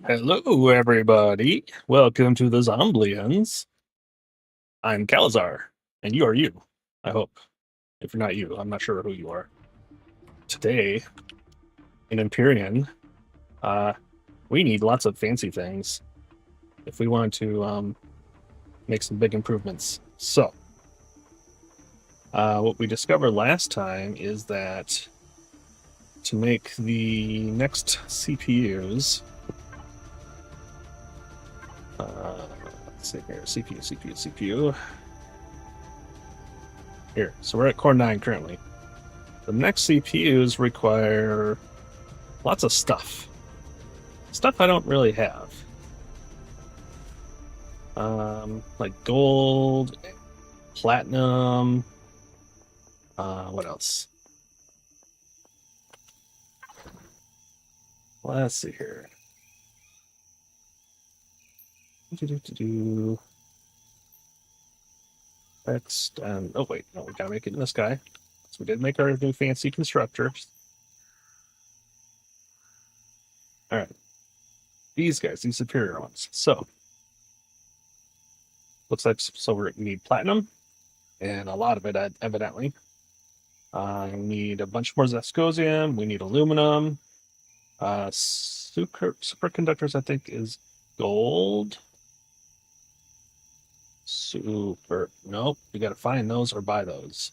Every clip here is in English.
Hello, everybody. Welcome to the Zomblians. I'm Calazar, and you are you, I hope. If you're not you, I'm not sure who you are. Today, in Empyrion, uh, we need lots of fancy things if we want to make some big improvements. So, what we discovered last time is that to make the next CPUs, let's see here, CPU. Here, so we're at core 9 currently. The next CPUs require lots of stuff. Stuff I don't really have. Like gold, platinum, what else? Let's see here. Next, oh wait, no, we gotta make it in this guy. So we did make our new fancy constructor. All right, these guys, these superior ones. So looks like we need platinum, and a lot of it evidently. We need a bunch more Zescosium. We need aluminum. Superconductors, I think, is gold. Nope. You got to find those or buy those.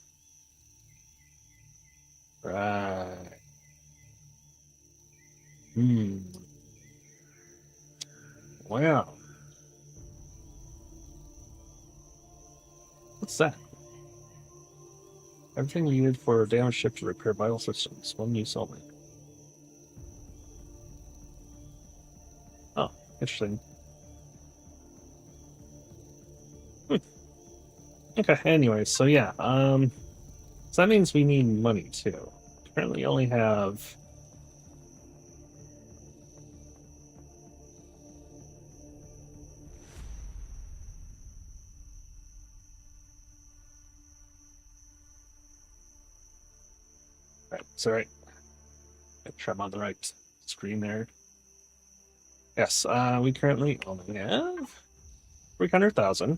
Right. Wow. What's that? Everything needed for damaged ship to repair vital systems. One use only. Oh, interesting. Okay, anyway, so yeah, so that means we need money too. Currently only have right, sorry. Make sure I'm on the right screen there. Yes, we currently only have 300,000.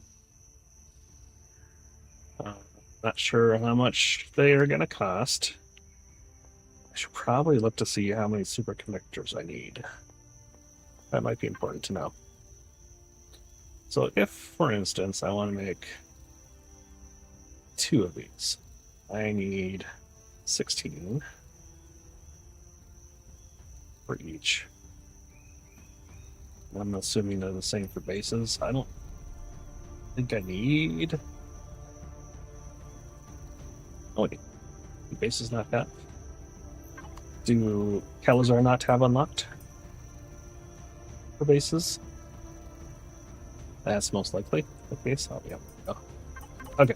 Not sure how much they are going to cost. I should probably look to see how many superconductors I need. That might be important to know. So if, for instance, I want to make 2 of these, I need 16 for each. I'm assuming they're the same for bases. I don't think I need... Oh wait, the base is not that. Do Calazar not have unlocked for bases? That's most likely the case. Oh, yeah. Oh. Okay.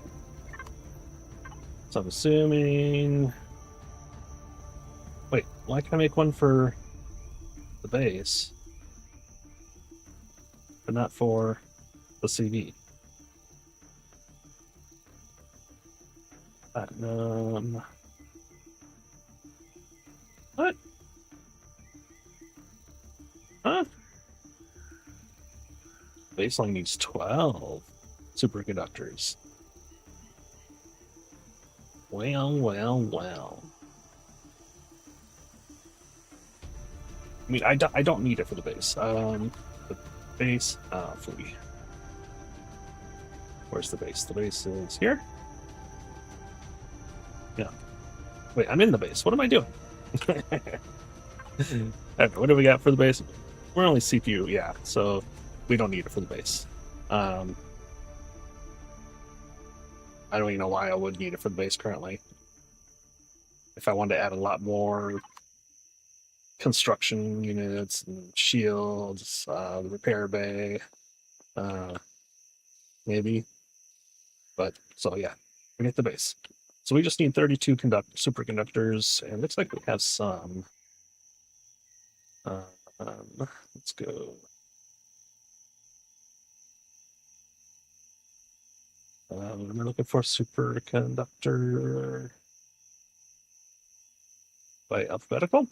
So I'm assuming... Wait, why can I make one for the base, but not for the CV? Platinum... What? Huh? Base only needs 12 superconductors. Well. I mean, I don't need it for the base. The base, where's the base? The base is here? Yeah. Wait, I'm in the base. What am I doing? Okay, what do we got for the base? We're only CPU, yeah, so we don't need it for the base. I don't even know why I would need it for the base currently. If I wanted to add a lot more construction units and shields, the repair bay, maybe. But so yeah, we get the base. So we just need 32 superconductors, and it looks like we have some. Let's go. We're looking for superconductor by alphabetical.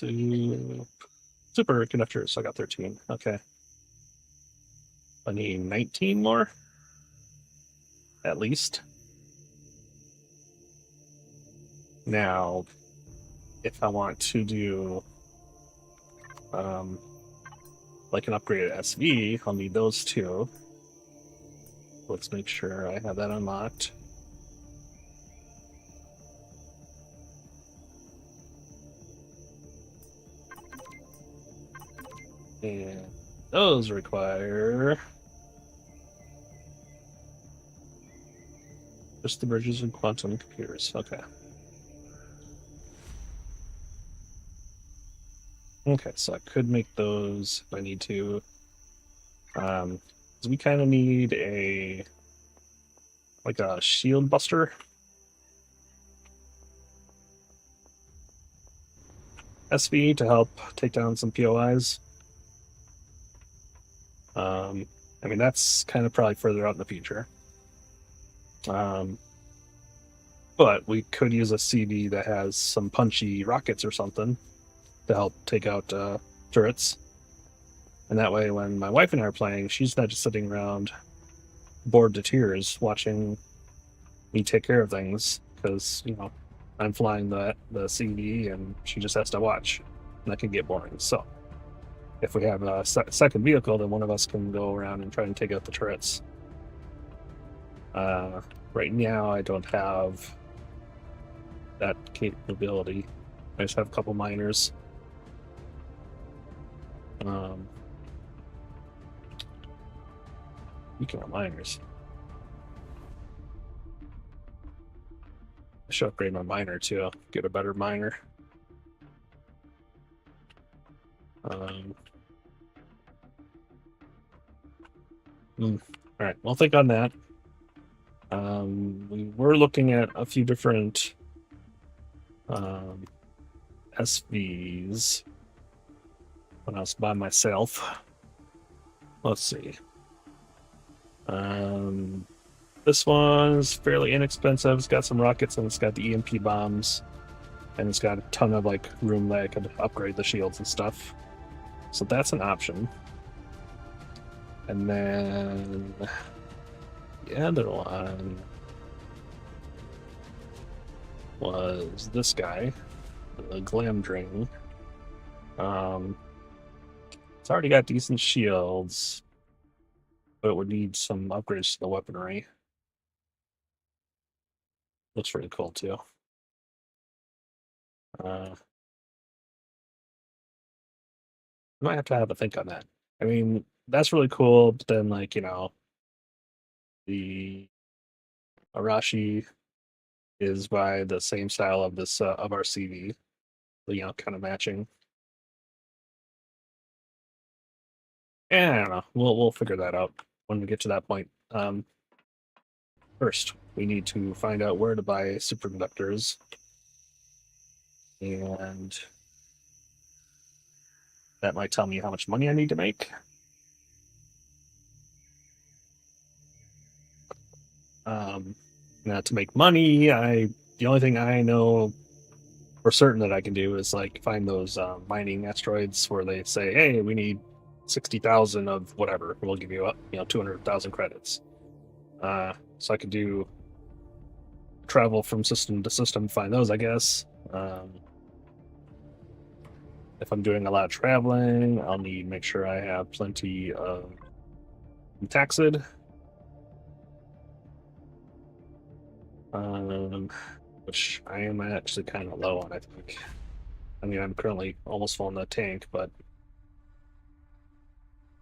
Superconductors, so I got 13. Okay. I need 19 more, at least. Now, if I want to do like an upgraded SV, I'll need those two. Let's make sure I have that unlocked. And those require just the bridges and quantum computers. Okay. Okay, so I could make those if I need to. We kind of need like a shield buster. SV to help take down some POIs. I mean, that's kind of probably further out in the future. But we could use a CV that has some punchy rockets or something to help take out turrets. And that way, when my wife and I are playing, she's not just sitting around bored to tears watching me take care of things because, I'm flying the CV and she just has to watch. And that can get boring. So if we have a second vehicle, then one of us can go around and try and take out the turrets. Right now, I don't have that capability. I just have a couple miners. Speaking of miners, I should upgrade my miner too. Get a better miner. All right, we'll think on that. We were looking at a few different SVs when I was by myself. Let's see. This one's fairly inexpensive. It's got some rockets and it's got the EMP bombs, and it's got a ton of like room that I could upgrade the shields and stuff. So that's an option. And then the other one was this guy, the Glam Drain. It's already got decent shields, but it would need some upgrades to the weaponry. Looks really cool too. I might have to have a think on that. I mean, that's really cool, but then like, the Arashi is by the same style of this of our CV, kind of matching. And I don't know. We'll figure that out when we get to that point. First, we need to find out where to buy superconductors, and that might tell me how much money I need to make. Now, to make money, the only thing I know for certain that I can do is like find those mining asteroids where they say, "Hey, we need 60,000 of whatever. We'll give you 200,000 credits." So I could do travel from system to system, find those, I guess. If I'm doing a lot of traveling, I'll need to make sure I have plenty of taxid. Which I am actually kind of low on, I think. I mean, I'm currently almost full in the tank, but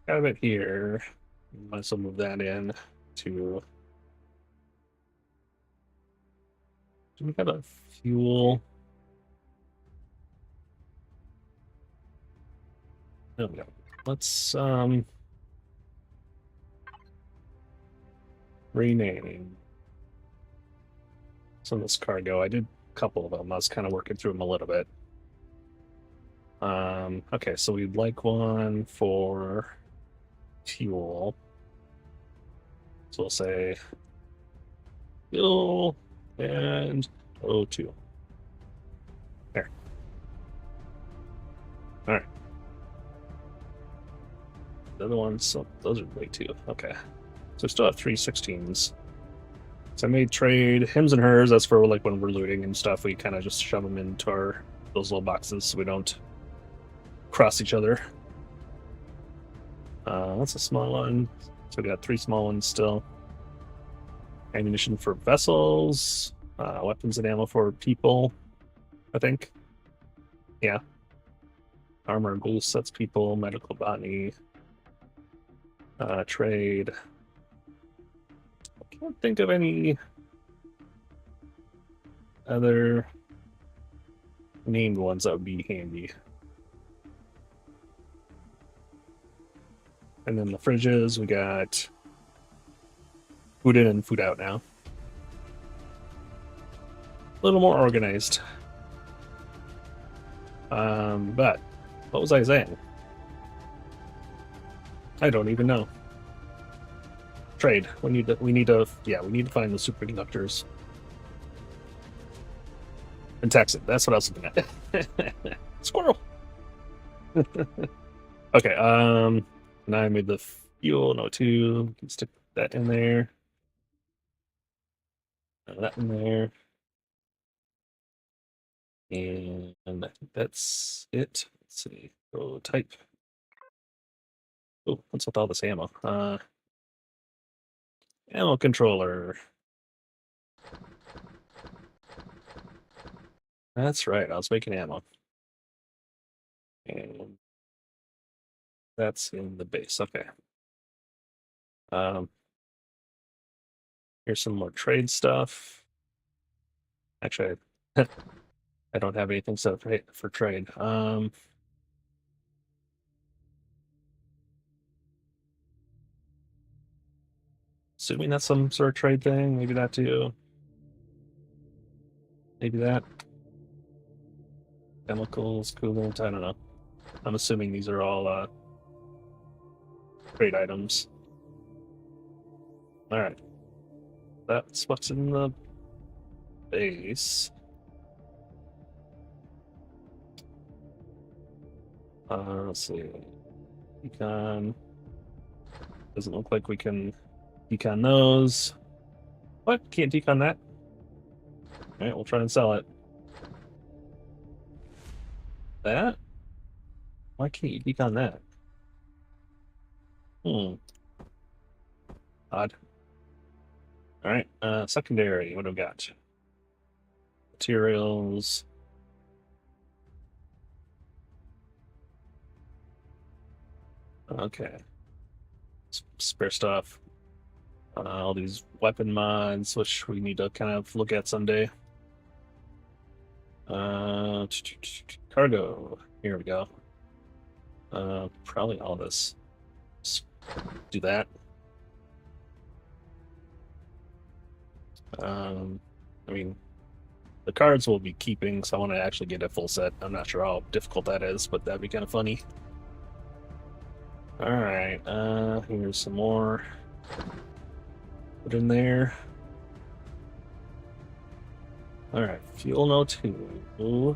got a bit here. Might as well move that in to. Do we got a fuel? There we go. Let's rename some of this cargo. I did a couple of them. I was kind of working through them a little bit. Okay, so we'd like one for fuel. So we'll say fuel and O2. There. All right. The other ones, so those are way too. Okay. So we still have 316s. So I made trade hims and hers. That's for like when we're looting and stuff. We kind of just shove them into those little boxes so we don't cross each other. That's a small one. So we got 3 small ones still. Ammunition for vessels. Weapons and ammo for people, I think. Yeah. Armor and gold sets people. Medical botany. Trade. I can't think of any other named ones that would be handy. And then the fridges, we got food in and food out now. A little more organized. But what was I saying? I don't even know. Trade. We need to find the superconductors. And tax it. That's what I was looking at. Squirrel. Okay, now I made the fuel, no 2. Can stick that in there. That in there. And I think that's it. Let's see. Go type. Oh, what's with all this ammo? Ammo controller. That's right, I was making ammo. And that's in the base. Okay. Here's some more trade stuff. Actually, I don't have anything set up for trade. Assuming that's some sort of trade thing. Maybe that too. Maybe that. Chemicals, coolant, I don't know. I'm assuming these are all trade items. All right. That's what's in the base. Let's see. Econ. Doesn't look like we can decon those. What? Can't decon that? All right, we'll try and sell it. That? Why can't you decon that? Odd. All right, secondary. What do we got? Materials. Okay. Spare stuff. All these weapon mods, which we need to kind of look at someday. Cargo. Here we go. Probably all this. Let's do that. I mean, the cards we'll be keeping, so I want to actually get a full set. I'm not sure how difficult that is, but that'd be kind of funny. All right, here's some more. Put in there. All right, fuel no 2.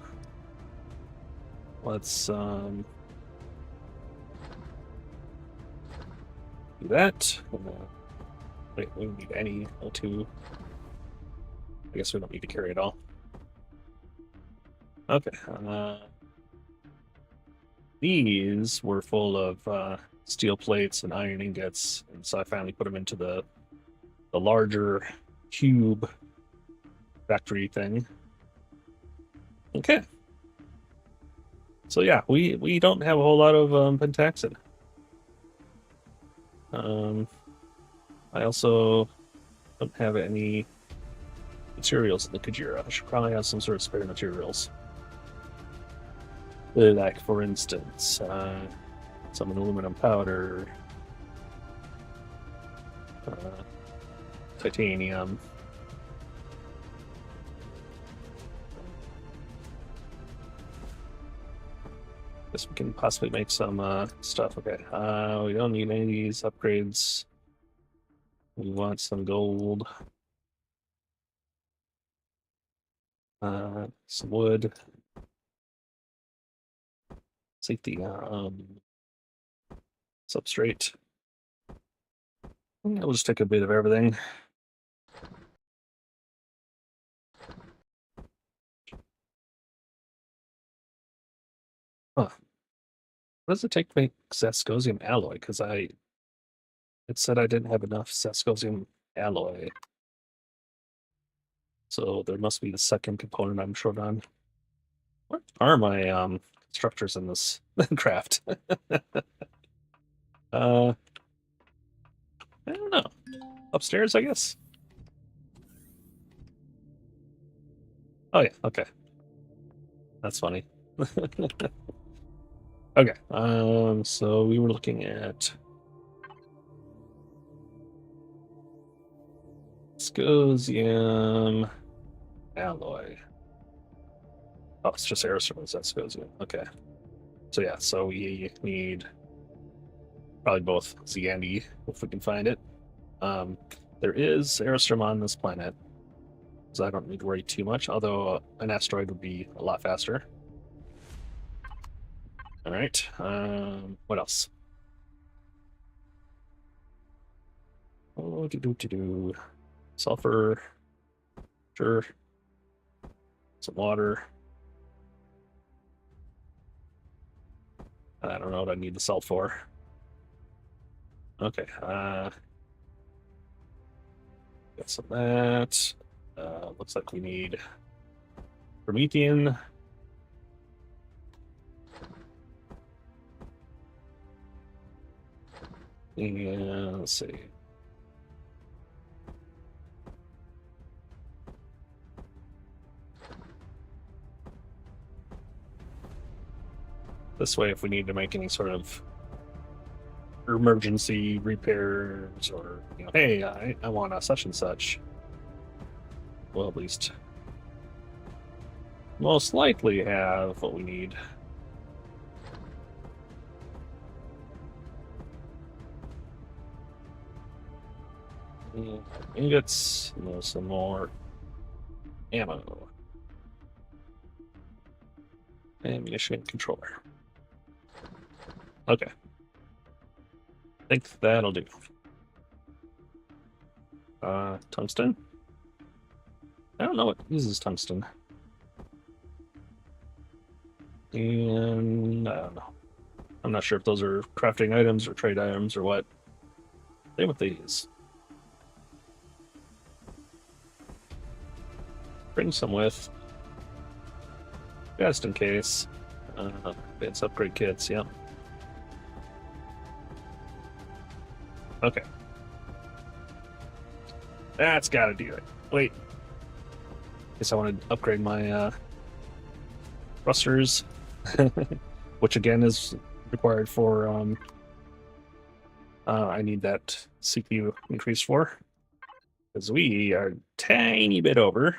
Let's do that. Wait, we don't need any O2. I guess we don't need to carry it all. Okay. These were full of steel plates and iron ingots, and so I finally put them into the larger cube factory thing. Okay. So yeah, we don't have a whole lot of pentaxid. I also don't have any materials in the Kajira. I should probably have some sort of spare materials. Like, for instance, some aluminum powder, titanium. Guess we can possibly make some stuff. Okay, we don't need any of these upgrades. We want some gold. Some wood. Safety substrate. I'll just take a bit of everything. Huh. What does it take to make Zascosium alloy? Because it said I didn't have enough Zascosium alloy. So there must be the second component I'm short on. What are my constructors in this craft? I don't know. Upstairs, I guess. Oh yeah, okay. That's funny. Okay, so we were looking at Zascosium alloy. Oh, it's just aerosol Zascosium. Okay. So yeah, so we need probably both Z and E if we can find it. There is aerostrom on this planet, so I don't need to worry too much, although an asteroid would be a lot faster. All right, what else? Oh, do. Sulfur, sure. Some water. I don't know what I need the salt for. Okay, got some of that. Looks like we need Promethean. And let's see. This way, if we need to make any sort of emergency repairs or, you know, hey, I want a such and such, we'll at least most likely have what we need. Ingots, some more ammo. Ammunition controller. Okay. I think that'll do. Tungsten? I don't know what uses tungsten. And I don't know. I'm not sure if those are crafting items or trade items or what. Same with these. Bring some with. Just in case. Advanced upgrade kits, yeah. Okay. That's gotta do it. Wait. Guess I want to upgrade my thrusters, which again is required for I need that CPU increase for, because we are a tiny bit over.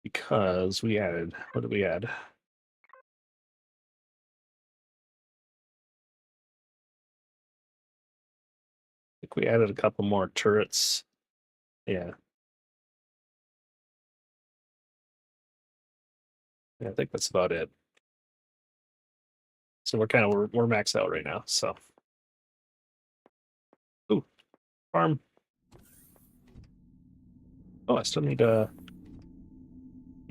Because we added, what did we add? I think we added a couple more turrets. Yeah. Yeah, I think that's about it. So we're maxed out right now. So, ooh, farm. Oh, I still need get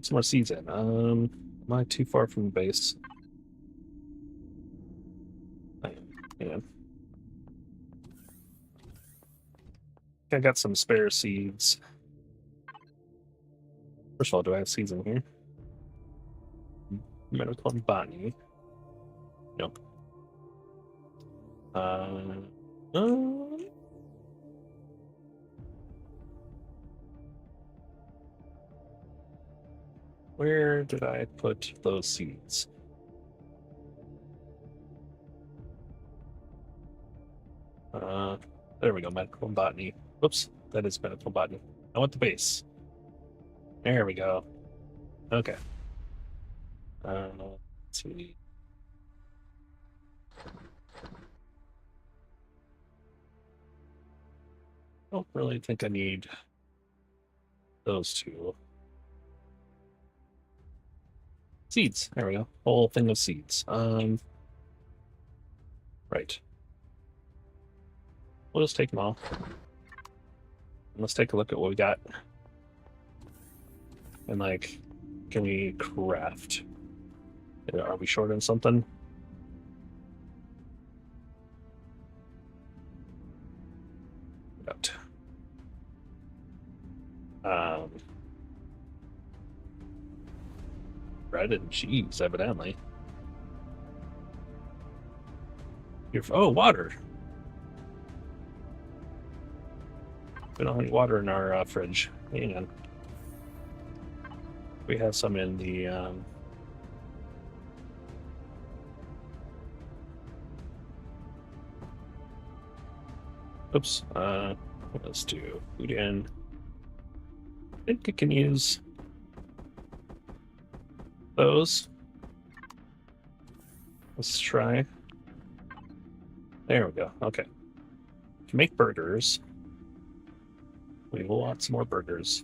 some more seeds in. Am I too far from the base? I am. Yeah. I got some spare seeds. First of all, do I have seeds in here? Medical and botany. Nope. Where did I put those seeds? There we go, medical and botany. Whoops, that is medical and botany. I want the base. There we go. Okay. Let's see. I don't really think I need those two. Seeds. There we go. Whole thing of seeds. Right. We'll just take them all. Let's take a look at what we got. And like, can we craft? Are we short on something? Out. Bread and cheese, evidently. Oh, water. We don't have any water in our fridge. Hang on. We have some in the oops. Let's do food in. I think I can use those. Let's try. There we go. Okay. To make burgers, we will want some more burgers.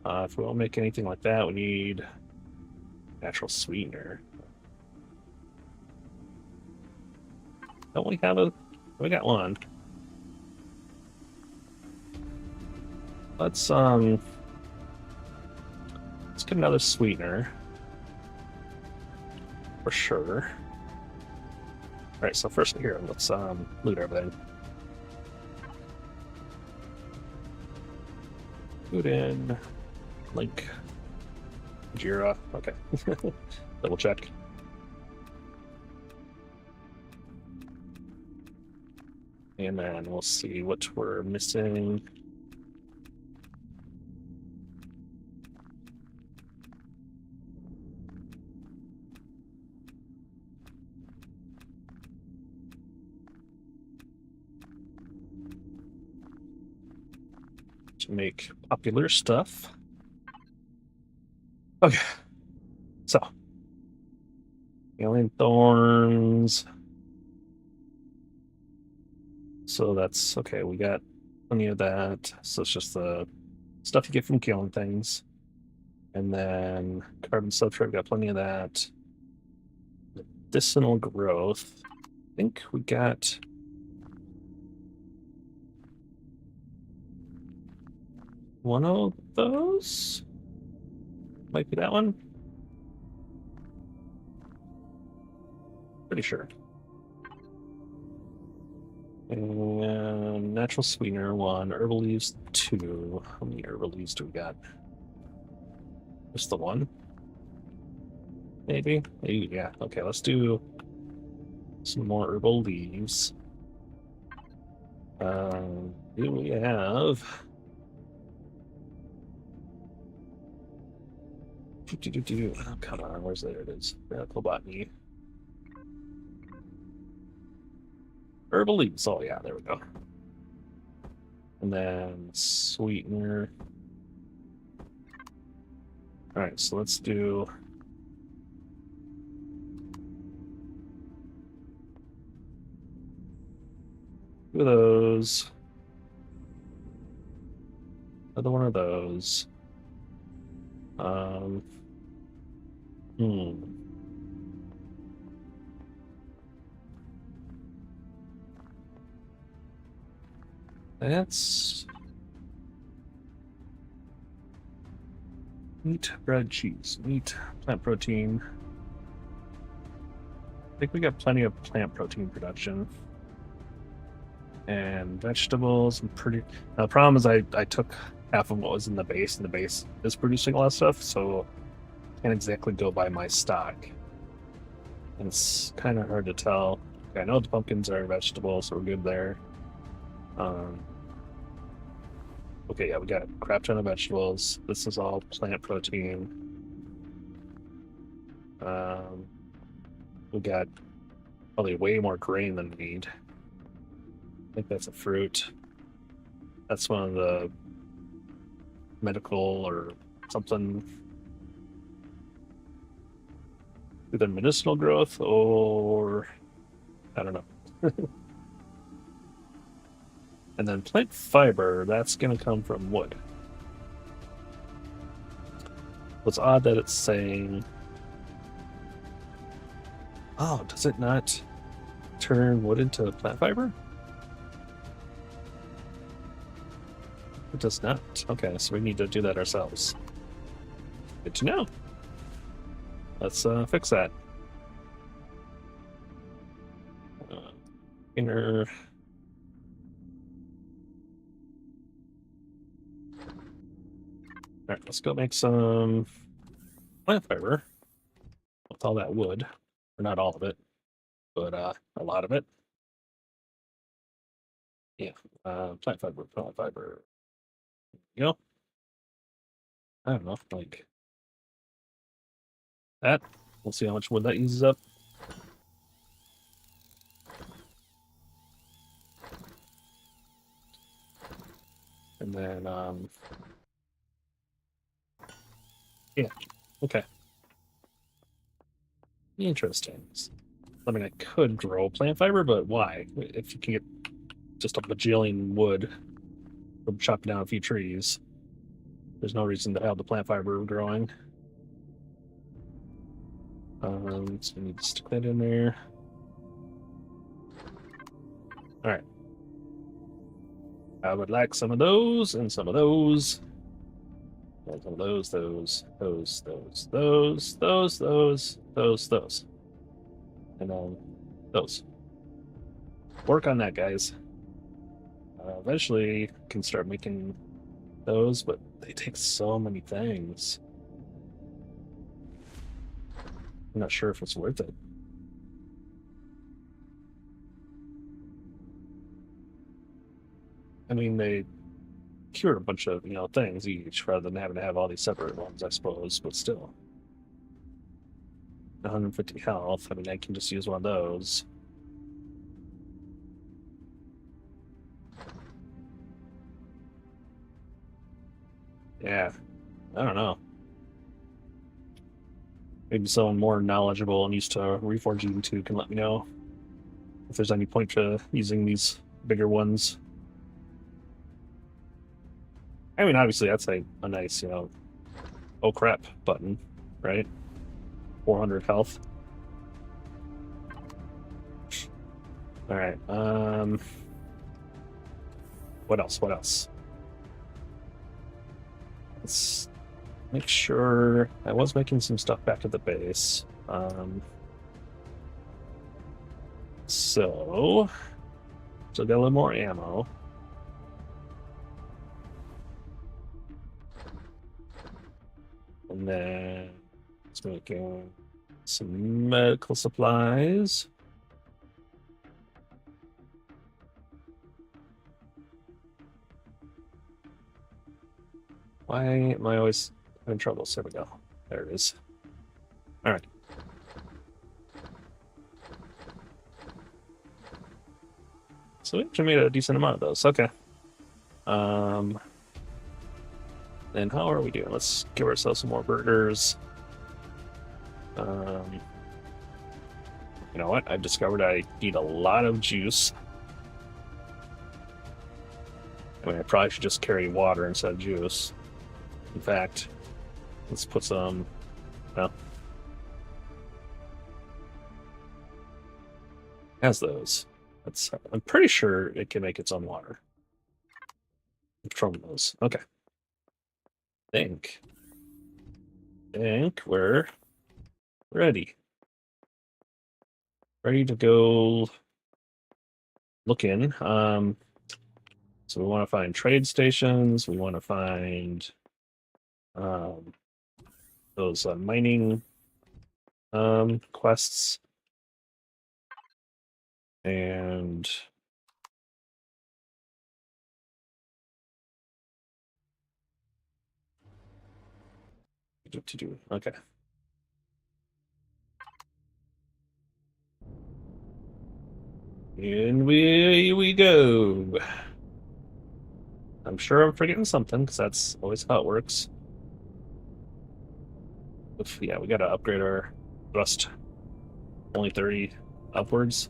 If we won't make anything like that, we need natural sweetener. Don't we have a... We got one. Let's get another sweetener. For sure. Alright, so first here, let's loot everything. Loot in. Link. Jira. Okay. Double check. And then we'll see what we're missing. To make popular stuff. Okay. So. Alien thorns. So that's okay. We got plenty of that. So it's just the stuff you get from killing things. And then carbon substrate, we got plenty of that. Medicinal growth. I think we got one of those. Might be that one. Pretty sure. And natural sweetener 1, herbal leaves 2. How many herbal leaves do we got? Just the one? Maybe? Yeah. Okay, let's do some more herbal leaves. Do we have... Oh, come on, where's there it is? Radical botany. Herbal leaves. Oh yeah, there we go. And then sweetener. All right, so let's do. Two of those. Another one of those. That's meat, bread, cheese, meat, plant protein. I think we got plenty of plant protein production. And vegetables, I'm pretty... Now, the problem is I took half of what was in the base, and the base is producing a lot of stuff, so I can't exactly go by my stock. And it's kind of hard to tell. Okay, I know the pumpkins are vegetables, so we're good there. Okay, yeah, we got a crap ton of vegetables. This is all plant protein. We got probably way more grain than we need. I think that's a fruit. That's one of the medical or something. Either medicinal growth or I don't know. And then plant fiber, that's going to come from wood. It's odd that it's saying Oh, does it not turn wood into plant fiber? It does not. Okay, so we need to do that ourselves. Good to know. Let's fix that. Inner. All right, let's go make some plant fiber with all that wood, or not all of it, but a lot of it. Yeah, plant fiber, plant fiber. You know, I don't know, like that. We'll see how much wood that uses up. And then, yeah, okay. Interesting. I mean, I could grow plant fiber, but why? If you can get just a bajillion wood from chopping down a few trees, there's no reason to have the plant fiber growing. So we need to stick that in there. All right. I would like some of those and some of those. And some of those, and then those. Work on that, guys. Eventually, can start making those, but they take so many things. I'm not sure if it's worth it. I mean, they cure a bunch of things each, rather than having to have all these separate ones, I suppose. But still, 150 health. I mean, I can just use one of those. Yeah, I don't know. Maybe someone more knowledgeable and used to Reforged 2 can let me know if there's any point to using these bigger ones. I mean, obviously, that's a nice, oh crap button, right? 400 health. All right. What else? What else? Let's make sure I was making some stuff back at the base. So got a little more ammo. And then it's making some medical supplies. Why am I always having trouble? There we go. There it is. All right. So we actually made a decent amount of those. Okay. Then how are we doing? Let's give ourselves some more burgers. You know what? I've discovered I need a lot of juice. I mean, I probably should just carry water instead of juice. In fact, let's put some. Well, has those. I'm pretty sure it can make its own water from those. Okay. Think we're ready. Ready to go look in. So we want to find trade stations. We want to find those mining quests. And okay. And we go. I'm sure I'm forgetting something because that's always how it works. Yeah, we gotta upgrade our thrust. Only 30 upwards.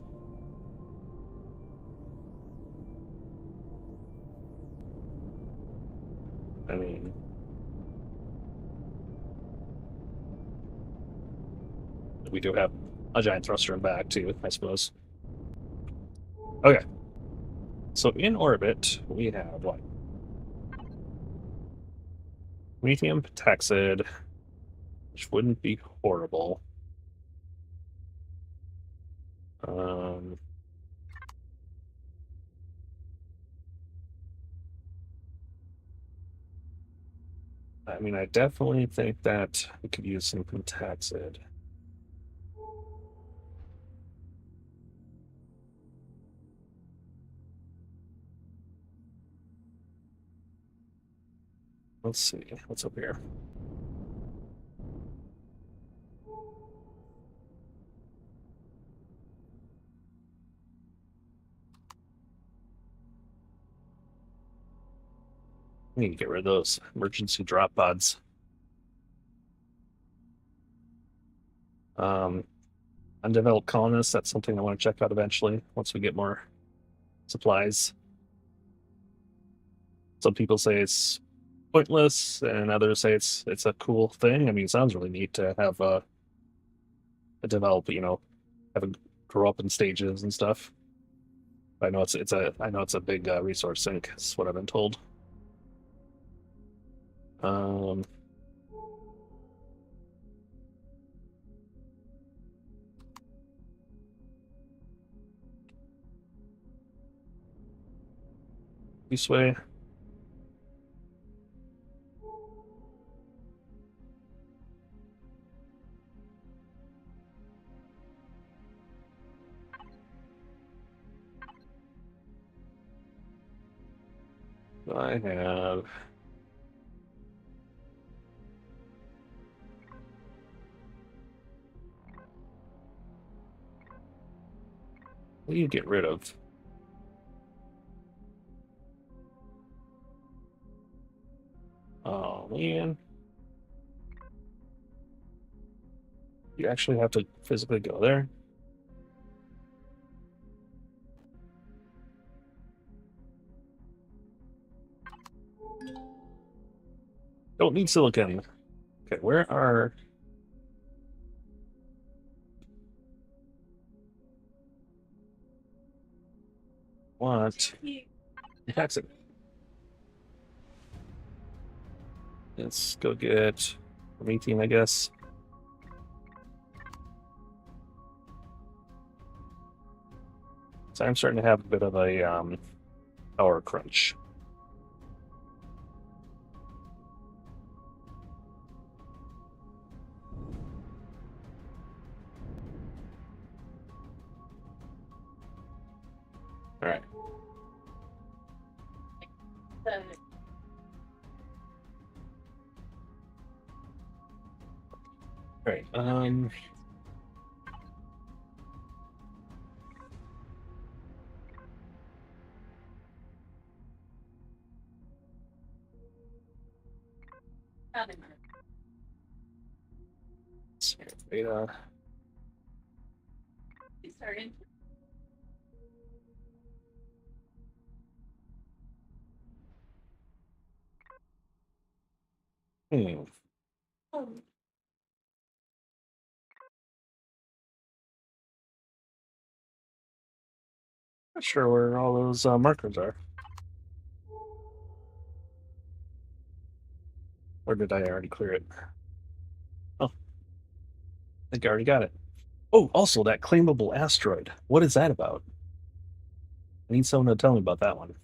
I mean, we do have a giant thruster and back too, I suppose. Okay. So in orbit, we have what? Promethium pentaxid, which wouldn't be horrible. Um, I mean, I definitely think that we could use some pentaxid. Let's see, what's up here? We need to get rid of those emergency drop pods. Um, Undeveloped colonists, that's something I want to check out eventually once we get more supplies. Some people say it's pointless, and others say it's a cool thing. I mean, it sounds really neat to have a develop, have a grow up in stages and stuff. I know it's a big resource sink. Is what I've been told. Um, this way. I have. What do you get rid of? Oh man, you actually have to physically go there. Don't need silicon. Okay, where are? What? Tax it. Let's go get Promethean, I guess. So I'm starting to have a bit of a power crunch. All right. All right. Beta. Hmm. Not sure where all those markers are. Or did I already clear it? Oh, I think I already got it. Oh, also that claimable asteroid. What is that about? I need someone to tell me about that one.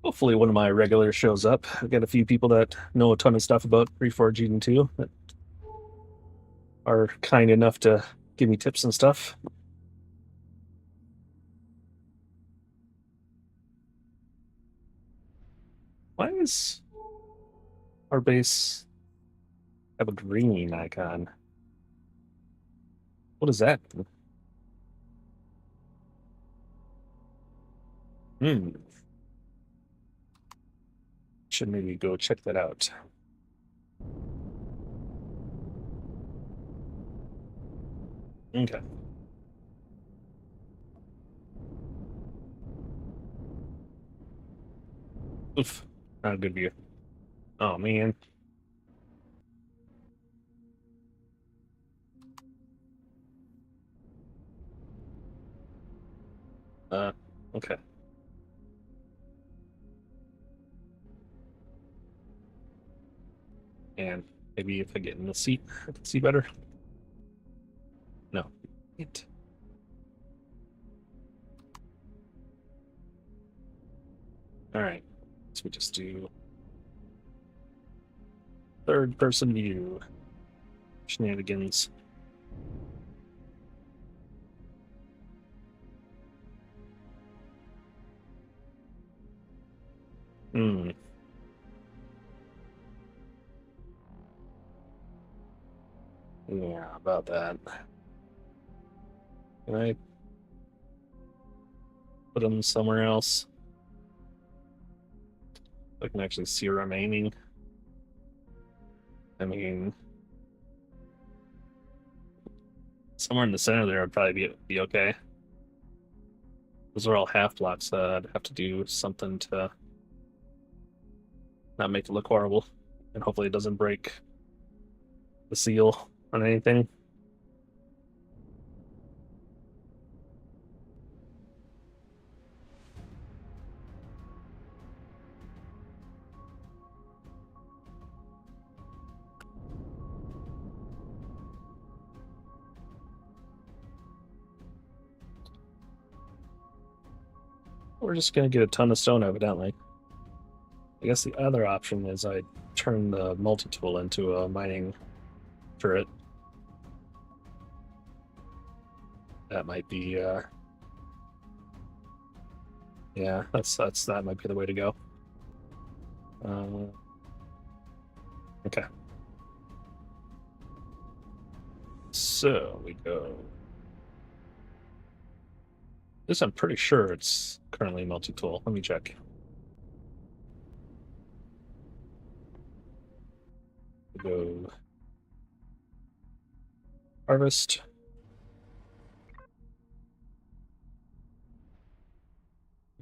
Hopefully, one of my regulars shows up. I've got a few people that know a ton of stuff about Reforged too that are kind enough to give me tips and stuff. Why is our base have a green icon? What is that? Hmm. Should maybe go check that out. Okay. Oof. Not a good view. Oh man. Okay. And maybe if I get in the seat, I can see better. No. It. All right. So we just do third person view shenanigans. Hmm. Yeah, about that. Can I put them somewhere else? I can actually see remaining. I mean, somewhere in the center there would probably be okay. Those are all half blocks. I'd have to do something to not make it look horrible, and hopefully it doesn't break the seal on anything. We're just gonna get a ton of stone, evidently. I guess the other option is I turn the multi-tool into a mining turret. That might be, yeah, that might be the way to go. Okay. So we go. This I'm pretty sure it's currently multi-tool. Let me check. We go harvest.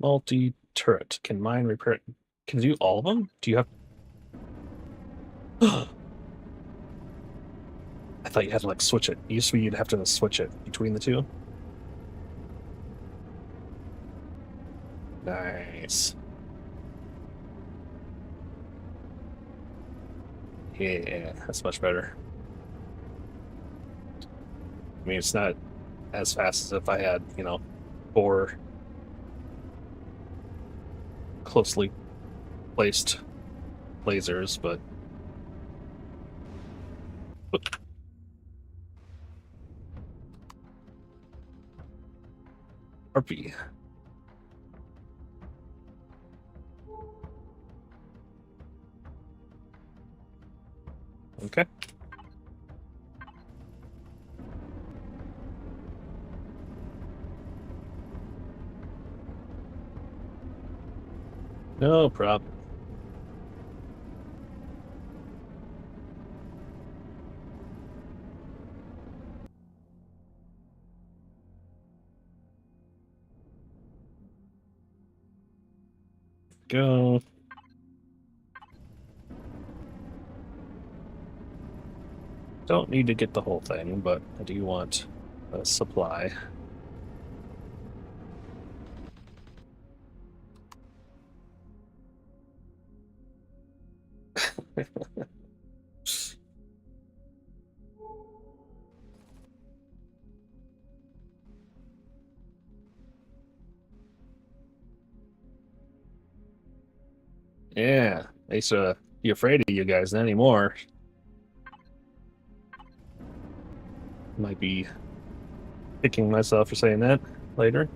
Multi-turret. Can mine repair? Can do all of them? Do you have? I thought you had to like switch it. It used to be you'd have to switch it between the two. Nice. Yeah, that's much better. I mean, it's not as fast as if I had, 4 closely placed lasers, but RP. Okay. No problem. Go. Don't need to get the whole thing, but I do want a supply. Yeah, I used to be afraid of you guys, not anymore. Might be kicking myself for saying that later.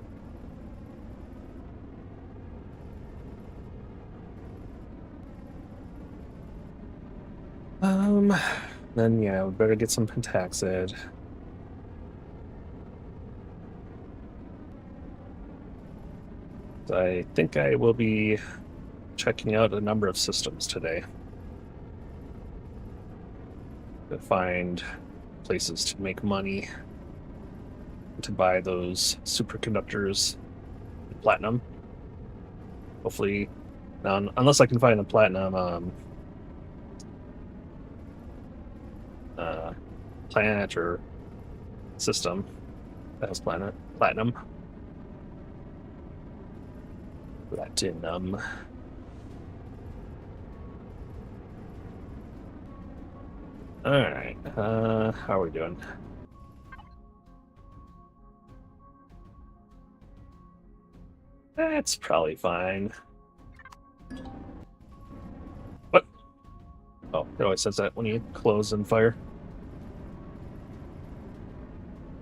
Then yeah, we better get some pentaxid. I think I will be checking out a number of systems today to find places to make money, to buy those superconductors, platinum. Hopefully, now, unless I can find a platinum planet or system that has platinum. Platinum. All right. How are we doing? That's probably fine. What? Oh, it always says that when you close and fire.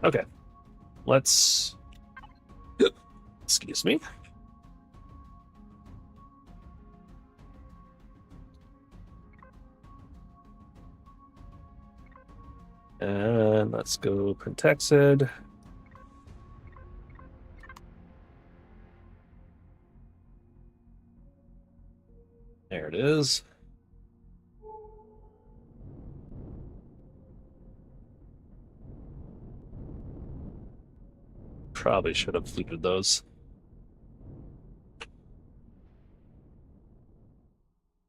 Okay. Let's. Excuse me. And let's go Pentexid. There it is. Probably should have fleeted those.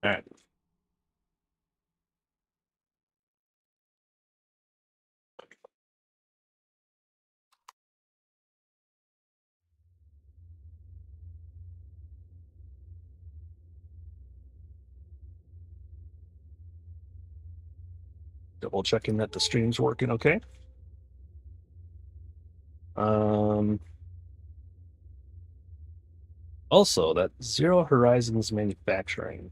All right. Double checking that the stream's working okay. Um, also, that Zero Horizons manufacturing.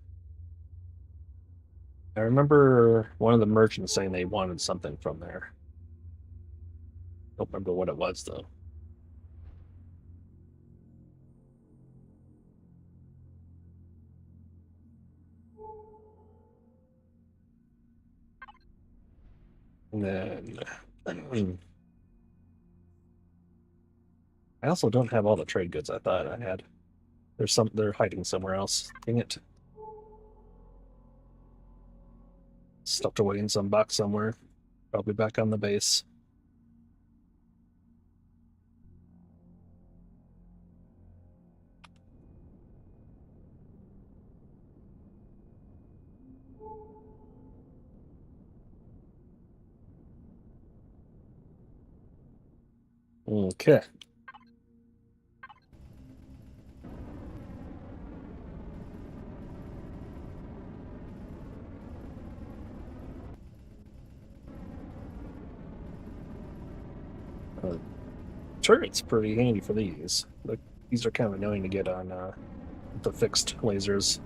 I remember one of the merchants saying they wanted something from there. Don't remember what it was though. And then I also don't have all the trade goods I thought I had. They're hiding somewhere else. Dang it. Stuffed away in some box somewhere. Probably back on the base. Okay. Turret's pretty handy for these. These are kind of annoying to get on the fixed lasers.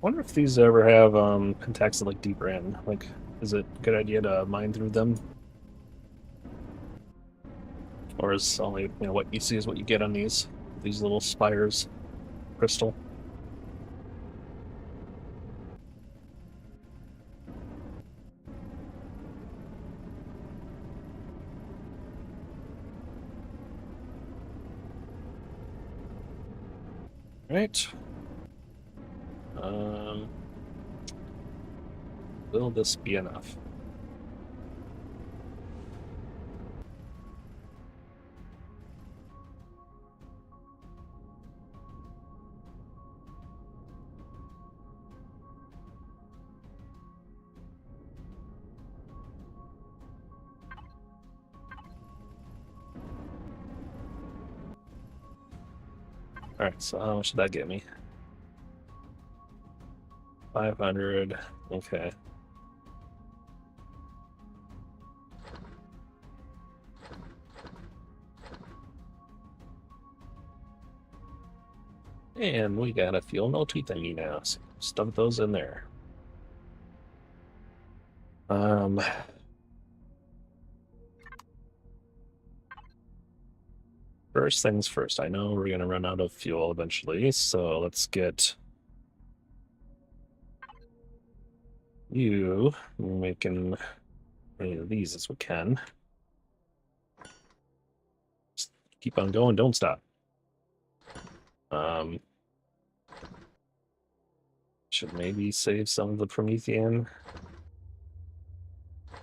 Wonder if these ever have contacts like deeper in. Like, is it a good idea to mine through them? Or is only what you see is what you get on these little spires, crystal? Right. Um, will this be enough? All right, so how much did that get me? 500. Okay. And we got a fuel no teeth thingy now. So stuff those in there. Um, First things first. I know we're gonna run out of fuel eventually, so let's get you making any of these as we can. Keep on going, don't stop. Should maybe save some of the Promethean.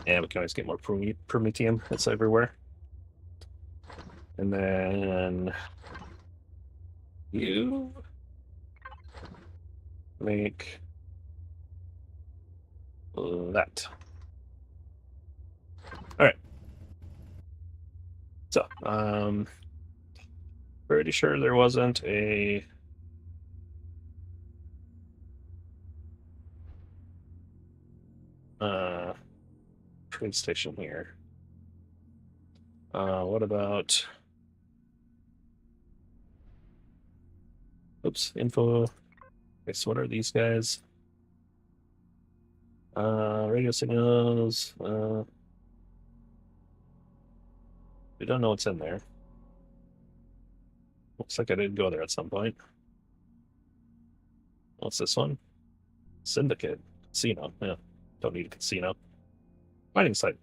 Yeah, we can always get more Promethean. It's everywhere. And then you make that. All right. So, pretty sure there wasn't a train station here. What about? Oops, info. Okay, so what are these guys? Radio signals. We don't know what's in there. Looks like I did go there at some point. What's this one? Syndicate. Casino. Yeah. Don't need a casino. Mining site.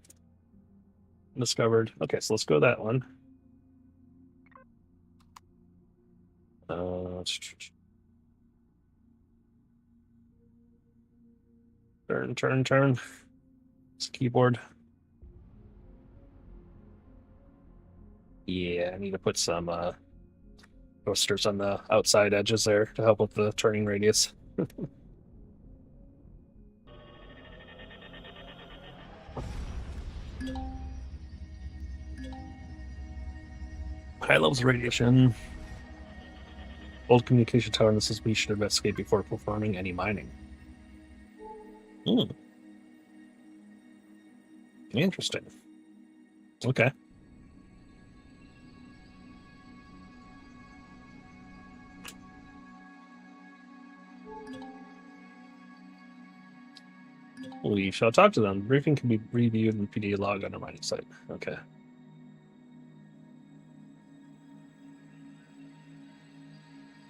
Discovered. Okay, so let's go that one. Turn. It's keyboard. Yeah, I need to put some coasters on the outside edges there to help with the turning radius. High levels of radiation. Old communication tower, and this is we should investigate before performing any mining. Interesting. Okay. We shall talk to them. The briefing can be reviewed in PDA log on our mining site. Okay.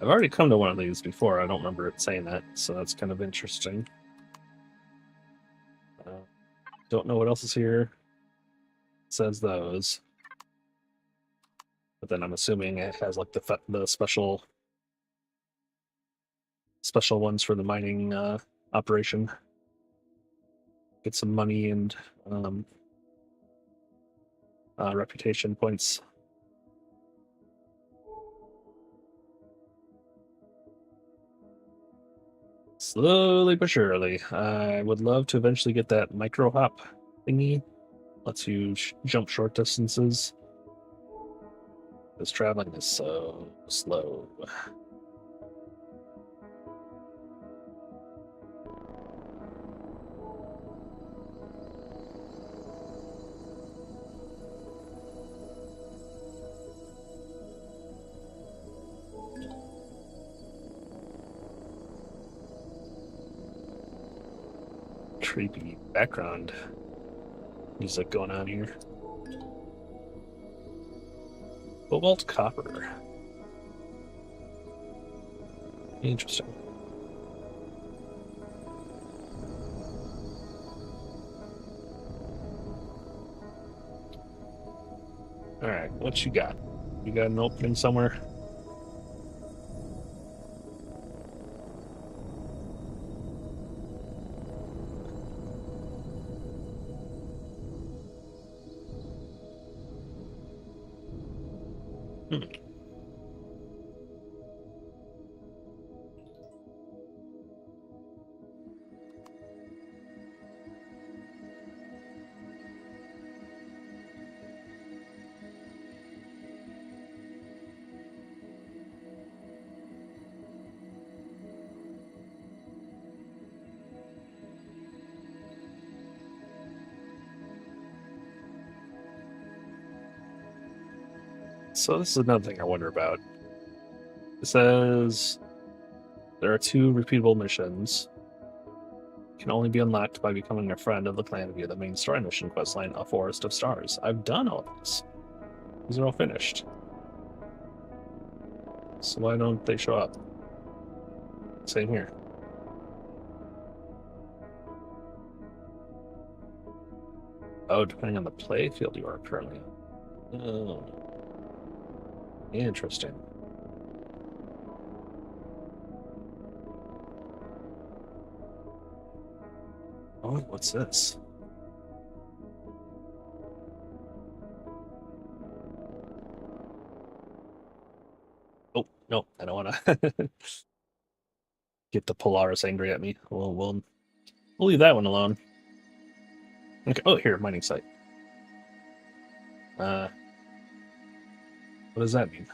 I've already come to one of these before. I don't remember it saying that, so that's kind of interesting. Don't know what else is here. It says those. But then I'm assuming it has like the special ones for the mining operation. Get some money and reputation points. Slowly but surely. I would love to eventually get that micro hop thingy. Lets you jump short distances. Because traveling is so slow. Creepy background music going on here. Cobalt copper. Interesting. All right, what you got? You got an opening somewhere? So this is another thing I wonder about. It says there are 2 repeatable missions. Can only be unlocked by becoming a friend of the clan via the main story mission questline, A Forest of Stars. I've done all this. These are all finished. So why don't they show up? Same here. Oh, depending on the play field you are currently on. Oh. Interesting. Oh, what's this? Oh, no, I don't want to get the Polaris angry at me. We'll leave that one alone. Okay. Oh, here, mining site. What does that mean?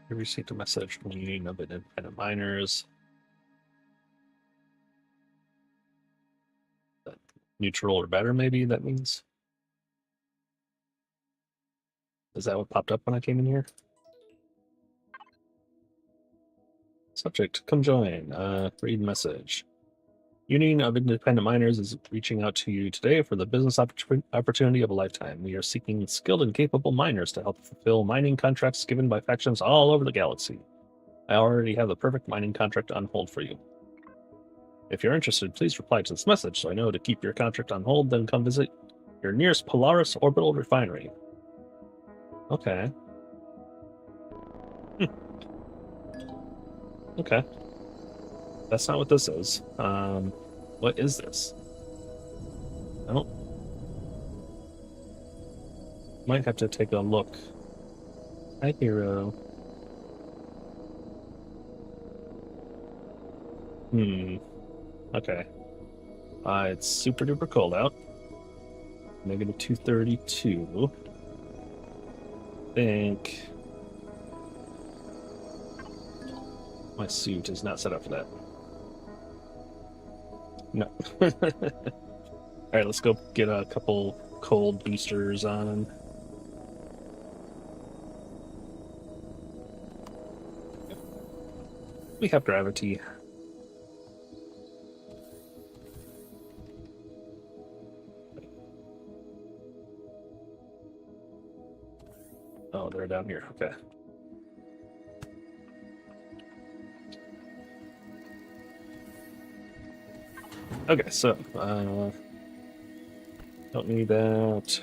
You received a message from the Union of Independent Miners. Neutral or better, maybe that means. Is that what popped up when I came in here? Subject, come join. Read message. Union of Independent Miners is reaching out to you today for the business opportunity of a lifetime. We are seeking skilled and capable miners to help fulfill mining contracts given by factions all over the galaxy. I already have the perfect mining contract on hold for you. If you're interested, please reply to this message so I know to keep your contract on hold, then come visit your nearest Polaris orbital refinery. Okay. Okay. That's not what this is. What is this? I don't... Might have to take a look. Hi, hero. Okay. It's super duper cold out. Negative 232. I think my suit is not set up for that. No. Alright, let's go get a couple cold boosters on. We have gravity. Oh, they're down here. Okay. Okay, so don't need that.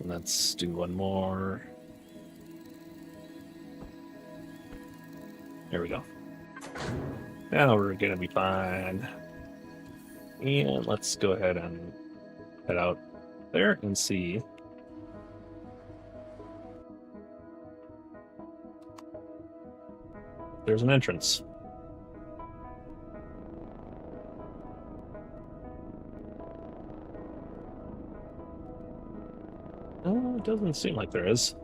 Let's do one more. There we go. Now we're gonna be fine. And let's go ahead and head out there and see. There's an entrance. Oh, it doesn't seem like there is.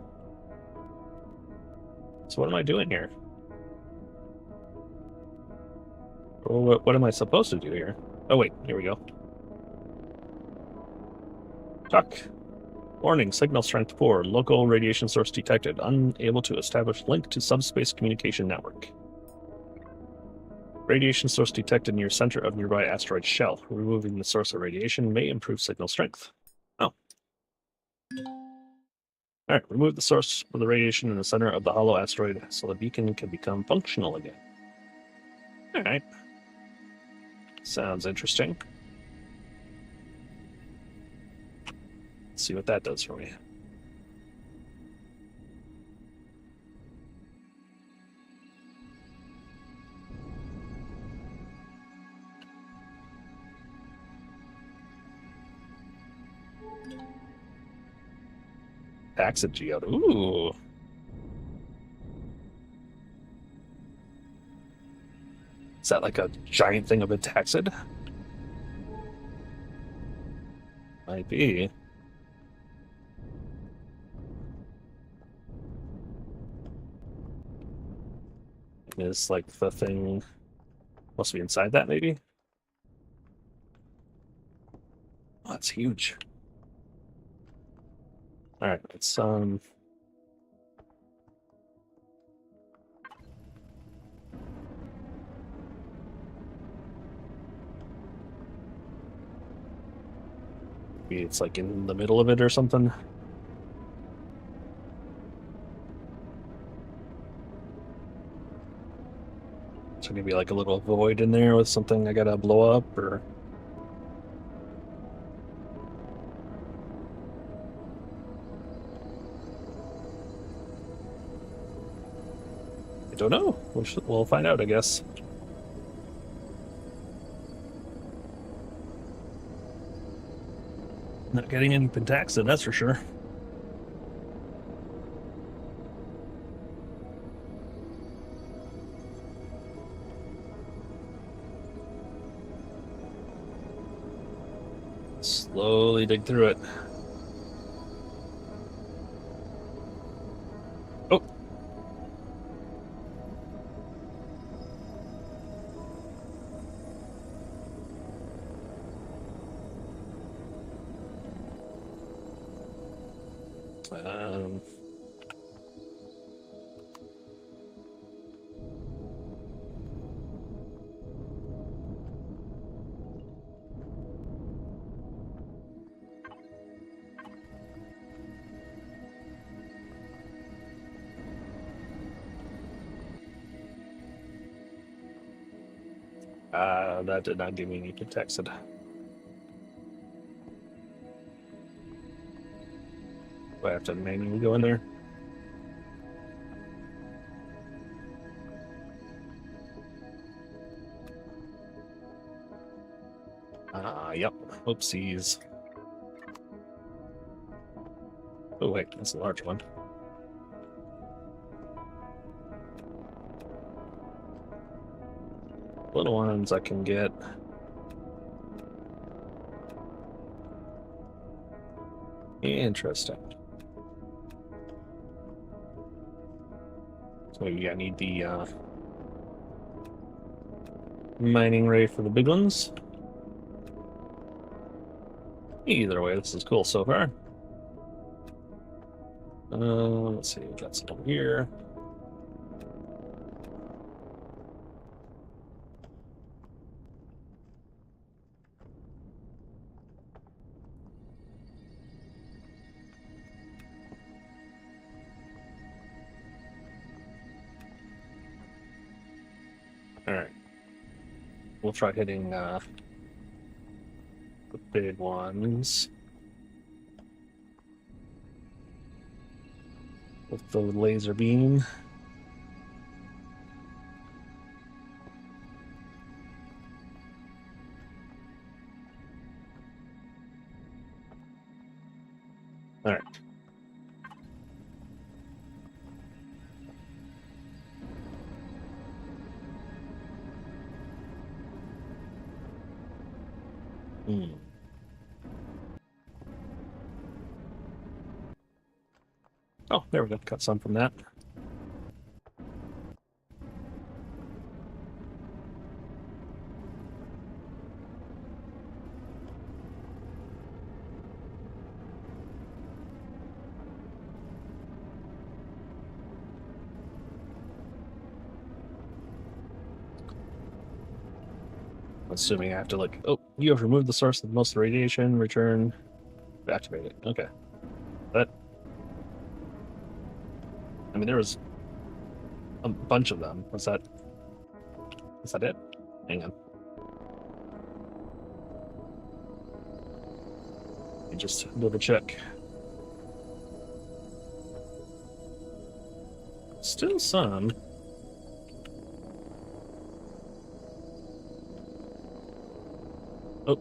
So what am I doing here? Or what am I supposed to do here? Oh wait, here we go. Talk. Warning, signal strength 4. Local radiation source detected. Unable to establish link to subspace communication network. Radiation source detected near center of nearby asteroid shell. Removing the source of radiation may improve signal strength. Oh. Alright, remove the source of the radiation in the center of the hollow asteroid so the beacon can become functional again. Alright. Sounds interesting. Let's see what that does for me. Taxid geode. Ooh. Is that like a giant thing of a taxid? Might be. Is like the thing must be inside that, maybe? Oh, it's huge. All right, let's maybe it's like in the middle of it or something. So maybe like a little void in there with something I gotta blow up, or I don't know. We'll find out, I guess. Not getting any pentaxid, that's for sure. Slowly dig through it. Oh. Um, that did not give me any pentaxid. Do I have to manually go in there? Yep. Oopsies. Oh, wait, that's a large one. Little ones I can get. Interesting. So maybe I need the mining ray for the big ones. Either way, this is cool so far. Let's see, we've got some over here. Alright. We'll try hitting the big ones with the laser beam. Alright. Oh, there we go. Got some from that. Assuming I have to like, oh, you have removed the source of most radiation, return, activate it. Okay. But, I mean, there was a bunch of them. Was that it? Hang on. Let me just double check. Still some. Oh.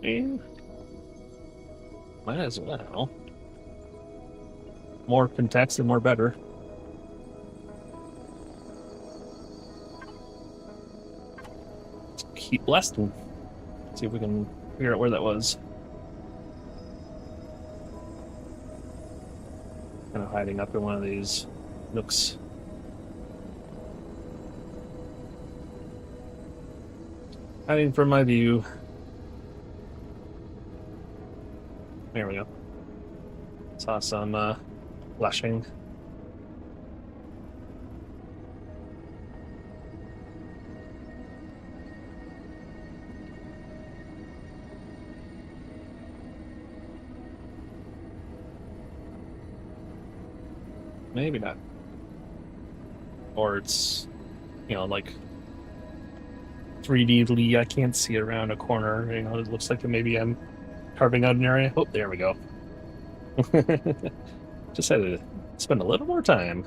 Yeah. Might as well. More pentaxid, more better. Let's keep blasting. See if we can figure out where that was. Kind of hiding up in one of these nooks. Hiding from my view. There we go. Saw some flashing. Maybe not. Or it's, you know, like 3D. I can't see around a corner. You know, it looks like maybe I'm carving out an area. Oh, there we go. Just had to spend a little more time.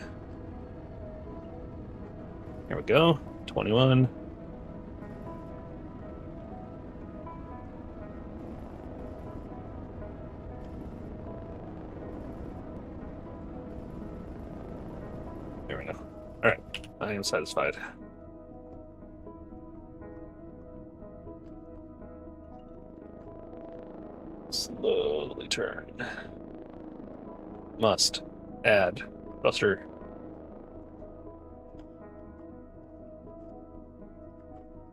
There we go. 21. There we go. All right. I am satisfied. Slowly turn. Must add thruster.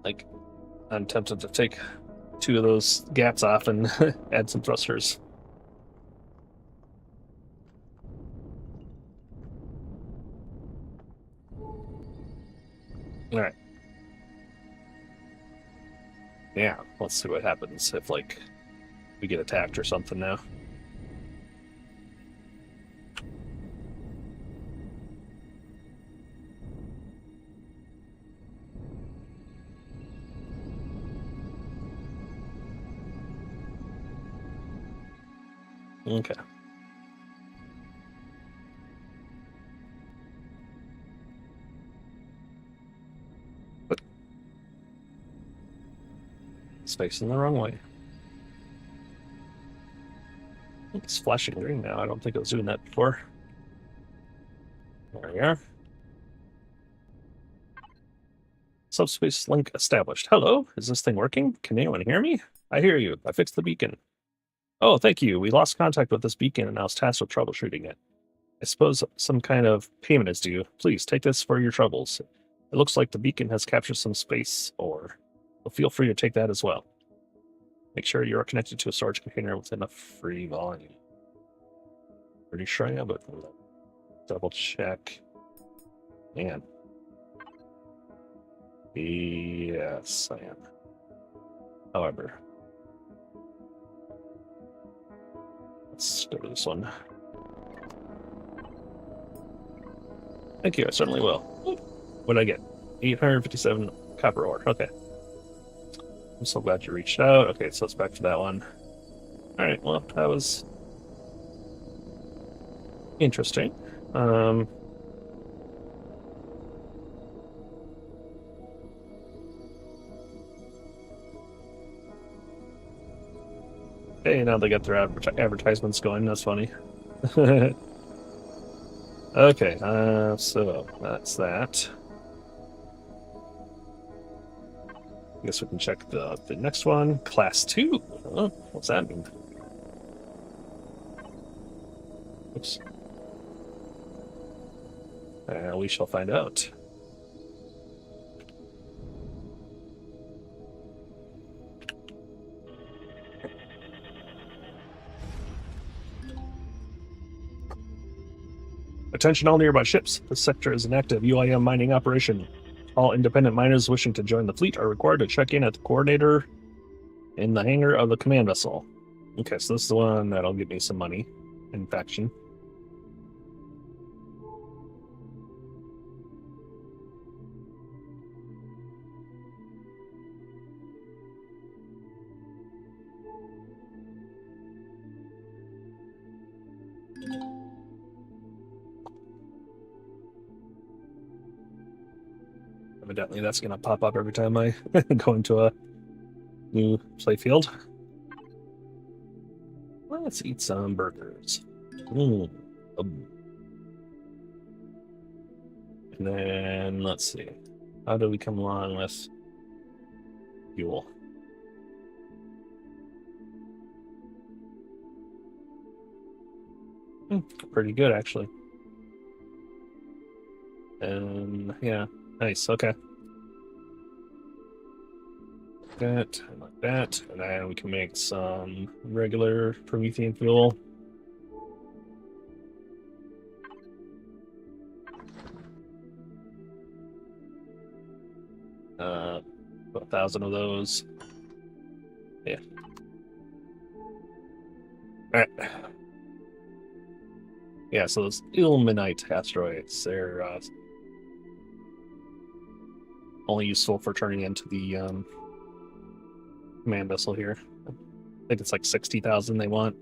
Like, I'm tempted to take 2 of those gaps off and add some thrusters. All right. Yeah, let's see what happens if, like, we get attacked or something now. Okay. But it's facing the wrong way. It's flashing green now. I don't think it was doing that before. There we are. Subspace link established. Hello, is this thing working? Can anyone hear me? I hear you. I fixed the beacon. Oh, thank you. We lost contact with this beacon and I was tasked with troubleshooting it. I suppose some kind of payment is due. Please take this for your troubles. It looks like the beacon has captured some space ore. So feel free to take that as well. Make sure you are connected to a storage container within a free volume. Pretty sure I am, but double check. Man. Yes, I am. However, let's go to this one. Thank you, I certainly will. What did I get? 857 copper ore. Okay. I'm so glad you reached out. Okay, so let's back to that one. Alright, well, that was interesting. Hey, now they got their advertisements going. That's funny. Okay, so that's that. I guess we can check the next one. Class 2. Oh, what's that mean? Oops. We shall find out. Attention all nearby ships. This sector is an active UIM mining operation. All independent miners wishing to join the fleet are required to check in at the coordinator in the hangar of the command vessel. Okay, so this is the one that'll give me some money in faction. Evidently, that's going to pop up every time I go into a new playfield. Let's eat some burgers. And then, let's see. How do we come along with fuel? Pretty good, actually. And, yeah. Nice, okay. that, and like that, and then we can make some regular Promethean fuel. Uh, 1,000 of those. Yeah. All right. Yeah, so those Ilmenite asteroids, they're only useful for turning into the command vessel here. I think it's like 60,000 they want.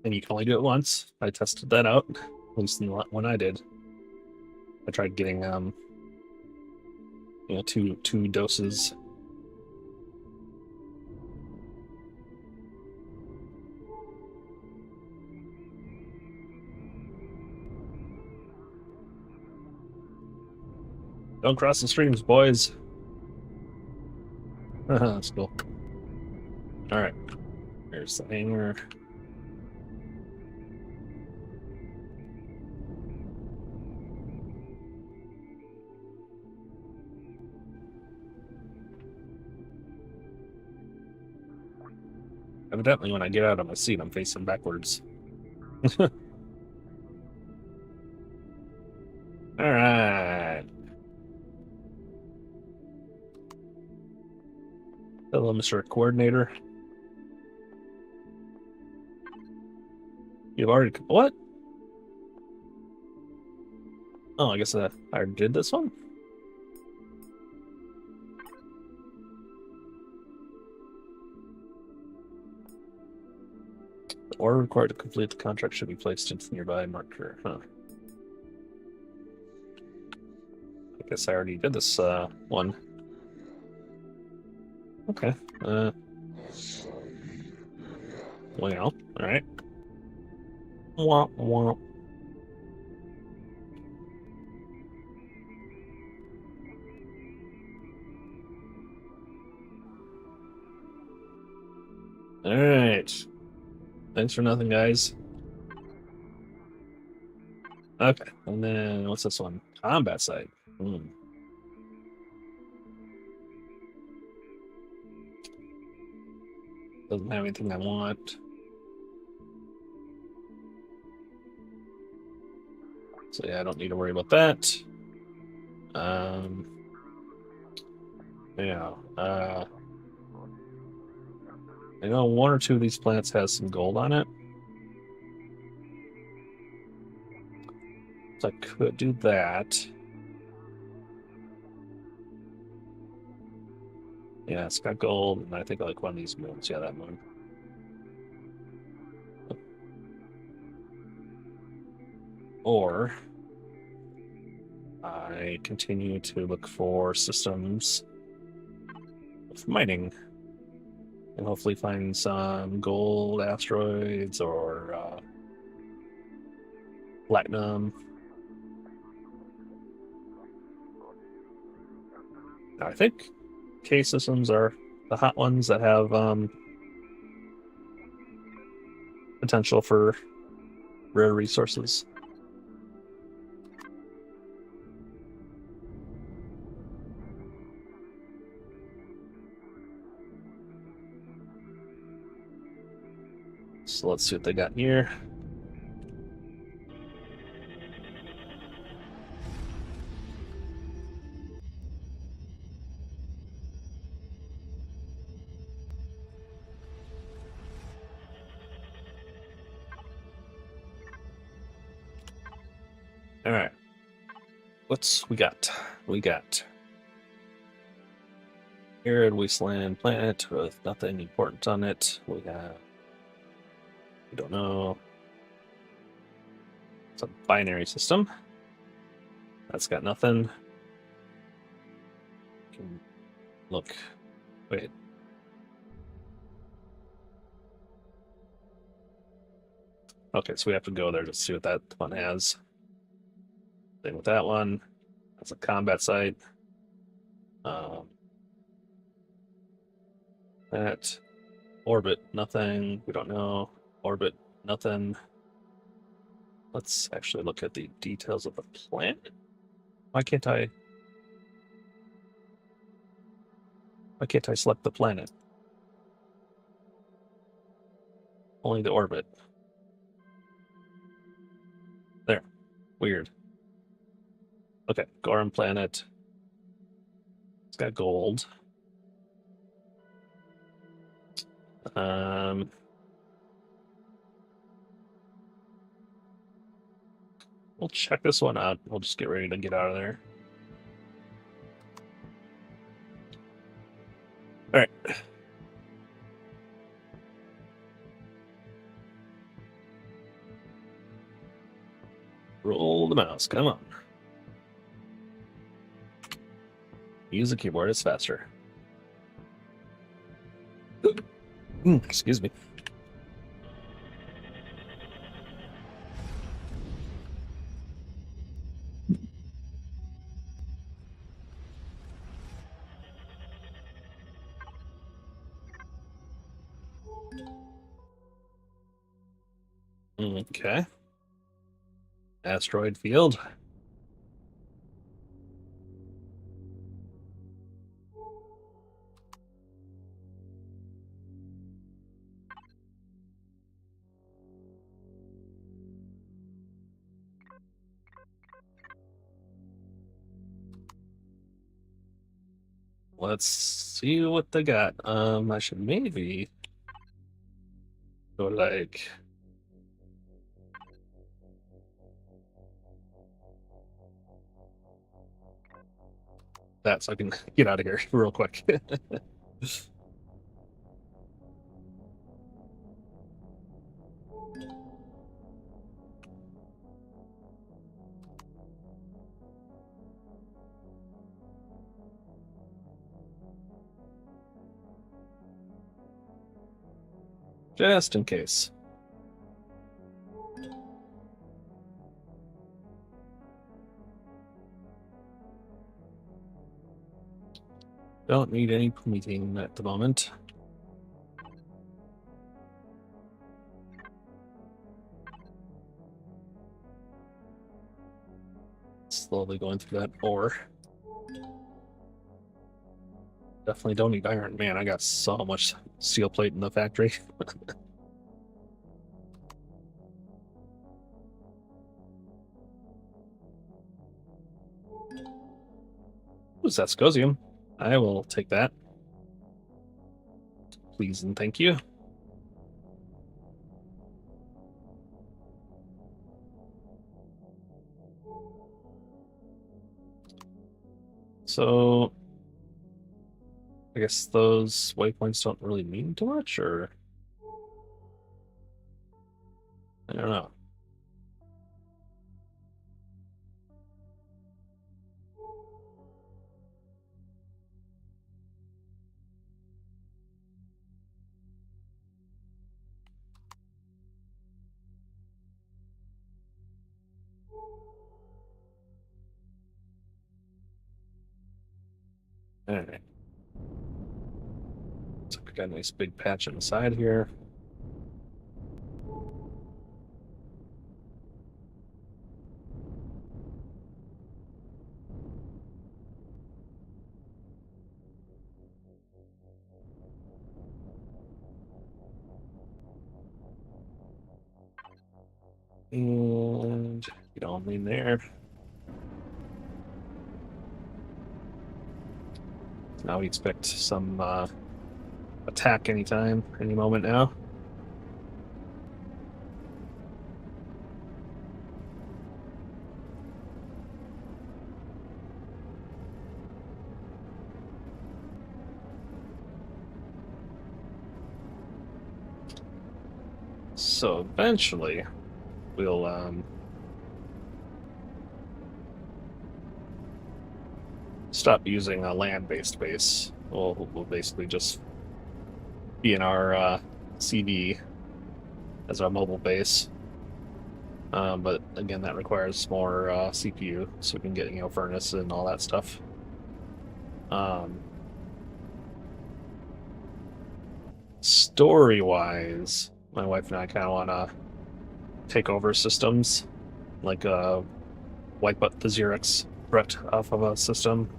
And you can only do it once. I tested that out, at least in the one I did. I tried getting two doses. Don't cross the streams, boys. That's cool. All right, there's the hangar. Evidently, when I get out of my seat, I'm facing backwards. All right. Hello, Mr. Coordinator. You've already... What? Oh, I guess I already did this one? The order required to complete the contract should be placed into the nearby marker. Huh. I guess I already did this one. Okay. Well, alright. Womp womp. Alright. Thanks for nothing, guys. Okay, and then what's this one? Combat site. Doesn't have anything I want. So yeah, I don't need to worry about that. Yeah. I know one or two of these planets has some gold on it. So I could do that. Yeah, it's got gold, and I think I like one of these moons. Yeah, that moon. Or I continue to look for systems of mining and hopefully find some gold asteroids or platinum. I think K systems are the hot ones that have potential for rare resources. So let's see what they got here. All right. What's we got? We got arid wasteland planet with nothing important on it. We don't know. It's a binary system. That's got nothing. Can look. Wait. Okay, so we have to go there to see what that one has. Same with that one. That's a combat site. That orbit, nothing. We don't know. Orbit, nothing. Let's actually look at the details of the planet. Why can't I? Why can't I select the planet? Only the orbit. There. Weird. Okay, Goron planet. It's got gold. We'll check this one out. We'll just get ready to get out of there. All right. Roll the mouse. Come on. Use the keyboard. It's faster. Excuse me. Okay. Asteroid field. Let's see what they got. I should maybe go like that so I can get out of here real quick. Just in case. Don't need any meeting at the moment. Slowly going through that ore. Definitely don't need iron. Man, I got so much steel plate in the factory. Ooh, Zascosium. I will take that. Please and thank you. So, I guess those waypoints don't really mean too much, or I don't know. All right. So we got a nice big patch on the side here. And get on in there. Now we expect some attack anytime, any moment now. So eventually we'll stop using a land-based base. We'll basically just be in our CD as our mobile base. But again, that requires more CPU, so we can get furnace and all that stuff. Story-wise, my wife and I kind of want to take over systems, like wipe out the Xerox threat off of a system.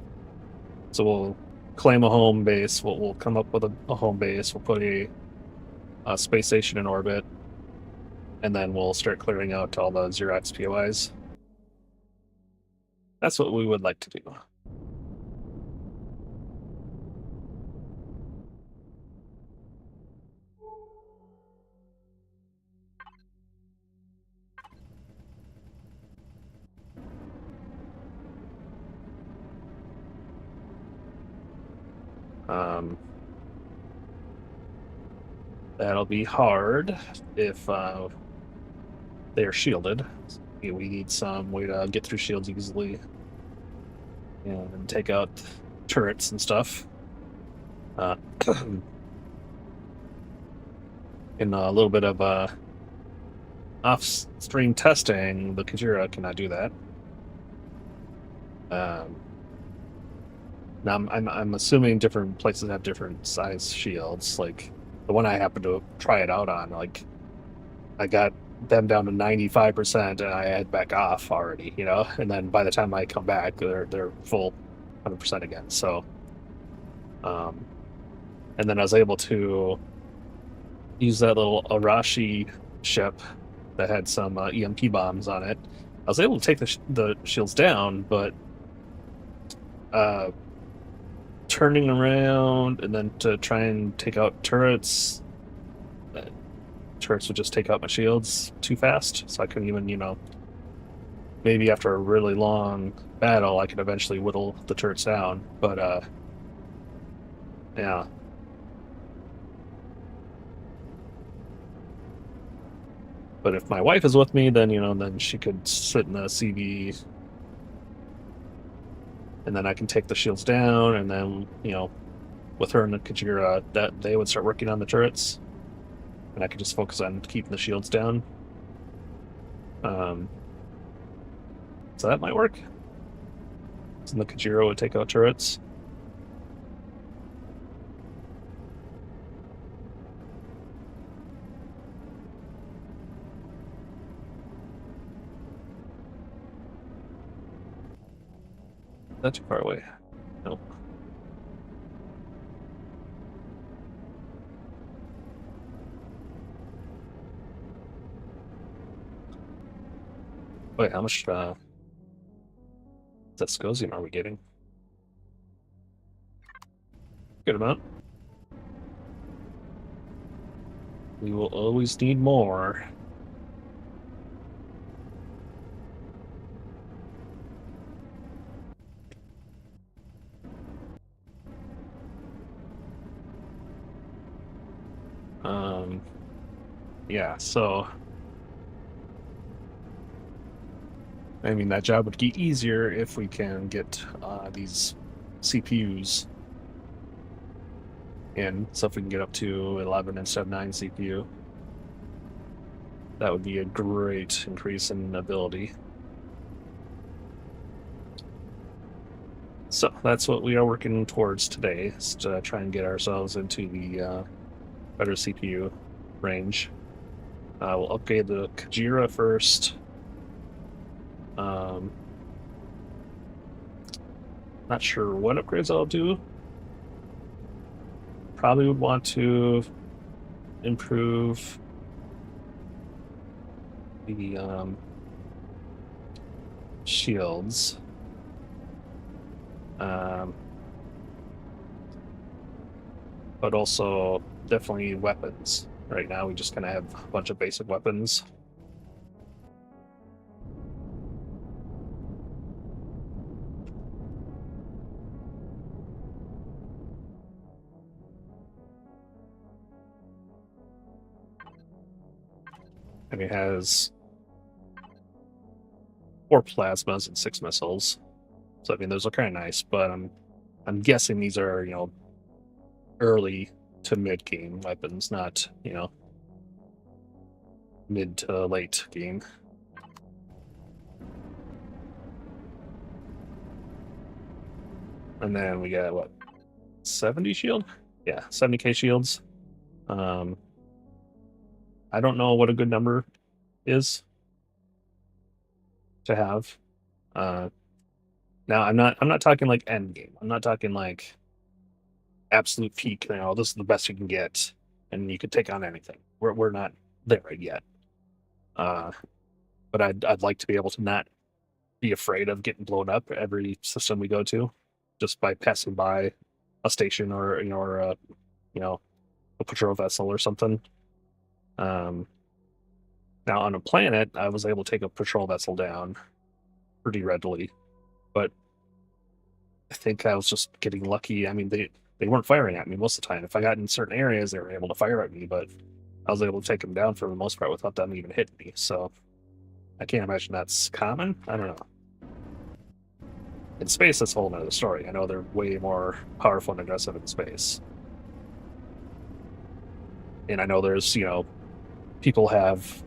So we'll claim a home base. We'll come up with a home base. We'll put a space station in orbit, and then we'll start clearing out all the Xerox POIs. That's what we would like to do. That'll be hard if they are shielded. We need some way to get through shields easily and take out turrets and stuff. In a little bit of off-stream testing, the Kajira cannot do that. Now I'm assuming different places have different size shields. Like the one I happened to try it out on, like I got them down to 95% and I had back off already, you know. And then by the time I come back, they're full 100% again. So, and then I was able to use that little Arashi ship that had some EMP bombs on it. I was able to take the shields down, but turning around and then to try and take out turrets, turrets would just take out my shields too fast, so I couldn't even, you know, maybe after a really long battle I could eventually whittle the turrets down, but yeah. But if my wife is with me, then, you know, then she could sit in the CV, and then I can take the shields down, and then, you know, with her and the Kajira, that they would start working on the turrets, and I could just focus on keeping the shields down. So that might work. So the Kajira would take out turrets. Is that too far away? Nope. Wait, how much Zeskosium are we getting? Good amount. We will always need more. Yeah, so I mean, that job would get easier if we can get these CPUs in. So if we can get up to 11 instead of 9 CPU, that would be a great increase in ability. So that's what we are working towards today, is to try and get ourselves into the better CPU range. We'll upgrade the Kajira first. Not sure what upgrades I'll do. Probably would want to improve the shields. But also definitely weapons. Right now we just kind of have a bunch of basic weapons. And it has 4 plasmas and 6 missiles. So I mean, those are kind of nice, but I'm guessing these are, you know, early to mid game weapons, not, you know, mid to late game. And then we got what, 70 shield? Yeah, 70k shields. I don't know what a good number is to have. Now I'm not talking like end game. I'm not talking like absolute peak. This is the best you can get, and you could take on anything. We're not there yet. But I'd like to be able to not be afraid of getting blown up every system we go to, just by passing by a station or a patrol vessel or something. Um, Now on a planet, I was able to take a patrol vessel down pretty readily, but I think I was just getting lucky. I mean, they weren't firing at me most of the time. If I got in certain areas, they were able to fire at me, but I was able to take them down for the most part without them even hitting me. So I can't imagine that's common. I don't know. In space, that's a whole nother story. I know they're way more powerful and aggressive in space. And I know there's, people have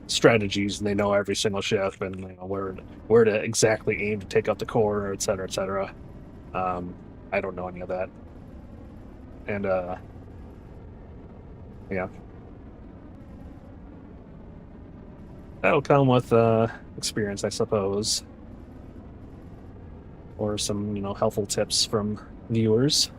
strategies and they know every single ship and where to exactly aim to take out the core, et cetera, et cetera. I don't know any of that. And yeah. That'll come with experience, I suppose. Or some, helpful tips from viewers.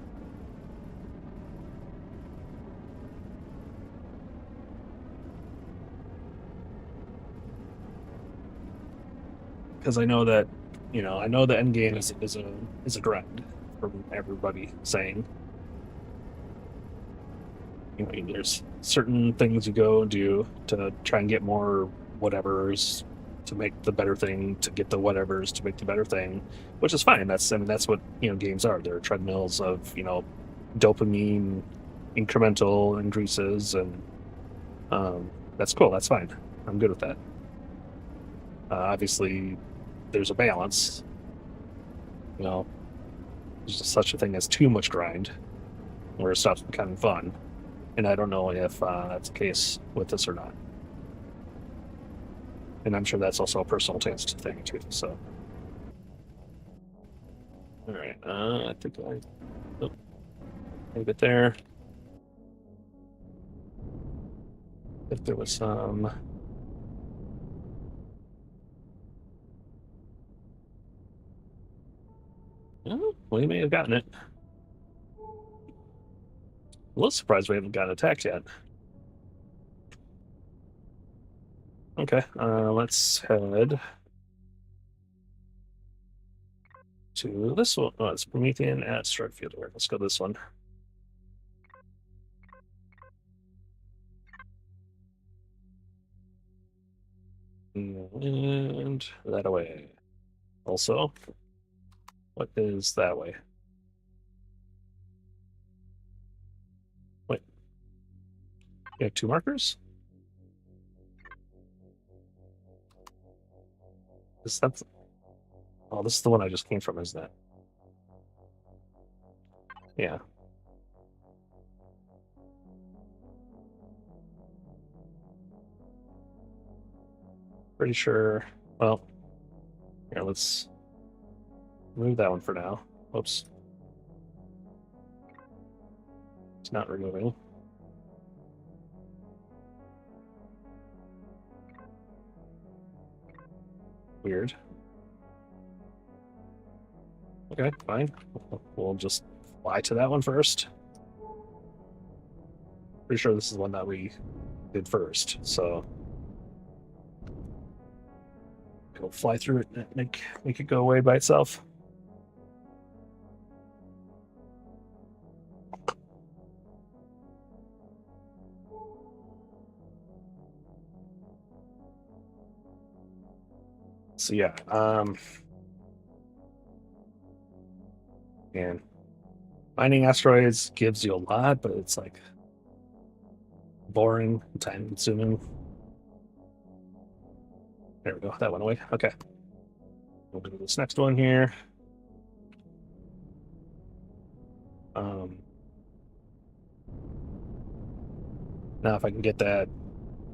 Because I know that, I know the end game is a grind from everybody saying. There's certain things you go do to try and get more whatevers to make the better thing, to get the whatevers to make the better thing, which is fine. That's what games are. They're treadmills of dopamine incremental increases, and that's cool. That's fine. I'm good with that. Obviously, there's a balance. There's just such a thing as too much grind, where it stops becoming fun. And I don't know if that's the case with this or not. And I'm sure that's also a personal taste thing too. So, all right, I think leave it there. If there was some. Oh, we may have gotten it. A little surprised we haven't gotten attacked yet. Okay, let's head to this one. Oh, it's Promethean at Starfield. Let's go this one. And that away. Also, what is that way? Wait, you have two markers? Is that? Oh, this is the one I just came from, isn't it? Yeah. Pretty sure. Well, here, let's remove that one for now. Oops. It's not removing. Weird. Okay, fine. We'll just fly to that one first. Pretty sure this is the one that we did first, so go fly through it and make it go away by itself. So yeah, and mining asteroids gives you a lot, but it's like boring, time consuming. There we go. That went away. Okay. We'll do this next one here. Now if I can get that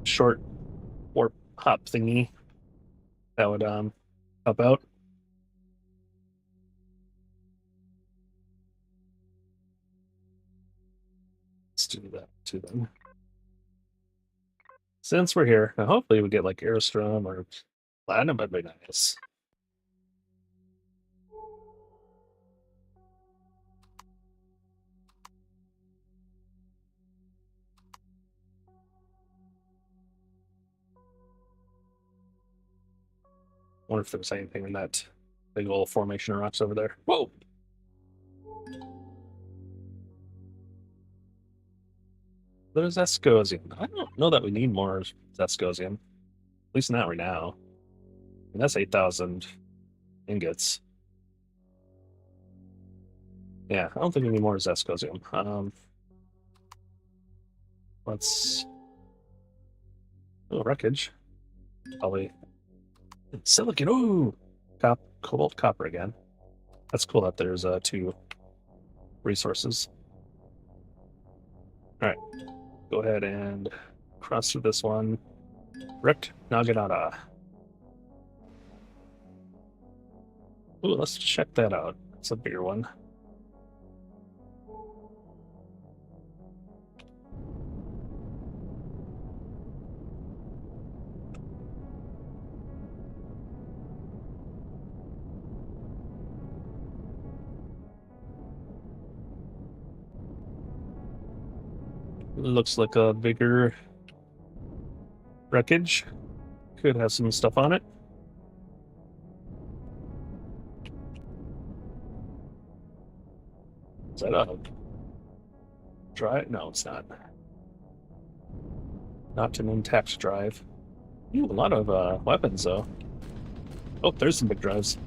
short warp hop thingy, that would help out. Let's do that too then. Since we're here, now hopefully we get like Airstrom or Platinum, that'd be nice. Wonder if there's anything in that big old formation of rocks over there. Whoa! There's Escosium. I don't know that we need more Escosium. At least not right now. And that's 8,000 ingots. Yeah, I don't think we need more Escosium. Let's... Oh, wreckage. Probably... Silicon! Ooh! Cobalt, copper again. That's cool that there's 2 resources. Alright. Go ahead and cross through this one. Ripped Naginata. Ooh, let's check that out. It's a bigger one. Looks like a bigger wreckage. Could have some stuff on it. Is that a drive? No, it's not. Not an intact drive. Ooh, a lot of weapons, though. Oh, there's some big drives.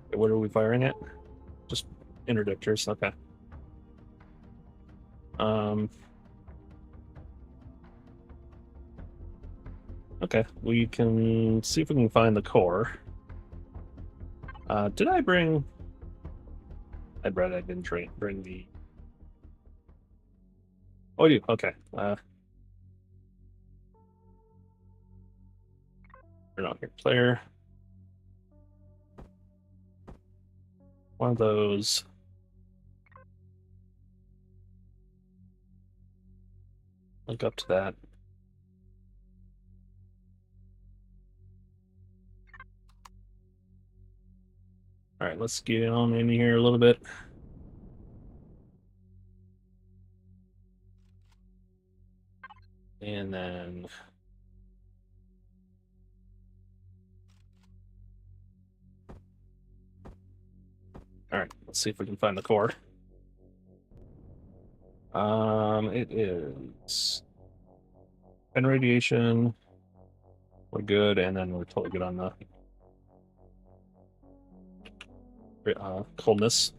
Okay, what are we firing at? Just interdictors. Okay. Okay, we can see if we can find the core. Did I bring... I didn't bring the... Oh, I do. Okay. Turn on here. Player. One of those. Link up to that. All right, let's get on in here a little bit. And then... All right, let's see if we can find the core. It is... And radiation. We're good, and then we're totally good on the coldness.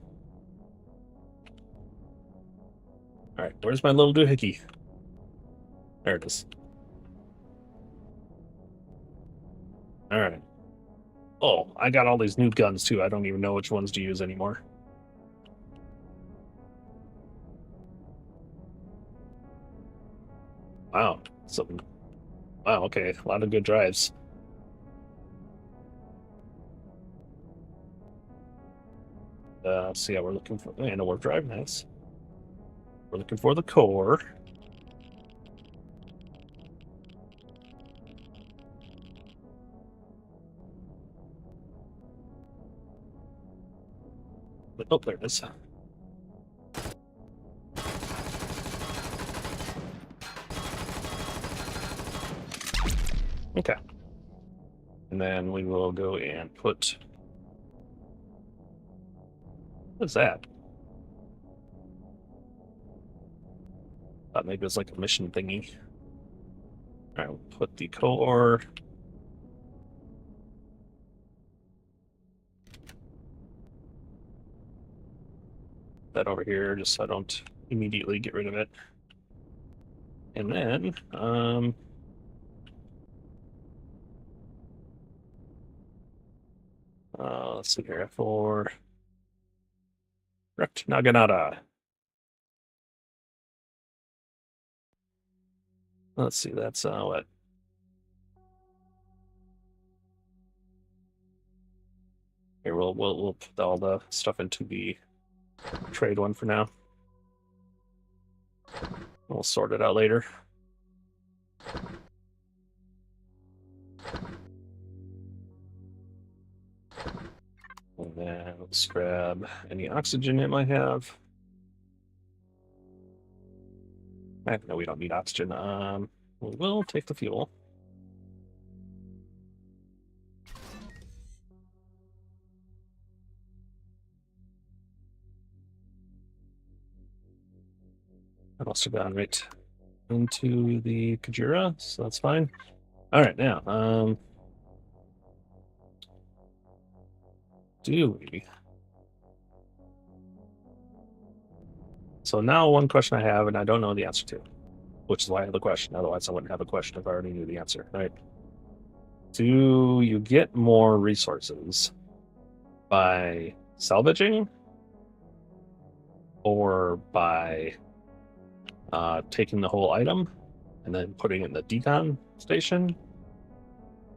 All right, where's my little doohickey? There it is. All right. Oh, I got all these new guns too. I don't even know which ones to use anymore. Wow. Wow, okay. A lot of good drives. So yeah, we're looking for and a warp drive, nice. We're looking for the core. Oh, there it is. Okay. And then we will go and put... What is that? Thought maybe it was like a mission thingy. All right, we'll put the core... that over here, just so I don't immediately get rid of it. And then, let's see here, for Rect Naginata. Let's see, that's what? Here, we'll put all the stuff into the trade one for now. We'll sort it out later. And then let's grab any oxygen it might have. No, we don't need oxygen. We'll take the fuel. Must have gone right into the Kajira, so that's fine. All right, now, do we? So now one question I have, and I don't know the answer to, which is why I have the question. Otherwise, I wouldn't have a question if I already knew the answer, right? Do you get more resources by salvaging or by taking the whole item and then putting it in the decon station,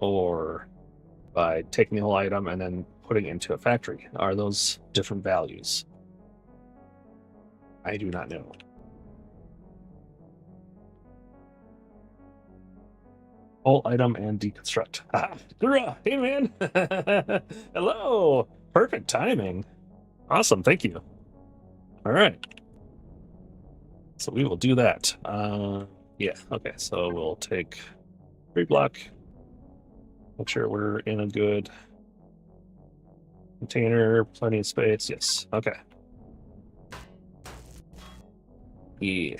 or by taking the whole item and then putting it into a factory? Are those different values? I do not know. Whole item and deconstruct. Ah, hurrah! Hey, man! Hello! Perfect timing. Awesome, thank you. All right. So we will do that. Yeah, okay, so we'll take 3 block. Make sure we're in a good container, plenty of space. Yes, okay. Yeah.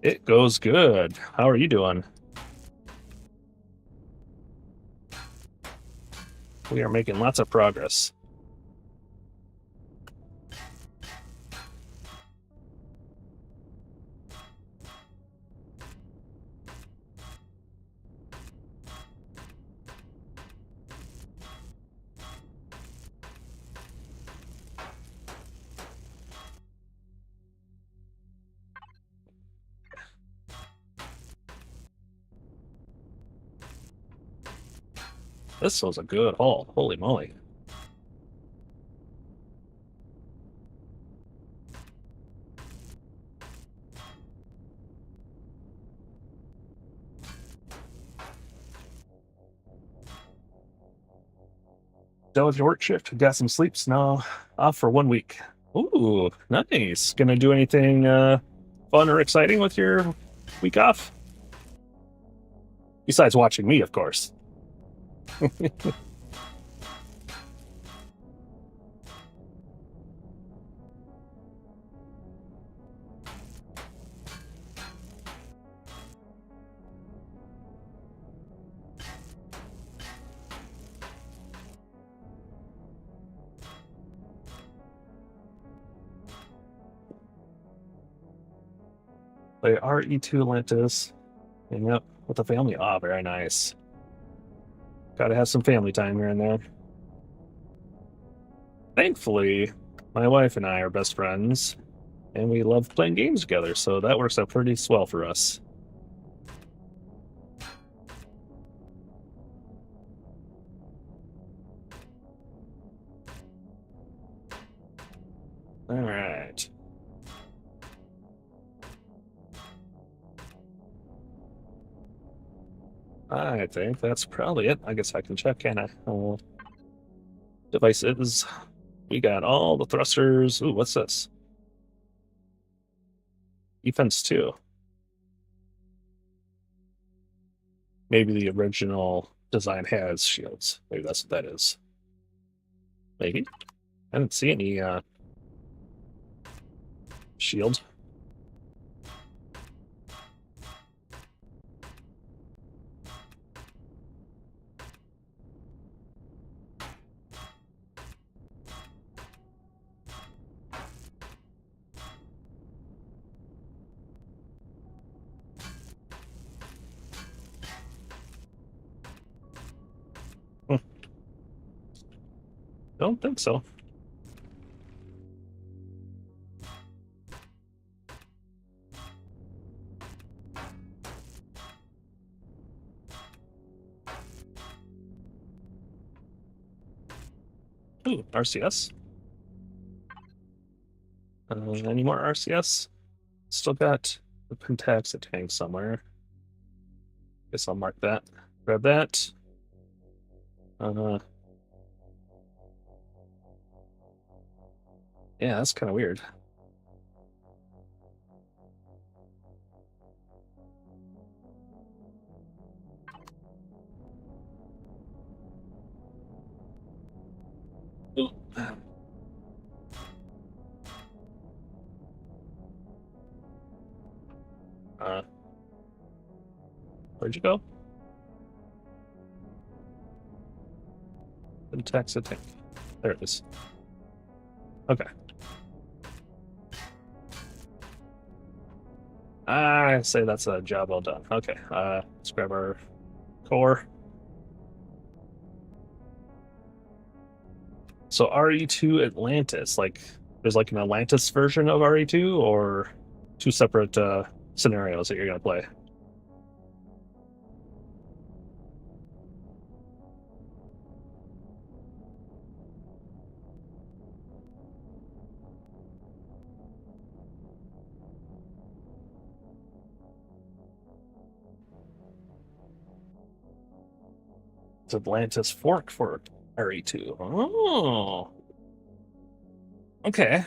It goes good. How are you doing? We are making lots of progress. This was a good haul. Holy moly. Done with your work shift. Got some sleeps. Now off for 1 week. Ooh, nice. Gonna do anything fun or exciting with your week off? Besides watching me, of course. Play RE2 Atlantis. Hang up with the family. Ah, very nice. Gotta have some family time here and there. Thankfully, my wife and I are best friends, and we love playing games together, so that works out pretty swell for us. All right. I think that's probably it. I guess I can check, can I? Devices. We got all the thrusters. Ooh, what's this? Defense 2. Maybe the original design has shields. Maybe that's what that is. Maybe. I didn't see any shield. Hmm. Don't think so. Ooh, RCS. Any more RCS? Still got the Pentax tank somewhere. Guess I'll mark that. Grab that. Yeah, that's kind of weird. Ooh. Where'd you go? Syntax attack. There it is. Okay. I say that's a job well done. Okay, let's grab our core. So RE2 Atlantis, like there's like an Atlantis version of RE2 or two separate scenarios that you're gonna play? It's Atlantis Fork for RE2. Oh, okay.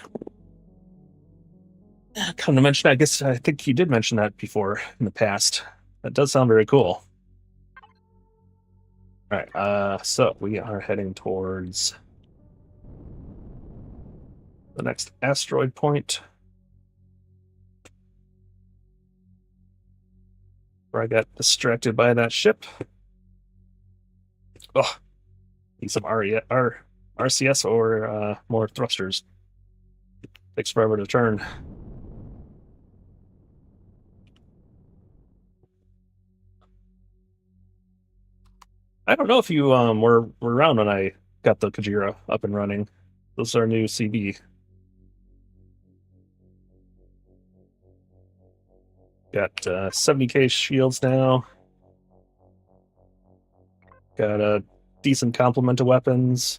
Come to mention, I guess I think you did mention that before in the past. That does sound very cool. All right, so we are heading towards the next asteroid point, where I got distracted by that ship. Oh, need some RCS or more thrusters. Takes forever to turn. I don't know if you were around when I got the Kajira up and running. This is our new CB. Got 70k shields now. Got a decent complement of weapons.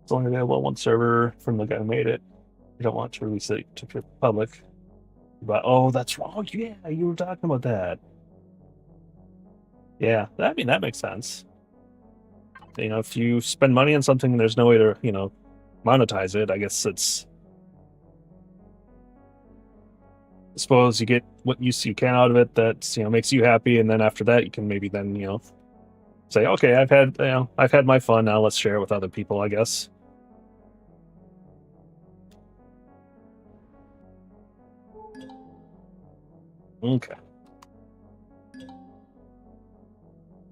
It's only available on one server from the guy who made it. You don't want to release it to the public. But oh, that's wrong. Oh, yeah, you were talking about that. Yeah, I mean that makes sense. You know, if you spend money on something and there's no way to, monetize it, I guess it's. I suppose you get what use you can out of it that makes you happy, and then after that you can maybe then say, okay, I've had my fun. Now let's share it with other people, I guess. Okay.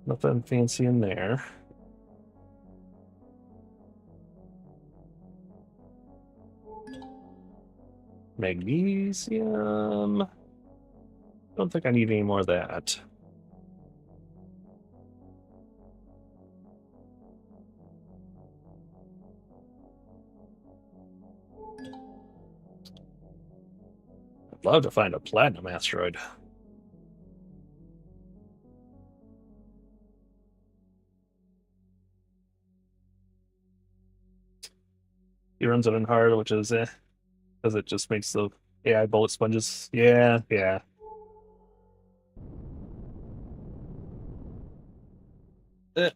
Nothing fancy in there. Magnesium. Don't think I need any more of that. I'd love to find a platinum asteroid. He runs it in hard, which is because it just makes the AI bullet sponges. Yeah, yeah. Eh.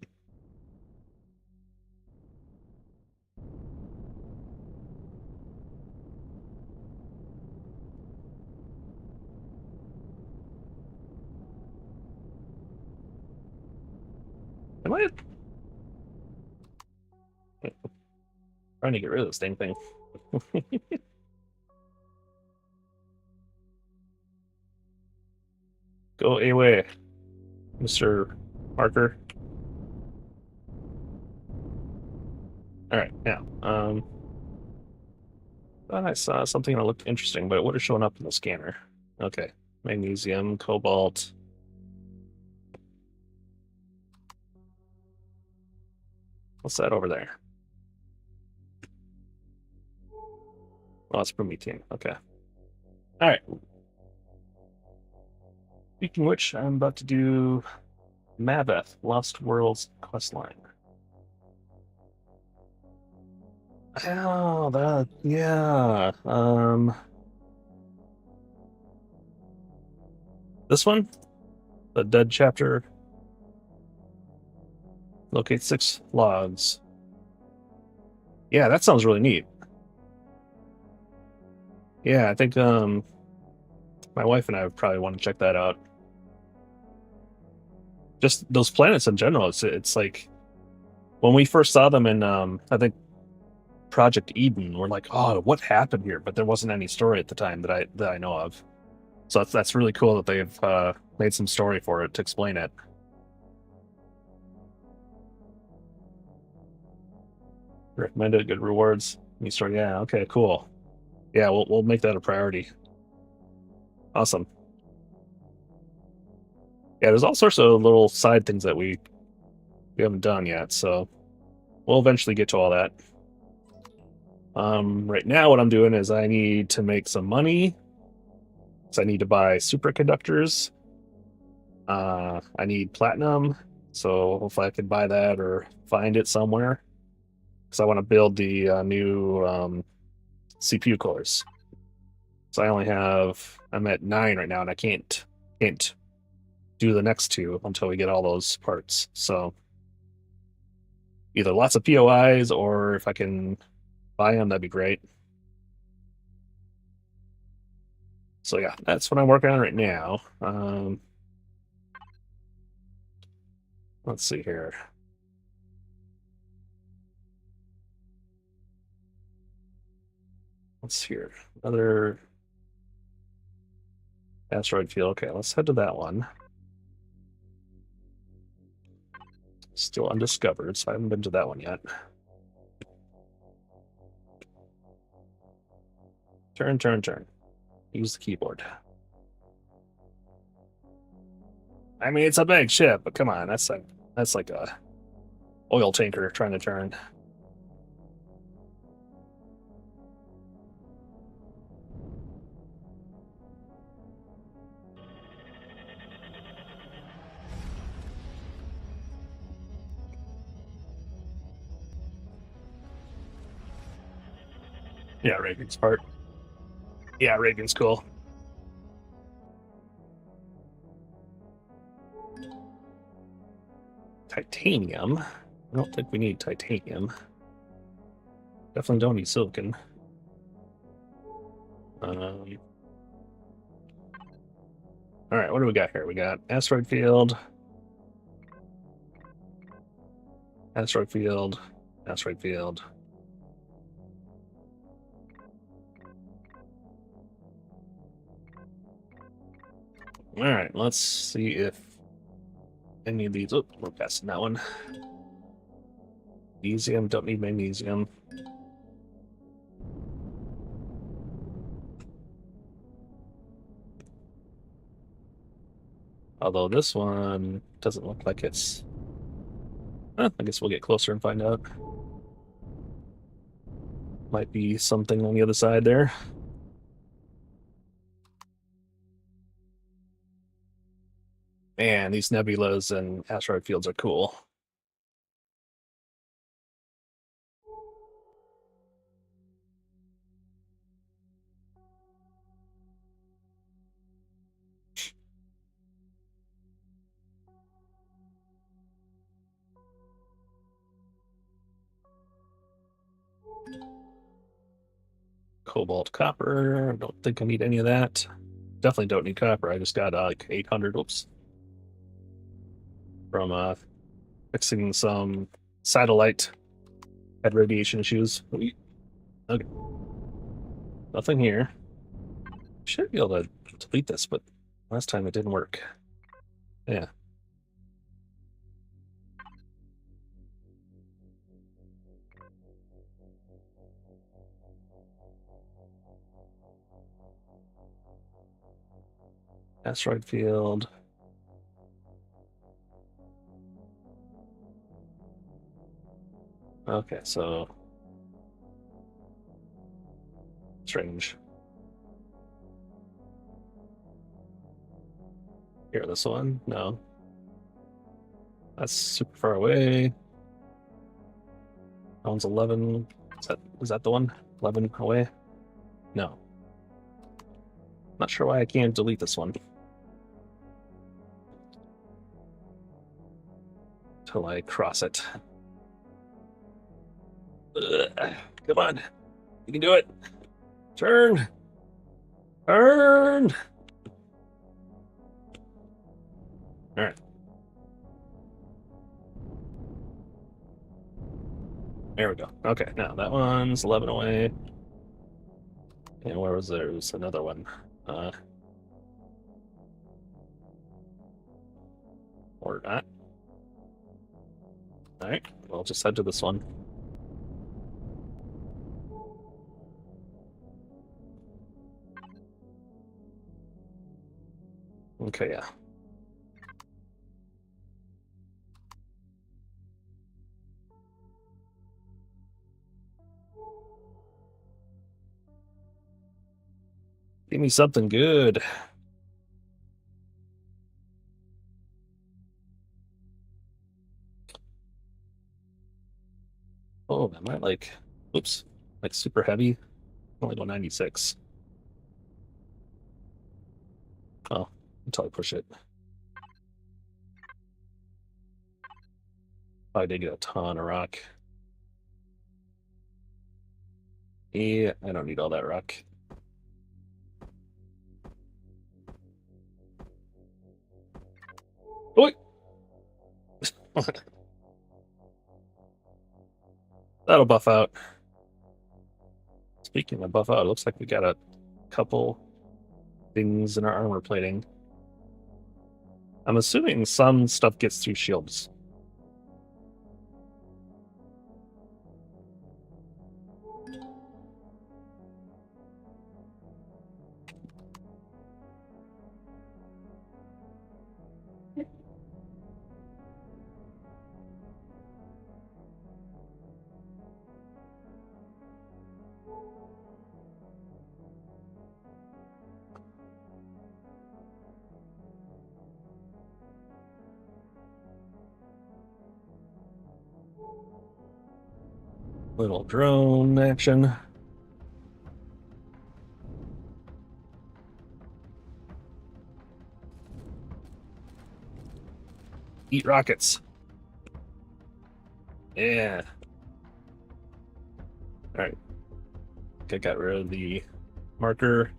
Am I trying to get rid of this dang thing? Go away, Mr. Marker. All right, now, thought I saw something that looked interesting, but it would have shown up in the scanner. Okay, magnesium, cobalt. What's that over there? Oh, it's Promethean. Okay. All right. Speaking of which, I'm about to do Maveth, Lost Worlds questline. Oh, that, yeah. This one, the dead chapter. Locate 6 logs. Yeah, that sounds really neat. Yeah, I think my wife and I would probably want to check that out. Just those planets in general. It's like when we first saw them in I think Project Eden. We're like, oh, what happened here? But there wasn't any story at the time that I know of. So that's really cool that they've made some story for it to explain it. Recommended, good rewards. New story, yeah, okay, cool. Yeah, we'll make that a priority. Awesome. Yeah, there's all sorts of little side things that we haven't done yet, so we'll eventually get to all that. Right now, what I'm doing is I need to make some money. So I need to buy superconductors. I need platinum, so hopefully I can buy that or find it somewhere. Because I want to build the new CPU cores. So I'm at 9 right now, and I can't do the next 2 until we get all those parts. So either lots of POIs, or if I can buy them, that'd be great. So yeah, that's what I'm working on right now. Let's see here. Let's see here. Another asteroid field. Okay, let's head to that one. Still undiscovered, so I haven't been to that one yet. Turn, turn, turn. Use the keyboard. I mean, it's a big ship, but come on, that's like a oil tanker trying to turn. Yeah, Reagan's part. Yeah, Reagan's cool. Titanium. I don't think we need titanium. Definitely don't need silicon. All right, what do we got here? We got asteroid field, asteroid field, asteroid field. All right, let's see if any of these. Oh, we're passing that one. Magnesium, don't need magnesium. Although this one doesn't look like it's. I guess we'll get closer and find out. Might be something on the other side there. Man, these nebulas and asteroid fields are cool. Cobalt, copper. Don't think I need any of that. Definitely don't need copper. I just got like 800. Oops. From fixing some satellite had radiation issues. Okay. Nothing here. Should be able to delete this, but last time it didn't work. Yeah. Asteroid field. Okay, so strange. Here, this one? No. That's super far away. That one's 11. Is that the one? 11 away? No. Not sure why I can't delete this one. Till I cross it. Ugh. Come on. You can do it. Turn. Turn. All right. There we go. Okay, now that one's 11 away. And where was there? There's another one. Or not. Alright, we'll just head to this one. Okay, yeah. Give me something good. Oh, am I like, oops, like super heavy? Only 196. Oh, until I push it. I did get a ton of rock. Yeah, I don't need all that rock. Oh, that'll buff out. Speaking of buff out, it looks like we got a couple things in our armor plating. I'm assuming some stuff gets through shields. Little drone action. Eat rockets. Yeah. All right. I got rid of the marker.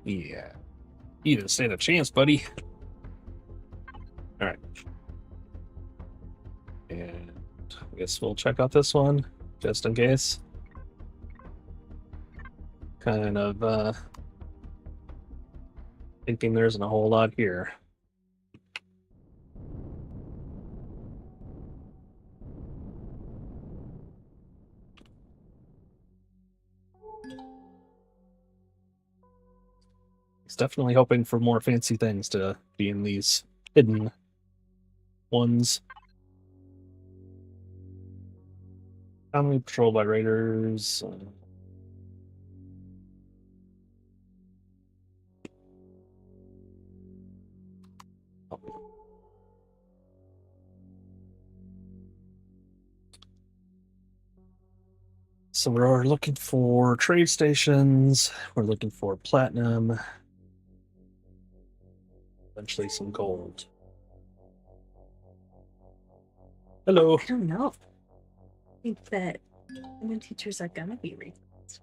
Yeah. You didn't stand a chance, buddy. All right. And I guess we'll check out this one just in case. Kind of thinking there isn't a whole lot here. He's definitely hoping for more fancy things to be in these hidden ones. Commonly patrolled by raiders. So we're looking for trade stations. We're looking for platinum. Eventually some gold. Hello. I don't know. I think that women teachers are gonna be replaced.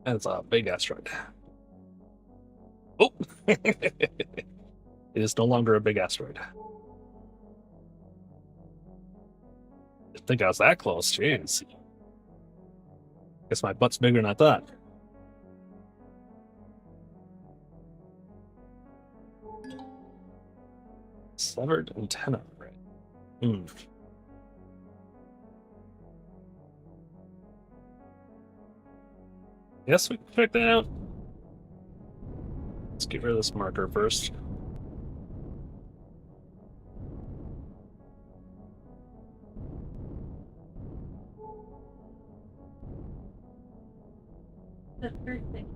That's a big asteroid. Oh! It is no longer a big asteroid. Didn't think I was that close. Jeez. Guess my butt's bigger than I thought. Severed antenna. Right. Hmm. Yes, we can check that out. Let's get rid of this marker first. That's perfect.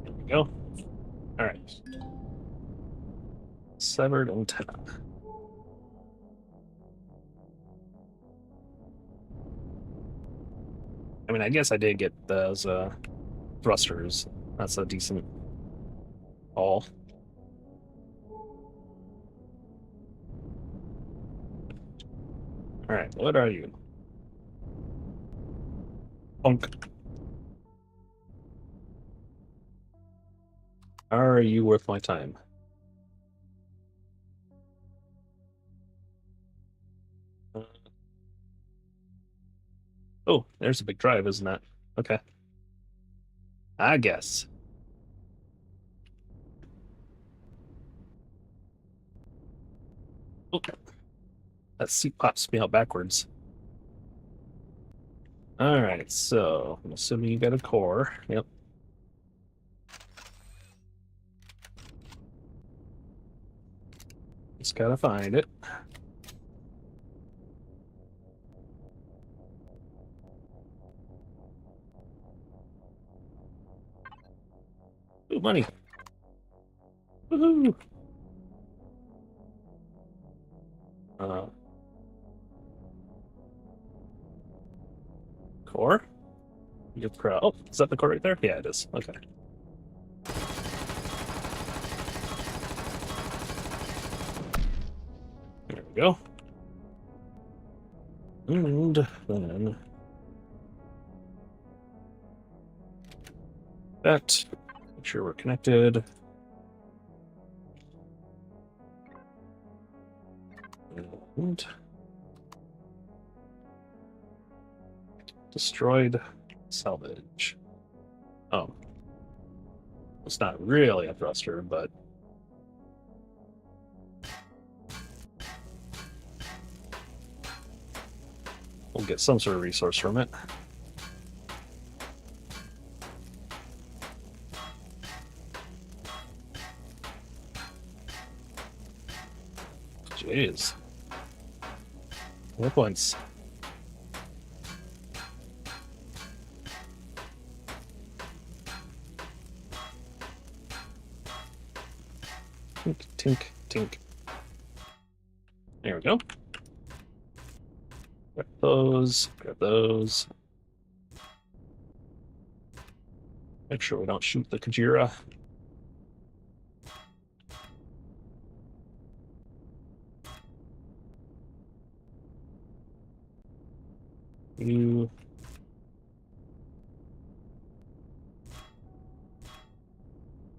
There we go. All right. Severed antenna. I mean, I guess I did get those thrusters. That's a decent haul. All right, what are you? Punk. Are you worth my time? Oh, there's a big drive, isn't that? Okay. I guess. Okay. That seat pops me out backwards. All right, so I'm assuming you got a core. Yep. Just gotta find it. Ooh, money. Woohoo! Uh, core? Your pro. Oh, is that the core right there? Yeah, it is. Okay. There we go. And then that. Make sure we're connected. And destroyed salvage. Oh. It's not really a thruster, but we'll get some sort of resource from it. Jeez. No points. Tink, tink, tink. There we go. Grab those, grab those. Make sure we don't shoot the Kajira. You.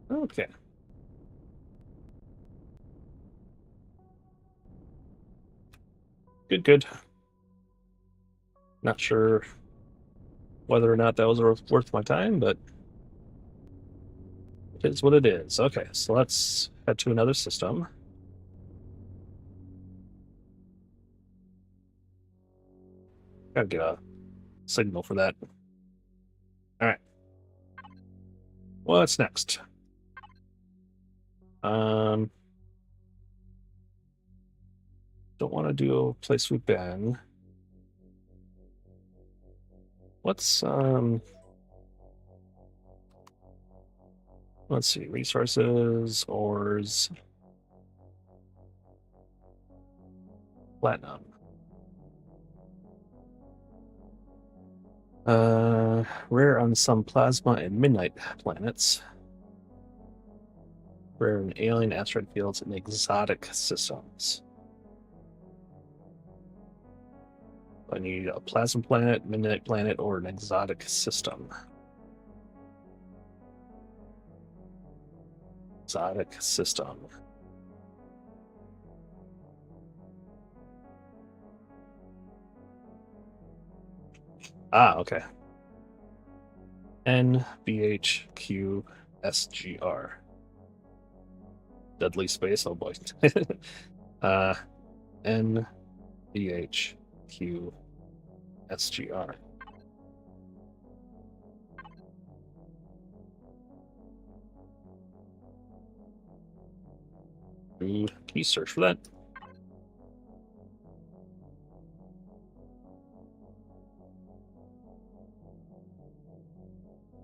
Okay. Good, good. Not sure whether or not that was worth my time, but it is what it is. Okay, so let's head to another system. Gotta get a signal for that. All right. What's next? Don't want to do a place we've been. What's let's see, resources, ores, platinum. Rare on some plasma and midnight planets. Rare in alien asteroid fields and exotic systems. I need a plasma planet, midnight planet, or an exotic system. Exotic system. Ah, okay. NBHQSGR. Deadly space, oh boy. NBHQSGR. Can you search for that?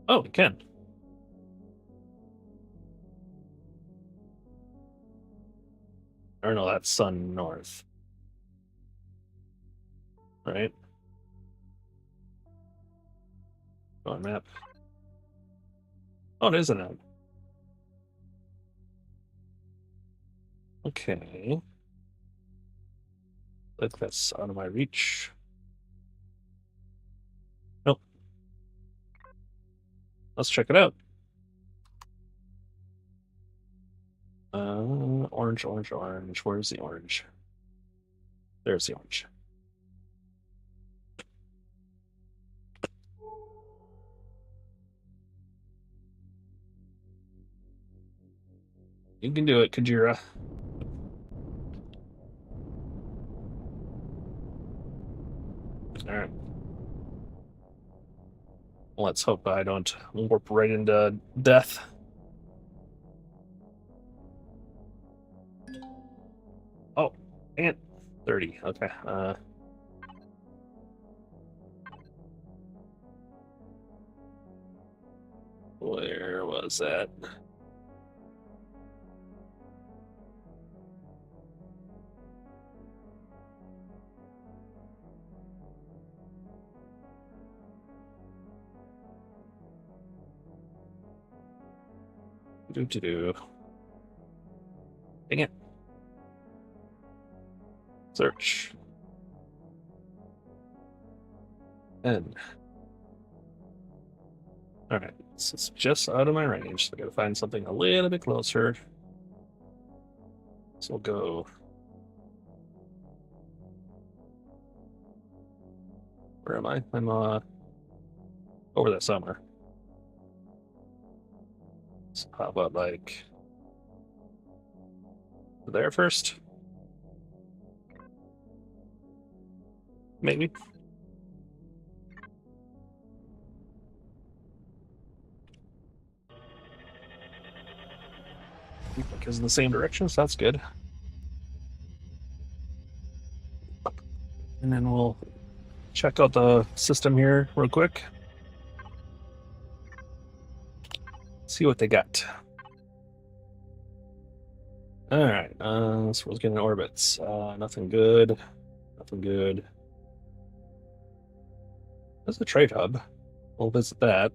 Oh, we can. Or no, that's sun north. Right? On map. Oh, it is an app. Okay. I think that's out of my reach. Nope. Let's check it out. Orange, orange, orange. Where's the orange? There's the orange. You can do it, Kajira. All right. Let's hope I don't warp right into death. Oh, and 30. Okay. Where was that? Do. Dang it. Search. N. Alright, this is just out of my range, so I gotta find something a little bit closer. So we'll go. Where am I? I'm over there somewhere. So how about like there first? Maybe. Because in the same direction, so that's good. And then we'll check out the system here real quick. See what they got. Alright, so we're looking at orbits. Nothing good. Nothing good. There's a trade hub. We'll visit that.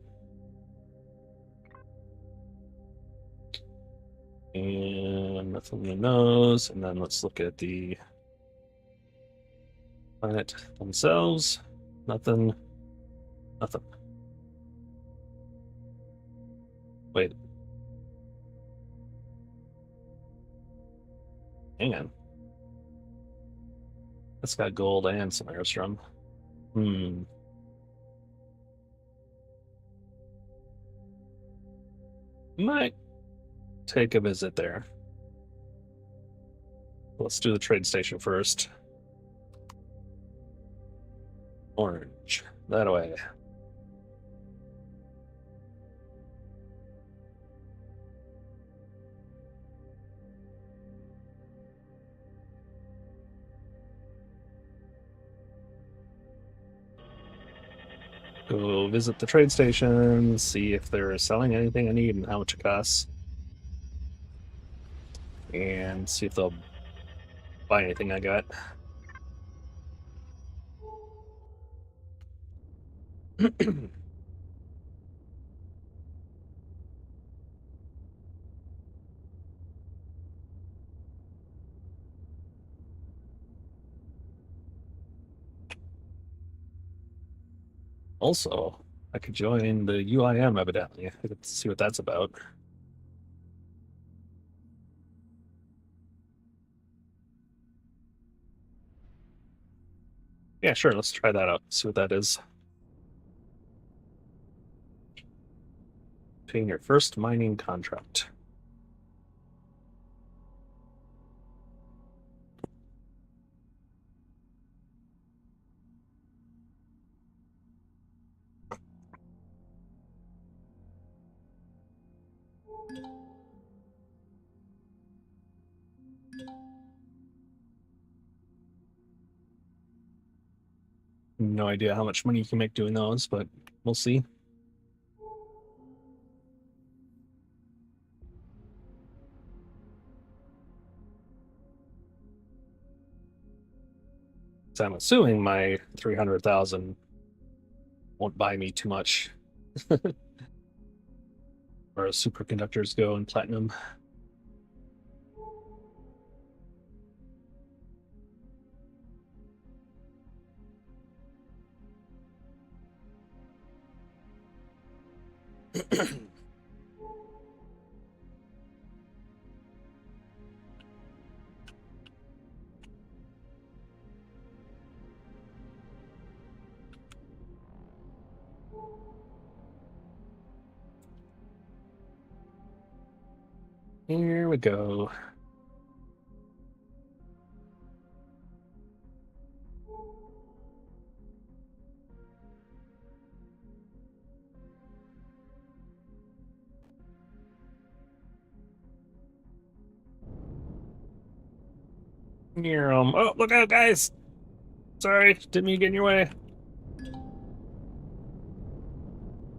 And nothing in those. And then let's look at the planet themselves. Nothing. Nothing. Wait. Hang on. It's got gold and some airstrom. Might take a visit there. Let's do the trade station first. Orange. That way. Go visit the trade station, see if they're selling anything I need and how much it costs. And see if they'll buy anything I got. Also, I could join the UIM evidently. I could see what that's about. Yeah, sure, let's try that out. See what that is. Paying your first mining contract. No idea how much money you can make doing those, but we'll see. So I'm assuming my 300,000 won't buy me too much. Or as superconductors go in platinum. Here we go. Oh, look out, guys! Sorry, didn't mean to get in your way.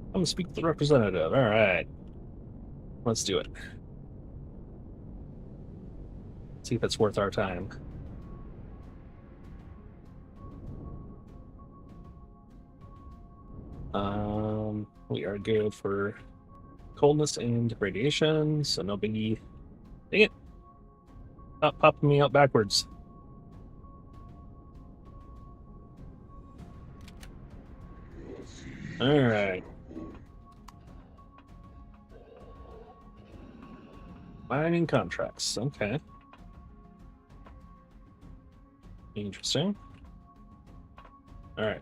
I'm gonna speak to the representative. All right, let's do it. See if it's worth our time. We are good for coldness and radiation, so no biggie. Dang it! Stop popping me out backwards. All right. Mining contracts. Okay. Interesting. All right.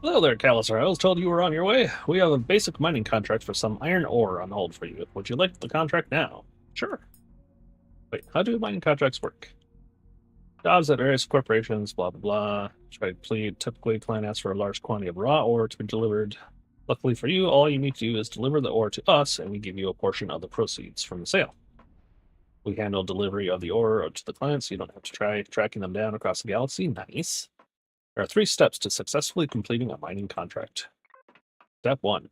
Hello there, Calisar. I was told you were on your way. We have a basic mining contract for some iron ore on hold for you. Would you like the contract now? Sure. Wait, how do mining contracts work? Jobs at various corporations, blah, blah, blah. Typically, client asks for a large quantity of raw ore to be delivered. Luckily for you, all you need to do is deliver the ore to us, and we give you a portion of the proceeds from the sale. We handle delivery of the ore to the client, so you don't have to try tracking them down across the galaxy. Nice. There are 3 steps to successfully completing a mining contract. Step 1.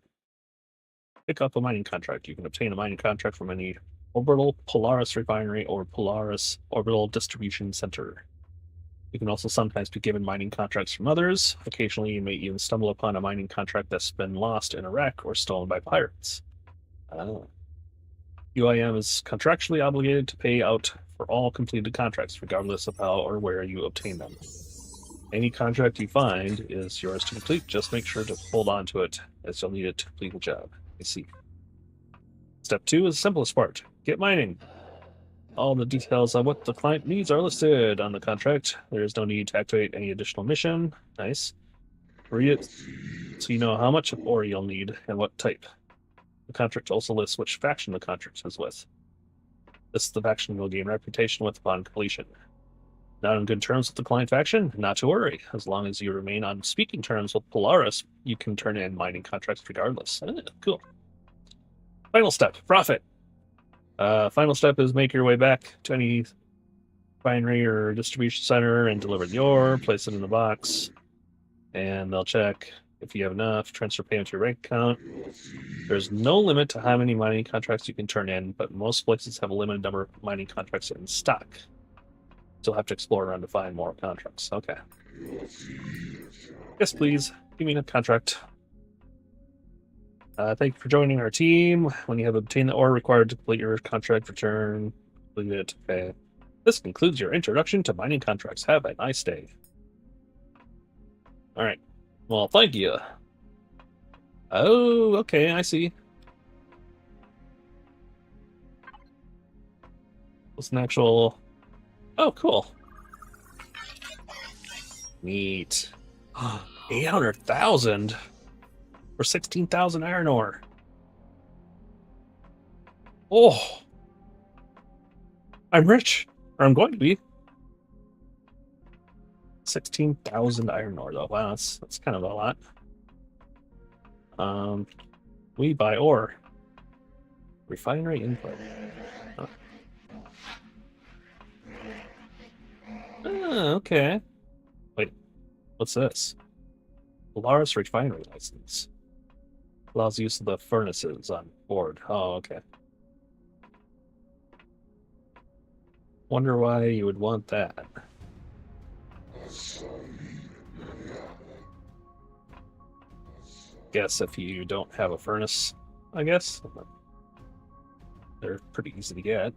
Pick up a mining contract. You can obtain a mining contract from any orbital Polaris refinery or Polaris orbital distribution center. You can also sometimes be given mining contracts from others. Occasionally, you may even stumble upon a mining contract that's been lost in a wreck or stolen by pirates. UIM is contractually obligated to pay out for all completed contracts, regardless of how or where you obtain them. Any contract you find is yours to complete. Just make sure to hold on to it, as you'll need it to complete the job. I see. Step 2 is the simplest part. Get mining. All the details on what the client needs are listed on the contract. There is no need to activate any additional mission. Nice. Read it so you know how much ore you'll need and what type. The contract also lists which faction the contract is with. This is the faction you'll gain reputation with upon completion. Not on good terms with the client faction? Not to worry. As long as you remain on speaking terms with Polaris, you can turn in mining contracts regardless. Cool. Final step, profit. Final step is make your way back to any refinery or distribution center and deliver the ore, place it in the box, and they'll check if you have enough, transfer payment to your bank account. There's no limit to how many mining contracts you can turn in, but most places have a limited number of mining contracts in stock. You'll have to explore around to find more contracts. Okay. Yes, please. Give me a contract. Thank you for joining our team. When you have obtained the ore required to complete your contract, return. Complete it. Okay. This concludes your introduction to mining contracts. Have a nice day. All right. Well, thank you. Oh, okay. I see. What's an actual... Oh, cool. Neat. 800,000 for 16,000 iron ore. Oh, I'm rich, or I'm going to be. 16,000 iron ore, though. Wow, that's kind of a lot. We buy ore. Refinery input. Huh. Okay. Wait, what's this? Polaris refinery license. Allows use of the furnaces on board. Oh, okay. Wonder why you would want that. Guess if you don't have a furnace, I guess. They're pretty easy to get.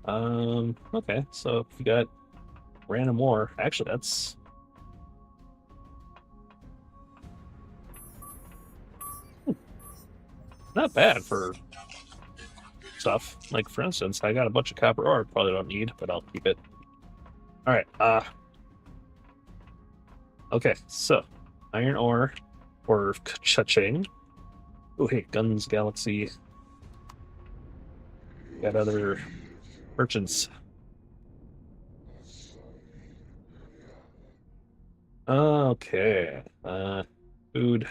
Okay, so if you got random ore, actually that's... not bad for stuff. Like, for instance, I got a bunch of copper ore. Probably don't need, but I'll keep it. All right. Okay, so iron ore or cha-ching. Oh, hey, Guns Galaxy. Got other merchants. Okay. Food.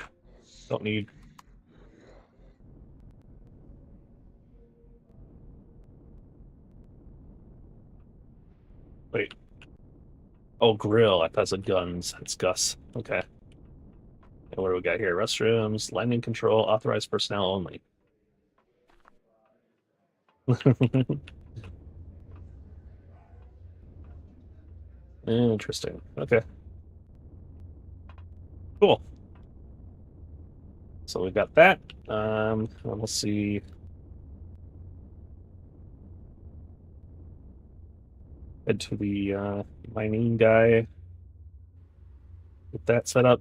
Don't need. Wait. Oh, grill. I thought it said guns. It's Gus. Okay. And what do we got here? Restrooms, landing control, authorized personnel only. Interesting. Okay. Cool. So we've got that. And we'll see. Head to the mining guy. Get that set up.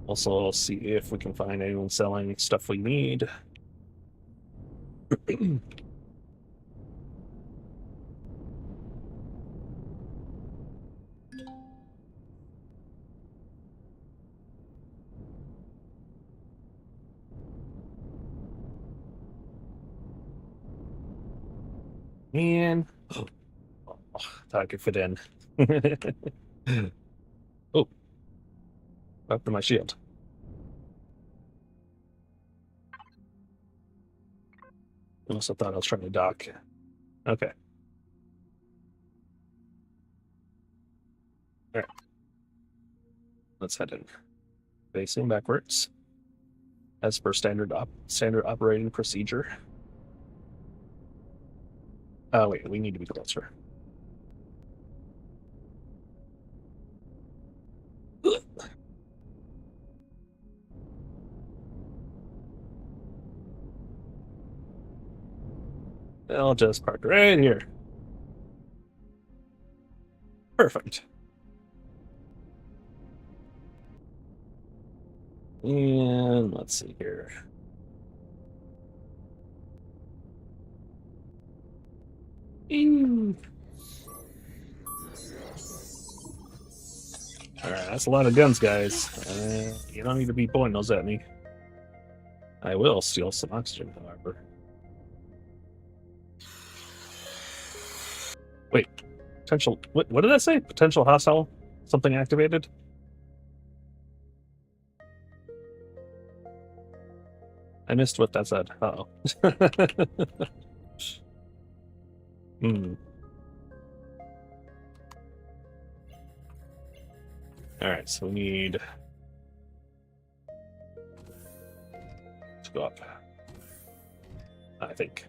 Also, see if we can find anyone selling stuff we need. And oh, thought I could fit in. Oh, up to my shield. I must have thought I was trying to dock. Okay. All right. Let's head in. Facing backwards, as per standard operating procedure. Oh wait, we need to be closer. I'll just park right here. Perfect. And let's see here. All right, that's a lot of guns, guys. You don't need to be pointing those at me. I will steal some oxygen, however. Wait, potential. What did that say? Potential hostile? Something activated? I missed what that said. Uh-oh. Hmm. All right, so we need to go up, I think.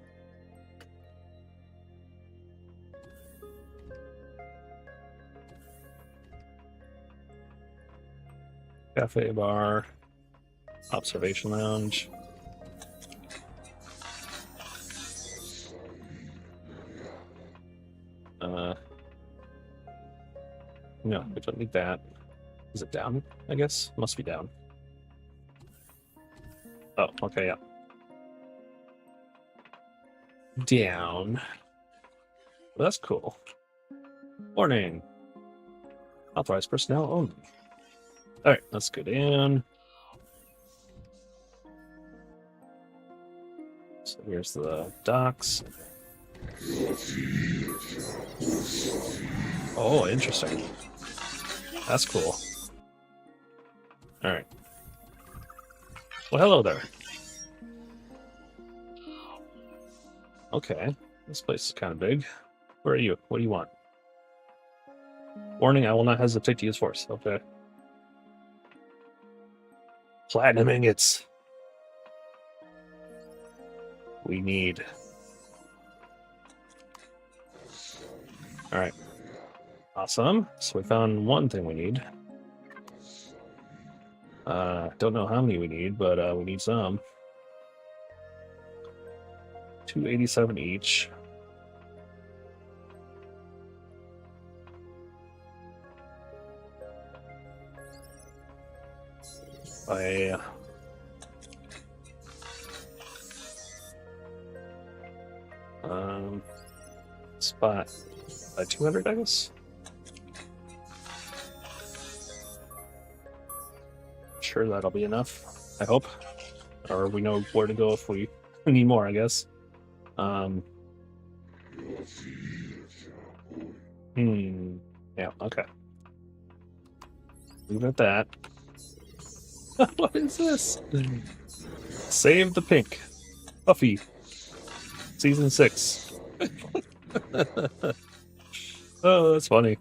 Cafe, bar, observation lounge. No, we don't need that. Is it down? I guess must be down. Oh, okay, yeah. Down. Well, that's cool. Warning. Authorized personnel only. All right, let's go down. So here's the docks. Oh, interesting. That's cool. All right. Well, hello there. Okay, this place is kind of big. Where are you? What do you want? Warning, I will not hesitate to use force. Okay. Platinum ingots. We need. All right. Awesome. So we found one thing we need. Don't know how many we need, but we need some. 287 each. by spot by 200, I guess. Sure, that'll be enough. I hope, or we know where to go if we need more, I guess. Yeah, okay. Leave it at that. What is this? Save the Pink. Buffy. Season 6. Oh, that's funny.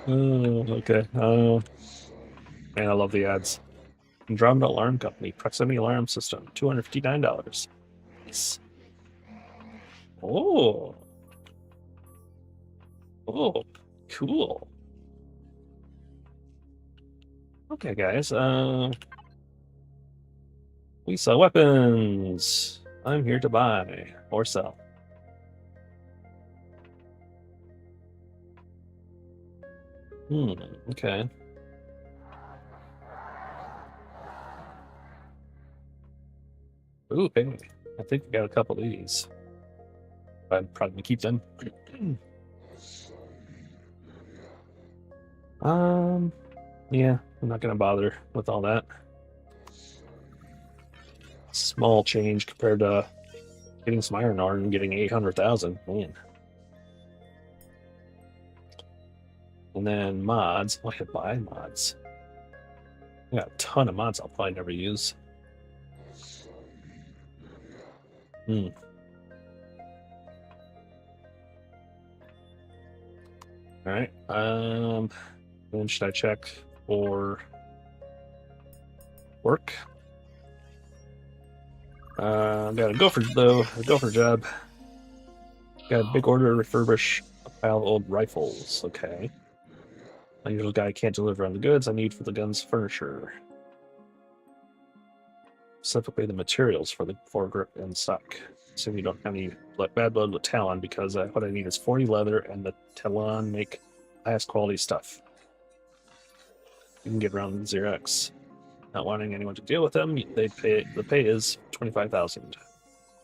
Oh, okay. Man, I love the ads. Andromeda Alarm Company. Proximity Alarm System. $259. Nice. Oh. Oh, cool. Okay, guys. We sell weapons. I'm here to buy or sell. Okay. Ooh, hey. I think we got a couple of these. I'm probably gonna keep them. Yeah, I'm not gonna bother with all that. Small change compared to getting some iron ore and getting 800,000. Man. And then mods. I could buy mods. I got a ton of mods I'll probably never use. Alright. Then should I check for work? Got a gopher job. Got a big order to refurbish a pile of old rifles. Okay. Unusual guy can't deliver on the goods I need for the gun's furniture. Specifically the materials for the foregrip and stock. So you don't have any bad blood with Talon, because what I need is 40 leather, and the Talon make highest quality stuff. You can get around 0x. Not wanting anyone to deal with them, the pay is 25,000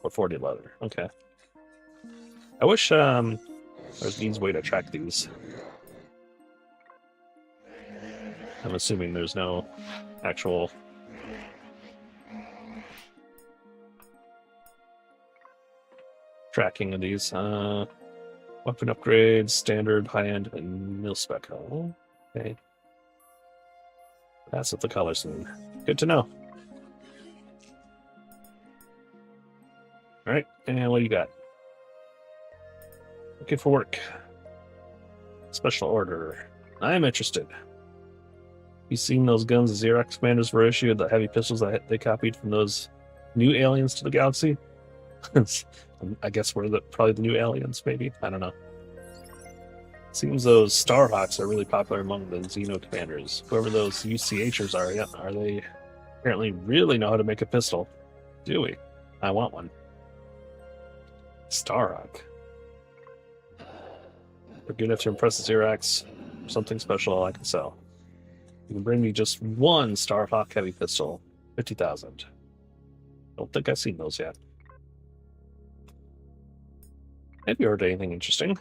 for 40 leather. Okay. I wish there's an easy way to track these. I'm assuming there's no actual tracking of these. Weapon upgrades, standard, high-end, and mil-spec. Oh, okay. That's what the colors mean. Good to know. Alright, and what do you got? Looking for work. Special order. I'm interested. You seen those guns the Xerox commanders were issued, the heavy pistols that they copied from those new aliens to the galaxy? I guess we're probably the new aliens, maybe? I don't know. Seems those Starhawks are really popular among the Xeno commanders. Whoever those UCHers are they apparently really know how to make a pistol? Do we? I want one. Starhawk. We're good enough to impress the Xerox. Something special I can sell. You can bring me just one Starhawk heavy pistol. 50,000. Don't think I've seen those yet. Have you heard anything interesting?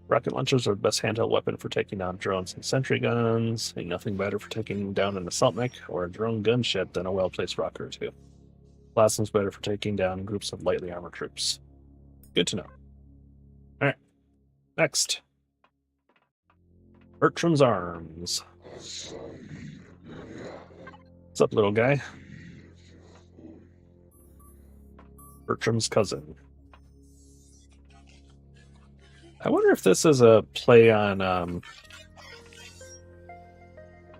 Rocket launchers are the best handheld weapon for taking down drones and sentry guns. Ain't nothing better for taking down an assault mech or a drone gunship than a well-placed rocket or two. Plasma's better for taking down groups of lightly armored troops. Good to know. Alright. Next. Bertram's Arms. What's up, little guy? Bertram's cousin. I wonder if this is a play on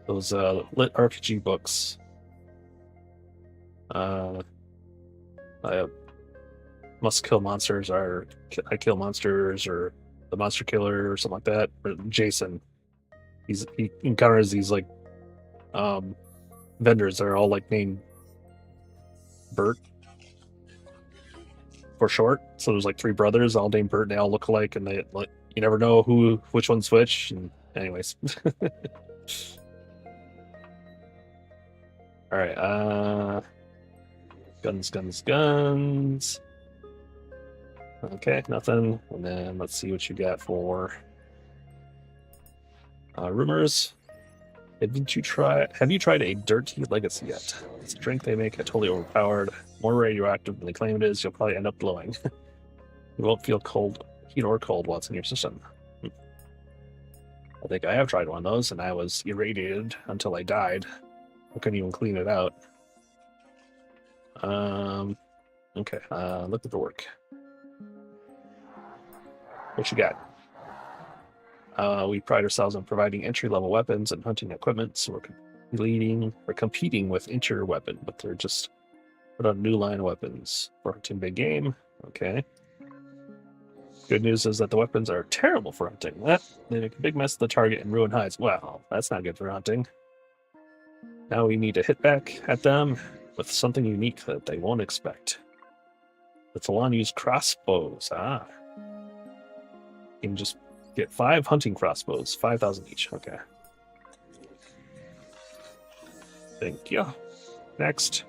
those lit RPG books. Must Kill Monsters, or I Kill Monsters, or The Monster Killer, or something like that. Or Jason. He encounters these like vendors that are all like named Bert for short. So there's like three brothers all named Bert, and they all look alike, and You never know which one's which. And anyways. All right. Guns. Okay, nothing. And then let's see what you got for rumors. Have you tried a dirty legacy yet? It's a drink they make it totally overpowered, more radioactive than they claim it is. You'll probably end up glowing. You won't feel heat or cold while it's in your system. I think I have tried one of those, and I was irradiated until I died. I couldn't even clean it out. Okay, look at the work. What you got? We pride ourselves on providing entry-level weapons and hunting equipment, so we're competing with interior weapon, but they're just put on a new line of weapons for hunting big game. Okay. Good news is that the weapons are terrible for hunting. They make a big mess of the target and ruin hides. Well, that's not good for hunting. Now we need to hit back at them with something unique that they won't expect. The Talon use crossbows. You can just get 5 hunting crossbows, 5,000 each. Okay. Thank you. Next.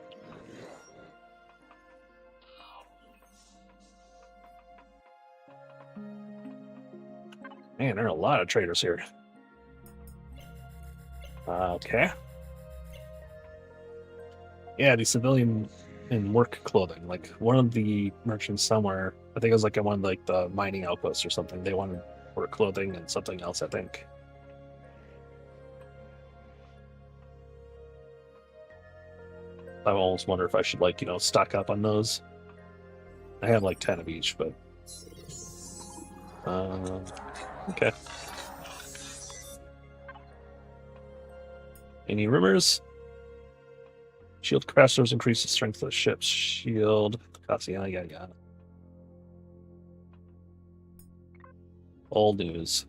Man, there are a lot of traders here. Okay. Yeah, the civilian in work clothing. Like one of the merchants somewhere, I think it was like at one of the mining outposts or something. They wanted work clothing and something else, I think. I almost wonder if I should stock up on those. I have 10 of each, but okay. Any rumors? Shield crashers increase the strength of the ship's shield. Yeah. Old news.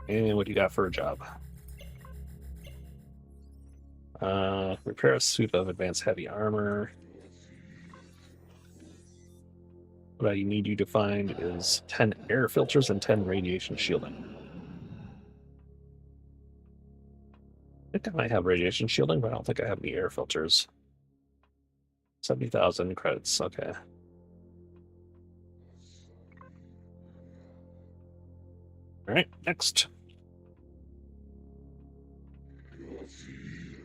And what do you got for a job? Repair a suit of advanced heavy armor. What I need you to find is 10 air filters and 10 radiation shielding. I think I might have radiation shielding, but I don't think I have any air filters. 70,000 credits, okay. Alright, next.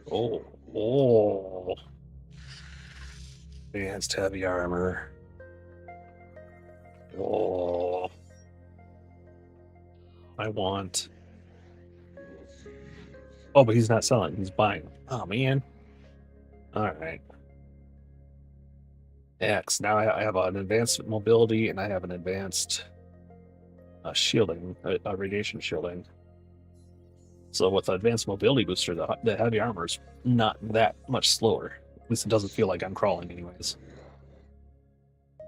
Oh. Advanced heavy armor. Oh. I want... Oh, but he's not selling. He's buying. Oh, man. Alright. X. Now I have an advanced mobility, and I have an advanced shielding, radiation shielding. So with the advanced mobility booster, the heavy armor is not that much slower. At least it doesn't feel like I'm crawling anyways.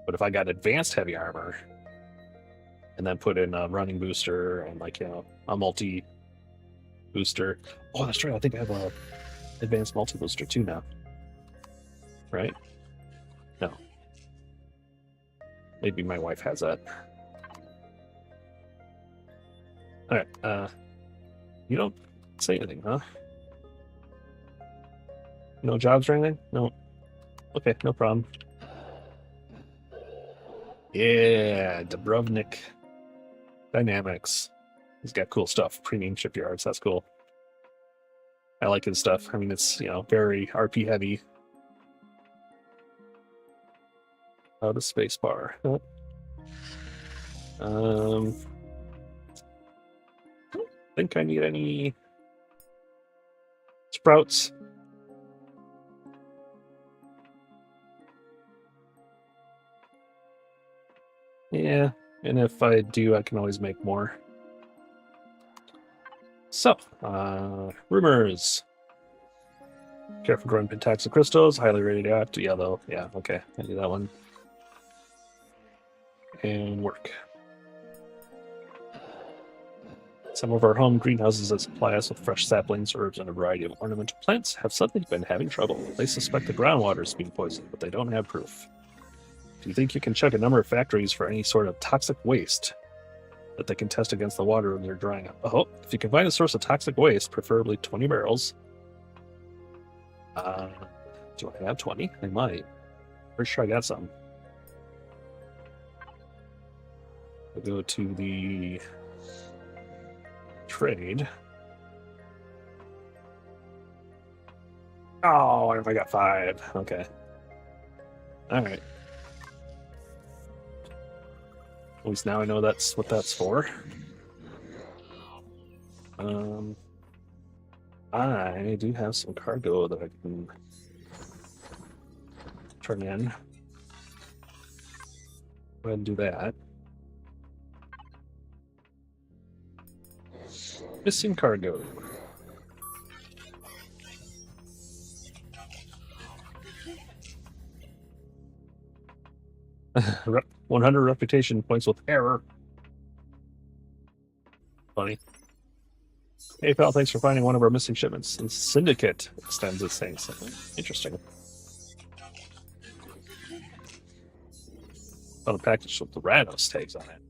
But if I got advanced heavy armor, and then put in a running booster and a multi booster. Oh, that's right. I think I have a advanced multi booster too now. Right? No. Maybe my wife has that. Alright, you don't say anything, huh? No jobs or anything? No. Okay, no problem. Yeah, Dubrovnik Dynamics. He's got cool stuff. Premium shipyards, that's cool. I like his stuff. I mean, it's, very RP heavy. Oh, the space bar. Don't think I need any sprouts. Yeah, and if I do, I can always make more. So, rumors. Careful growing pentaxic crystals, highly radioactive. Yeah, though. Yeah, okay. I do that one. And work. Some of our home greenhouses that supply us with fresh saplings, herbs, and a variety of ornamental plants have suddenly been having trouble. They suspect the groundwater is being poisoned, but they don't have proof. Do you think you can check a number of factories for any sort of toxic waste? that they can test against the water when they're drying up. Oh, if you can find a source of toxic waste, preferably 20 barrels. Do I have 20? I might. Pretty sure I got some. We'll go to the trade. Oh, what if I got 5? Okay. Alright. At least now I know that's what that's for. I do have some cargo that I can turn in. Go ahead and do that. Missing cargo. Rep 100 reputation points with error. Funny. Hey pal, thanks for finding one of our missing shipments. The Syndicate extends its thanks. Interesting. Found a package with the Rados tags on it.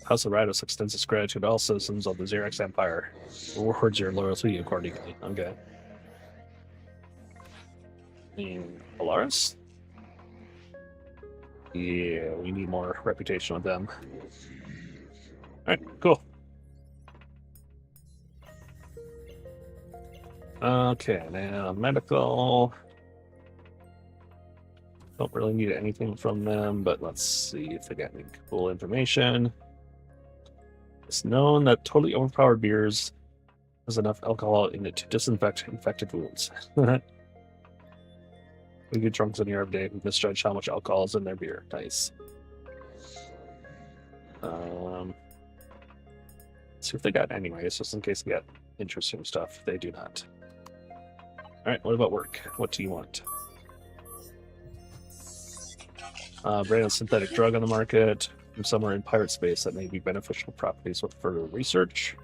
House of Rados extends its gratitude to all citizens of the Xerox Empire. Rewards your loyalty accordingly. Okay. Polaris? Yeah, we need more reputation with them. Alright, cool. Okay, now medical. Don't really need anything from them, but let's see if they got any cool information. It's known that totally overpowered beers has enough alcohol in it to disinfect infected wounds. We get drunk in Europe day who misjudge how much alcohol is in their beer. Nice. Let's see if they got anyways, just in case they got interesting stuff. They do not. Alright, what about work? What do you want? Brand synthetic drug on the market from somewhere in pirate space that may be beneficial properties with further research.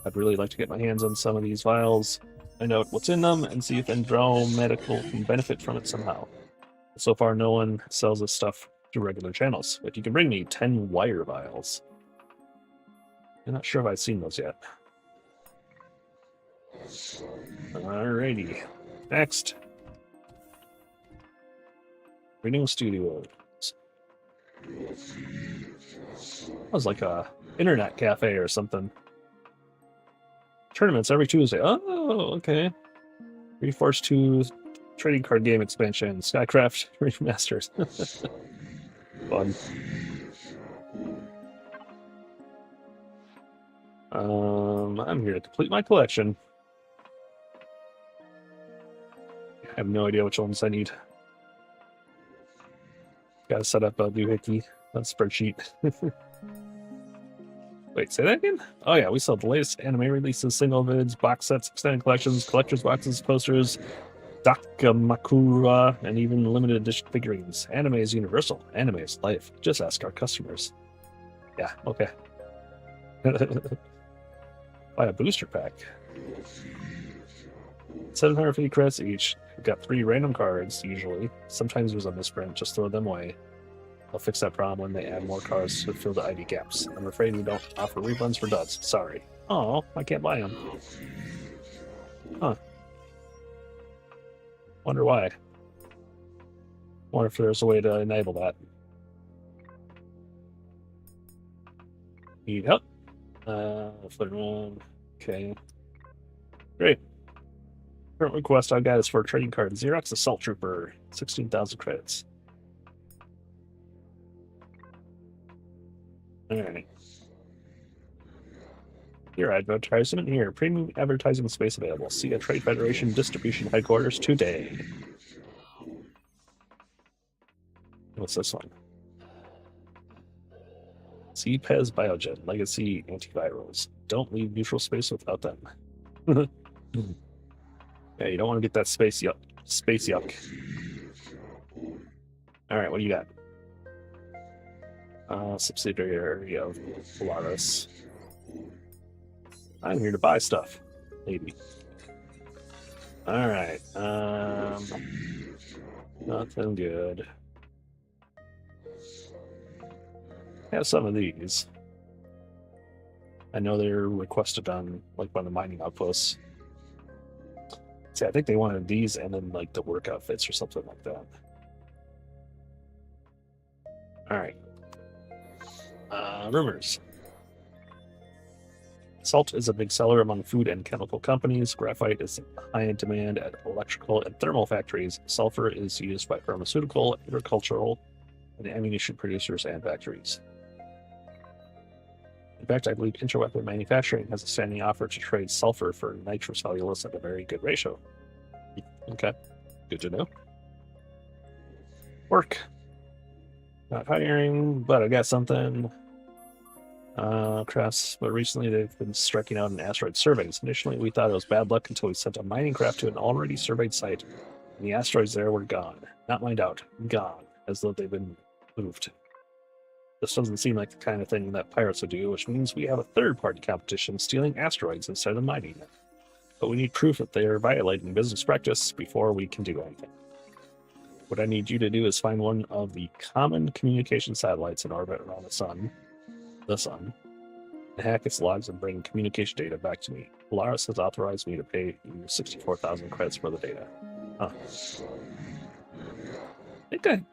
I'd really like to get my hands on some of these vials, find out what's in them, and see if Endro Medical can benefit from it somehow. So far, no one sells this stuff through regular channels, but you can bring me 10 wire vials. I'm not sure if I've seen those yet. Alrighty. Next. Reading Studios. That was like a internet cafe or something. Tournaments every Tuesday. Oh, okay. Reforged 2 trading card game expansion. Skycraft remasters. Fun. I'm here to complete my collection. I have no idea which ones I need. Gotta set up a doohickey, a spreadsheet. Wait, say that again? Oh yeah, we sell the latest anime releases, single vids, box sets, extended collections, collector's boxes, posters, Dakamakura, and even limited edition figurines. Anime is universal. Anime is life. Just ask our customers. Yeah, okay. Buy a booster pack. 750 credits each. We've got 3 random cards, usually. Sometimes there's a misprint, just throw them away. I'll fix that problem when they add more cards to fill the ID gaps. I'm afraid we don't offer refunds for duds. Sorry. Oh, I can't buy them. Huh. Wonder why. Wonder if there's a way to enable that. Need help? Flip around. Okay. Great. Current request I've got is for a trading card. Xerox Assault Trooper. 16,000 credits. Alright. Your advertisement here. Premium advertising space available. See a Trade Federation distribution headquarters today. What's this one? CPES Biogen. Legacy antivirals. Don't leave neutral space without them. Yeah, you don't want to get that space yuck. Space yuck. Alright, what do you got? Subsidiary of Polaris. I'm here to buy stuff. Maybe. Alright. Nothing good. I have some of these. I know they're requested on like one of the mining outposts. See, I think they wanted these and then like the work outfits or something like that. All right. Rumors. Salt is a big seller among food and chemical companies. Graphite is high in demand at electrical and thermal factories. Sulfur is used by pharmaceutical, agricultural, and ammunition producers and factories. In fact, I believe interweapon manufacturing has a standing offer to trade sulfur for nitrocellulose at a very good ratio. Okay, good to know. Work. Not hiring, but I got something. Crafts, but recently they've been striking out in asteroid surveys. Initially, we thought it was bad luck until we sent a mining craft to an already surveyed site, and the asteroids there were gone. Not mined out, gone, as though they've been moved. This doesn't seem like the kind of thing that pirates would do, which means we have a third-party competition stealing asteroids instead of mining them. But we need proof that they are violating business practice before we can do anything. What I need you to do is find one of the common communication satellites in orbit around the sun, and hack its logs and bring communication data back to me. Polaris has authorized me to pay you 64,000 credits for the data. Huh. I think I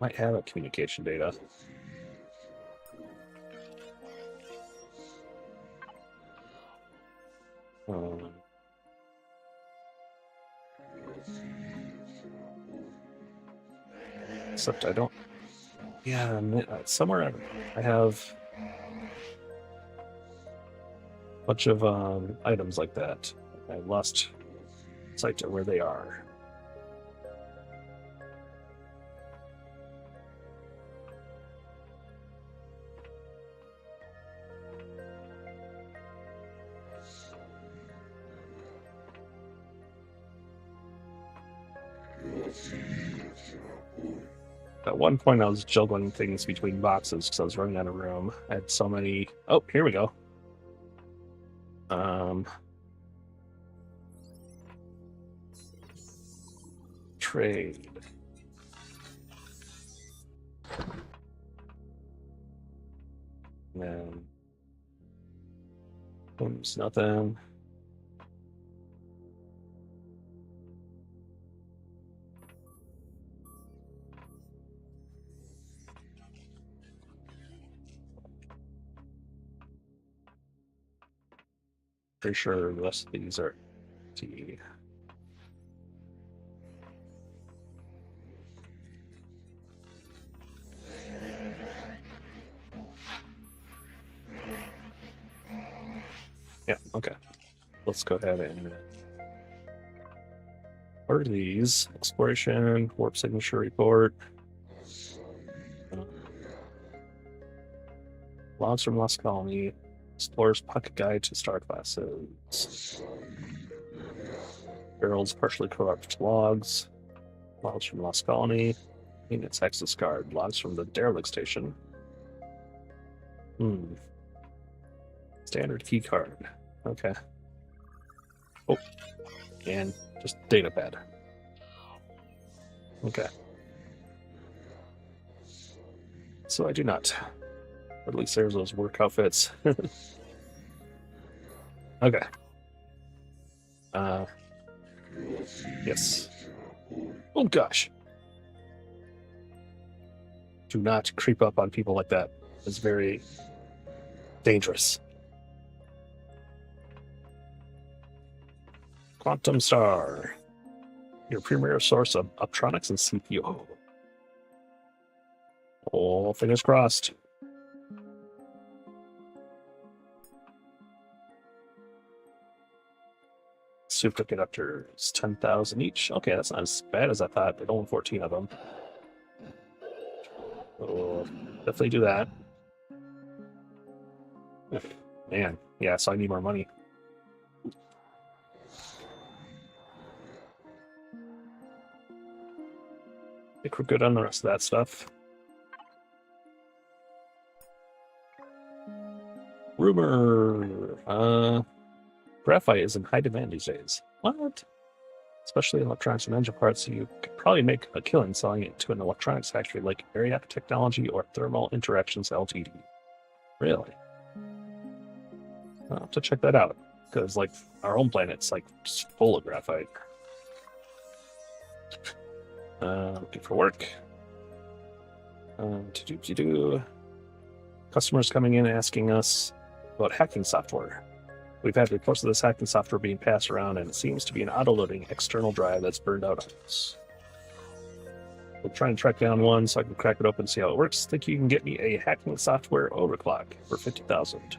might have a communication data. Except I don't. Yeah, somewhere I have a bunch of items like that. I lost sight of where they are. At one point, I was juggling things between boxes because I was running out of room. I had so many. Oh, here we go. Trade. And then, there's nothing. Pretty sure the rest of these are T. Yeah, okay. Let's go ahead and order these. Exploration, warp signature report. Logs from Lost Colony. Explorer's Pocket Guide to Star Classes. Barrels partially corrupt logs. Logs from Lost Colony. Maintenance access card. Logs from the derelict station. Standard key card. Okay. Oh, and just data pad. Okay. So I do not. Or at least there's those work outfits. Okay. Yes. Oh gosh. Do not creep up on people like that. It's very dangerous. Quantum Star. Your premier source of optronics and CPU. Oh, fingers crossed. Superconductors, 10,000 each. Okay, that's not as bad as I thought. They own 14 of them. Oh, definitely do that. Man, yeah, so I need more money. I think we're good on the rest of that stuff. Rumor. Graphite is in high demand these days. What? especially electronics and engine parts. So you could probably make a killing selling it to an electronics factory like Ariac Technology or Thermal Interactions Ltd. Really? I'll have to check that out, because like our home planet's like just full of graphite. Looking for work. Customers coming in asking us about hacking software. We've had reports of this hacking software being passed around, and it seems to be an auto-loading external drive that's burned out on us. We'll try and track down one so I can crack it open and see how it works. Think you can get me a hacking software overclock for 50,000.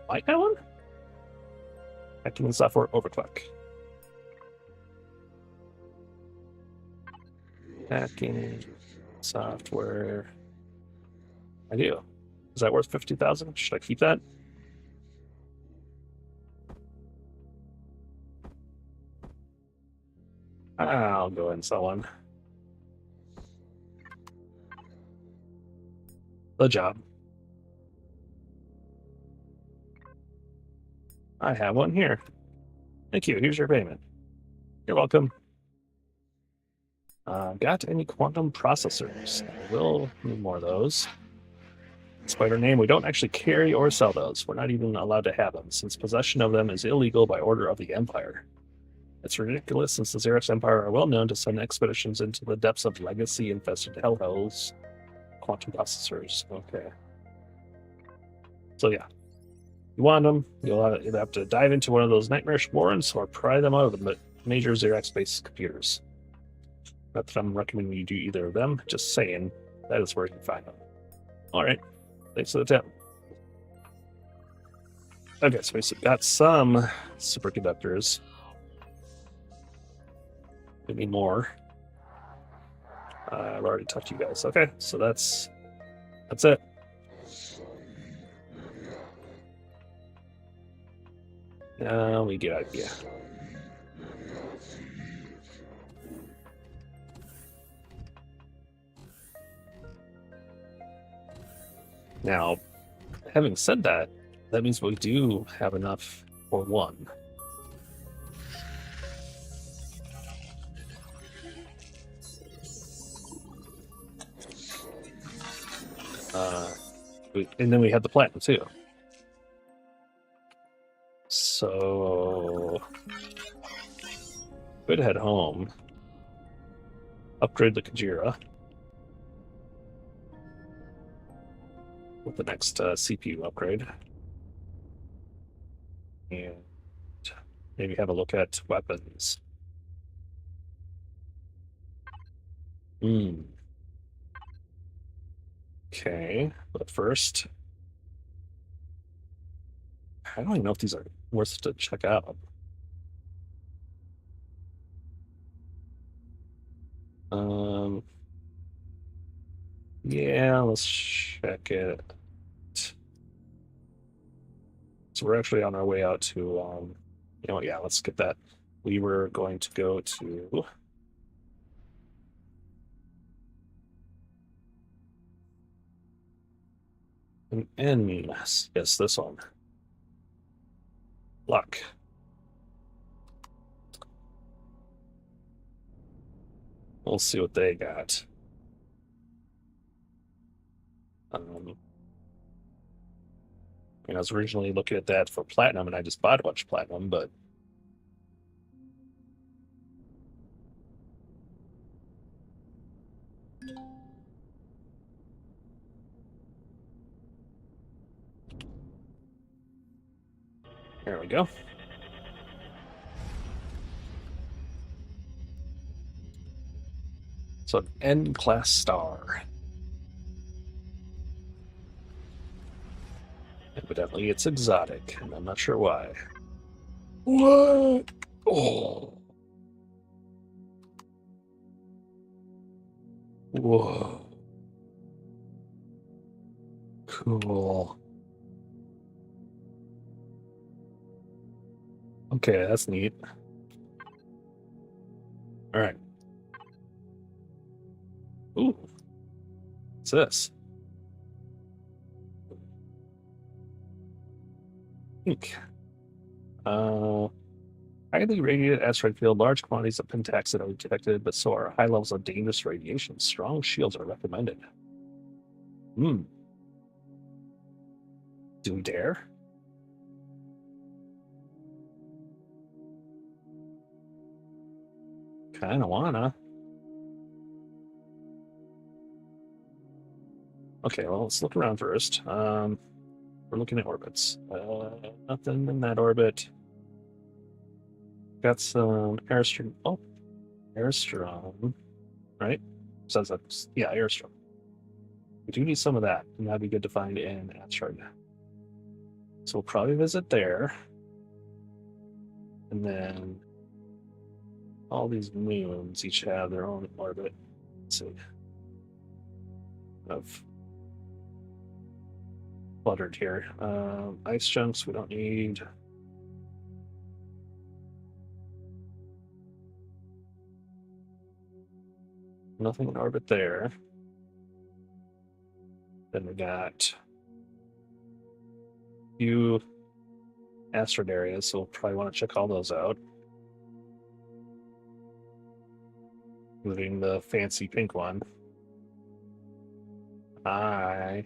Like that one? Hacking software overclock. Hacking software. I do. Is that worth 50,000? Should I keep that? I'll go ahead and sell one. The job. I have one here. Thank you. Here's your payment. You're welcome. Got any quantum processors? I will need more of those. Despite our name, we don't actually carry or sell those. We're not even allowed to have them, since possession of them is illegal by order of the Empire. It's ridiculous, since the Xerox Empire are well known to send expeditions into the depths of legacy-infested hellholes. Quantum processors. Okay. So yeah. You want them, you'll either have to dive into one of those nightmarish warrens or pry them out of the major Xerox-based computers. Not that I'm recommending you do either of them, just saying that is where you can find them. Alright, thanks for the tip. Okay, so we got some superconductors. Maybe more. I've already talked to you guys. Okay, so that's it. Now we get idea. Now, having said that, that means we do have enough for one. And then we have the platinum too. So, good head home. Upgrade the Kajira with the next CPU upgrade. And maybe have a look at weapons. Okay, but first, I don't even know if these are worth to check out. Yeah, let's check it. So we're actually on our way out to, yeah, let's get that. We were going to go to an N. Yes, this one. Luck. We'll see what they got. I was originally looking at that for platinum, and I just bought a bunch of platinum, but there we go. So an N-class star. Evidently it's exotic, and I'm not sure why. What? Oh. Whoa. Cool. Okay, that's neat. All right. Ooh. What's this? Ink. Highly radiated asteroid field, large quantities of pentaxid are detected, but so are high levels of dangerous radiation. Strong shields are recommended. Hmm. Do we dare? Kinda wanna. Okay, well, let's look around first. We're looking at orbits. Nothing in that orbit. Got some airstream. Oh, airstrom, right? Says that's yeah, airstrom. We do need some of that, and that'd be good to find in asteroid. So we'll probably visit there, and then all these moons each have their own orbit. Let's see. Of cluttered here. Ice chunks we don't need. Nothing in orbit there. Then we got a few asteroid areas, so we'll probably want to check all those out. Including the fancy pink one. I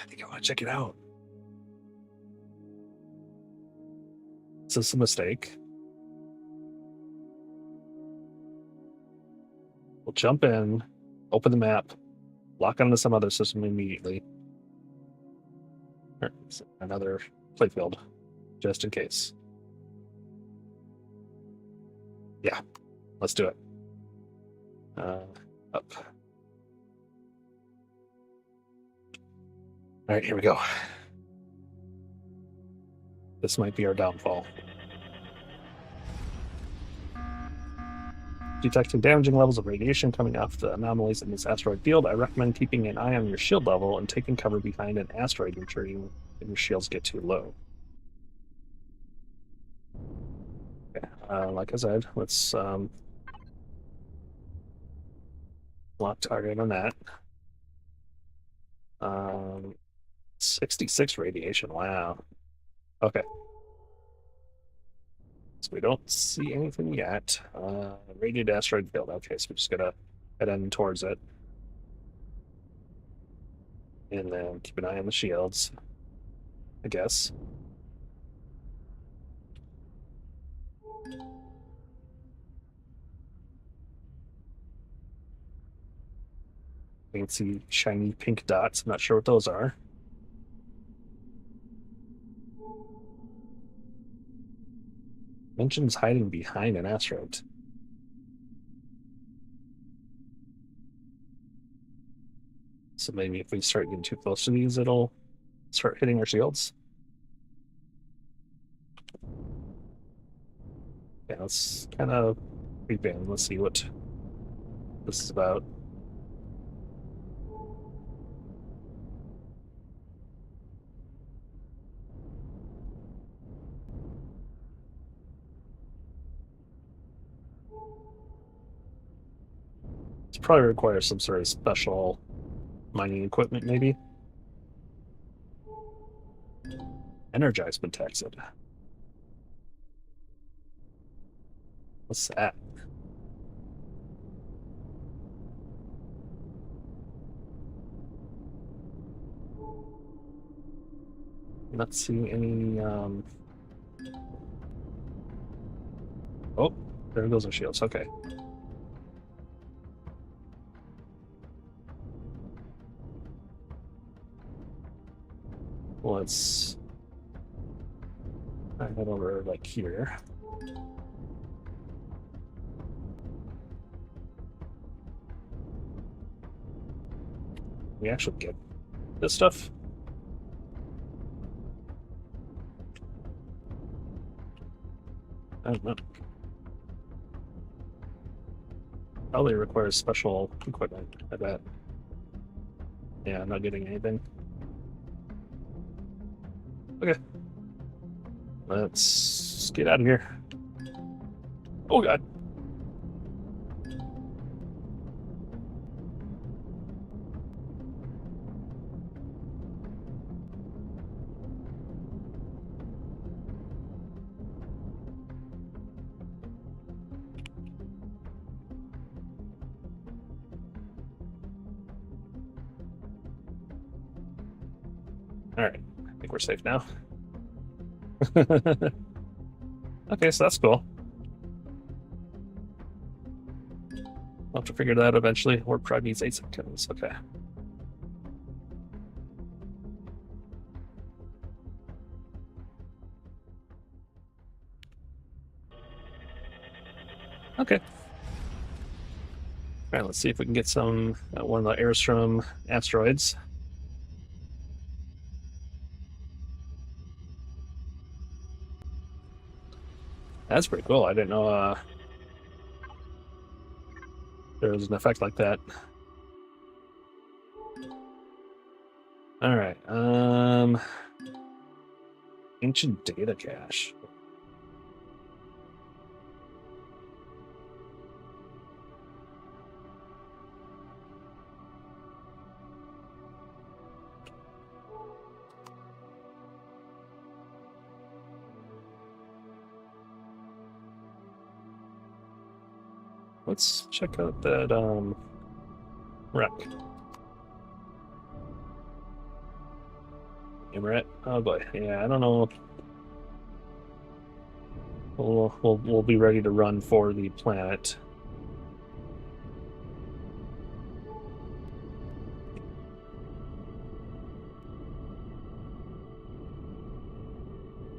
think I want to check it out. Is this a mistake? We'll jump in, open the map, lock onto some other system immediately. Another playfield, just in case. Yeah, let's do it. Up. All right, here we go. This might be our downfall. Detecting damaging levels of radiation coming off the anomalies in this asteroid field, I recommend keeping an eye on your shield level and taking cover behind an asteroid retreating if your shields get too low. Okay, like I said, let's lock target on that. 66 radiation, wow. Okay. So we don't see anything yet. Radiated asteroid field. Okay, so we just gotta head in towards it. And then keep an eye on the shields, I guess. We can see shiny pink dots. I'm not sure what those are. Mentions hiding behind an asteroid. So maybe if we start getting too close to these, it'll start hitting our shields. Yeah, let's kind of creep in. Let's see what this is about. This probably requires some sort of special mining equipment, maybe. Energized pentaxid. What's that? Not seeing any. Oh, there goes our shields. Okay. Let's head over like here. We actually get this stuff. I don't know. Probably requires special equipment, I bet. Yeah, I'm not getting anything. Okay. Let's get out of here. Oh god. All right, I think we're safe now. Okay, so that's cool. I'll have to figure that out eventually. Warp drive needs 8 seconds. Okay. Okay. All right, let's see if we can get some one of the Airstrom asteroids. That's pretty cool. I didn't know there was an effect like that. All right. Ancient data cache. Let's check out that wreck. Emirate. Oh boy. Yeah, I don't know. We'll be ready to run for the planet.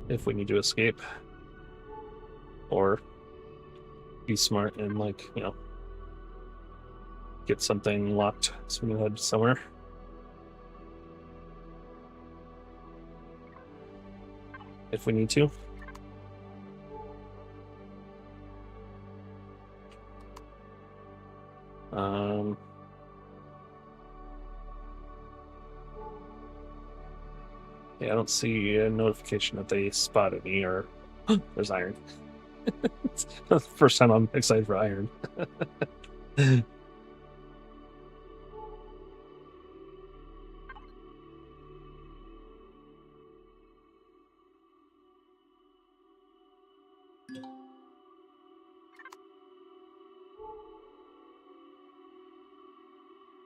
If we need to escape. Or be smart and, like, you know, get something locked so we can head somewhere. If we need to. Yeah, I don't see a notification that they spotted me or there's iron. It's the first time I'm excited for iron.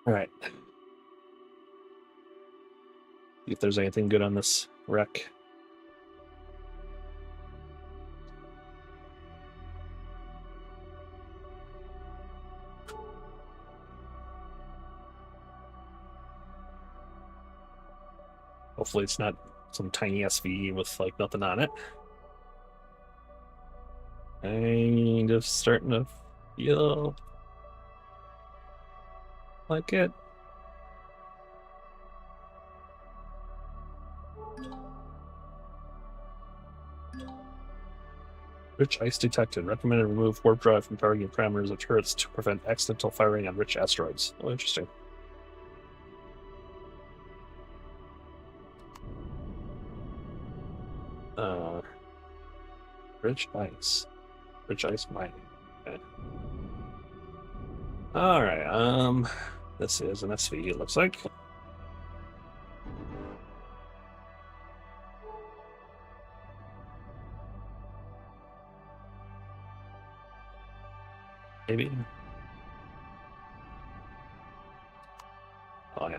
All right. See if there's anything good on this wreck. Hopefully it's not some tiny SVE with, like, nothing on it. I'm just starting to feel like it. Rich ice detected. Recommended remove warp drive from targeting parameters of turrets to prevent accidental firing on rich asteroids. Oh, interesting. Rich ice. Rich ice mining. Okay. Alright, this is an SVE, it looks like. Maybe. Oh, yeah.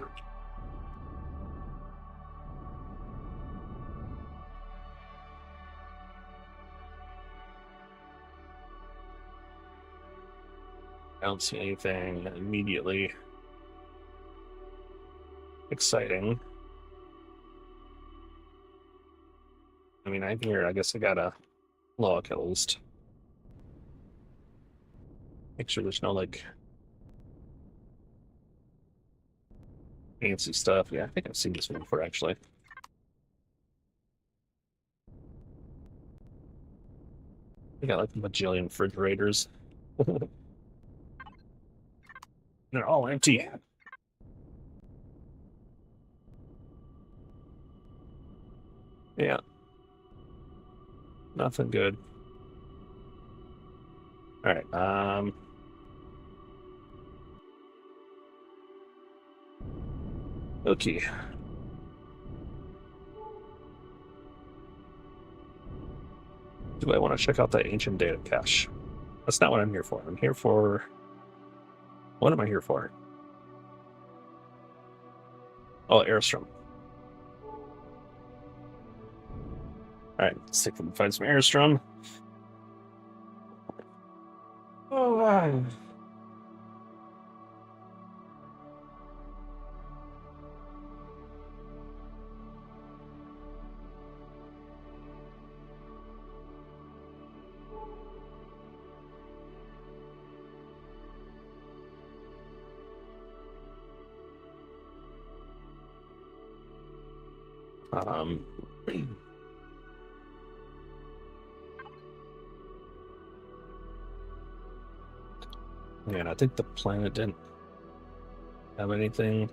I don't see anything immediately exciting. I mean, I'm here. I guess I gotta look at least. Make sure there's no, like, fancy stuff. Yeah, I think I've seen this one before, actually. We got, like, a bajillion refrigerators. They're all empty. Yeah. Nothing good. Alright, okay. Do I want to check out that ancient data cache? That's not what I'm here for. I'm here for... What am I here for? Oh, Airstrom. Alright, let's see if we can find some airstrom. Oh, wow. Yeah, I think the planet didn't have anything.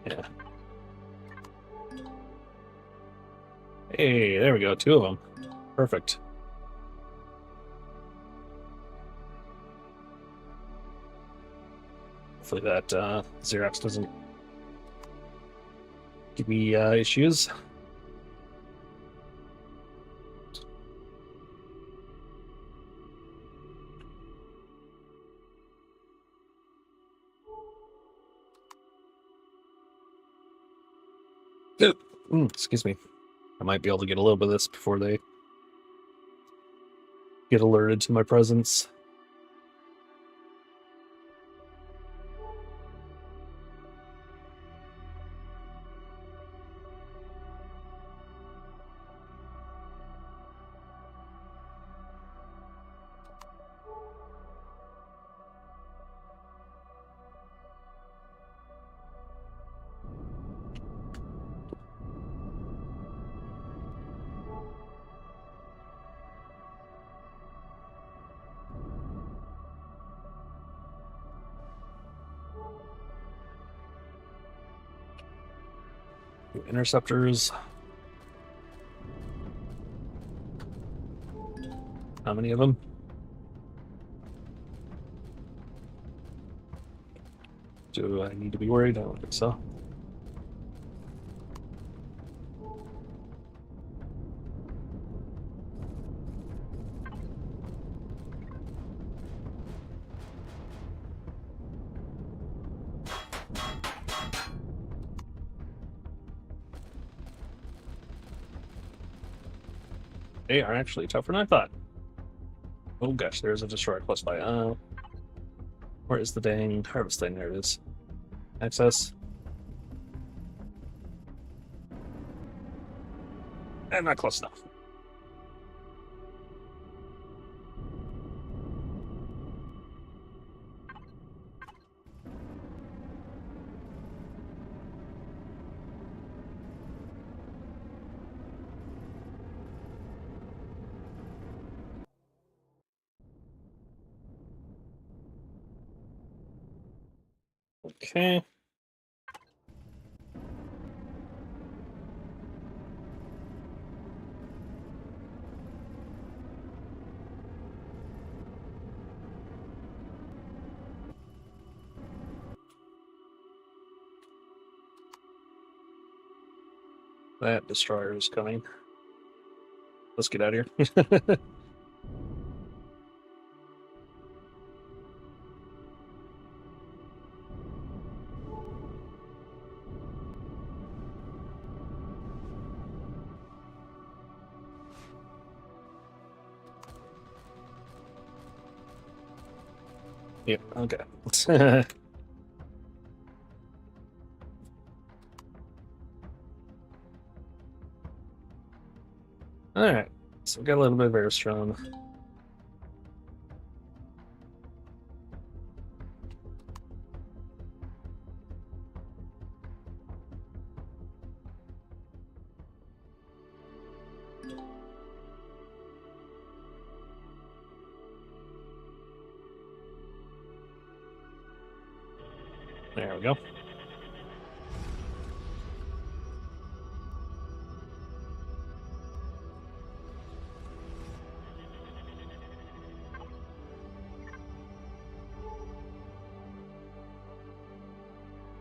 Yeah. Hey, there we go. 2 of them. Perfect. Hopefully that Xerox doesn't give me issues. Excuse me. I might be able to get a little bit of this before they get alerted to my presence. Interceptors. How many of them? Do I need to be worried? I don't think so. They are actually tougher than I thought. Oh gosh, there's a destroyer close by. Where is the dang harvest thing? There it is. Access. And not close enough. Okay. That destroyer is coming. Let's get out of here. Yep, okay. Alright, so we got a little bit of airstrom. There we go.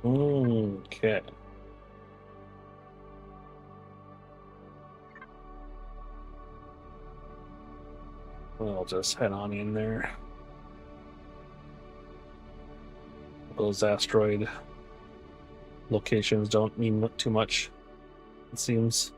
Okay. We'll just head on in there. Those asteroid locations don't mean too much, it seems.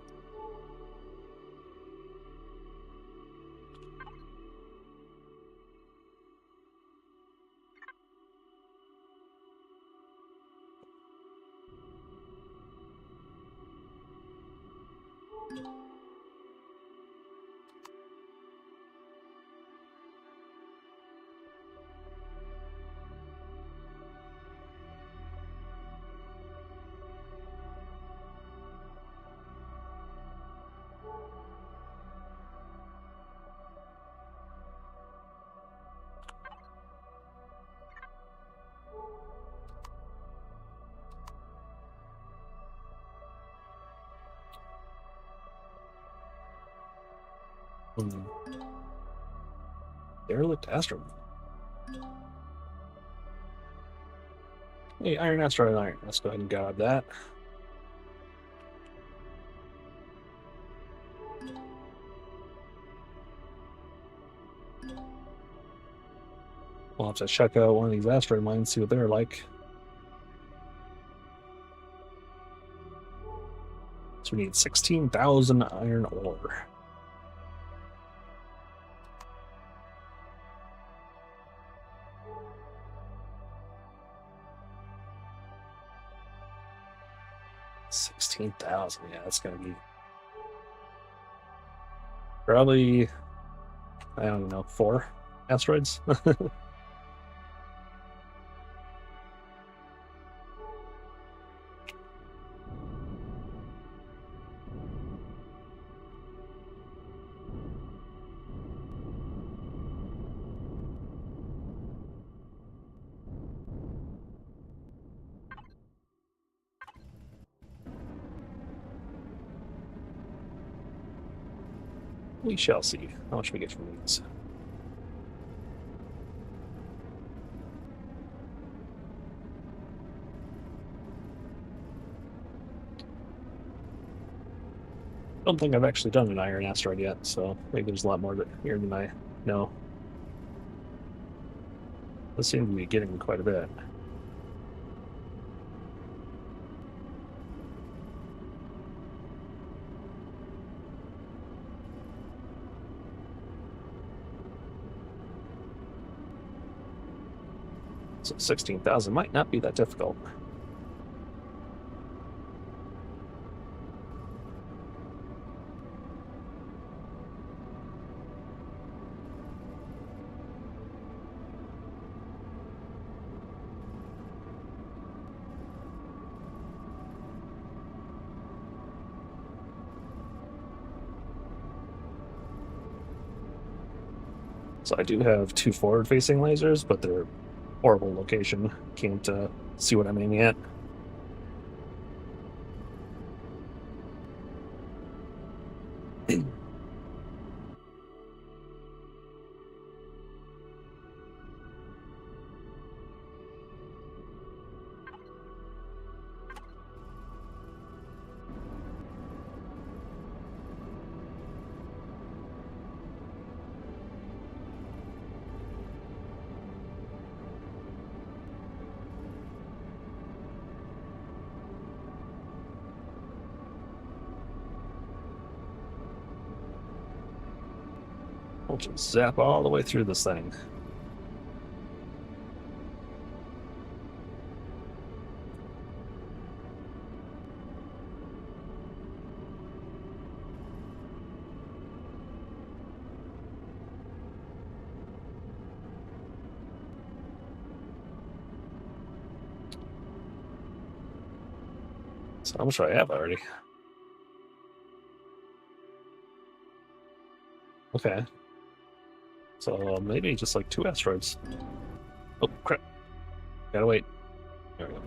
Derelict asteroid. Hey, iron asteroid, iron. Let's go ahead and grab that. We'll have to check out one of these asteroid mines, see what they're like. So we need 16,000 iron ore. $16,000, yeah, that's gonna be probably, I don't know, 4 asteroids. We shall see how much we get from these. I don't think I've actually done an iron asteroid yet, so maybe there's a lot more here than I know. This seems to be getting quite a bit. So 16,000 might not be that difficult. So I do have 2 forward-facing lasers, but they're horrible location. Can't see what I'm aiming at. We'll just zap all the way through this thing. So how much do I have already? Okay. So maybe just like 2 asteroids. Oh, crap. Gotta wait. There we go.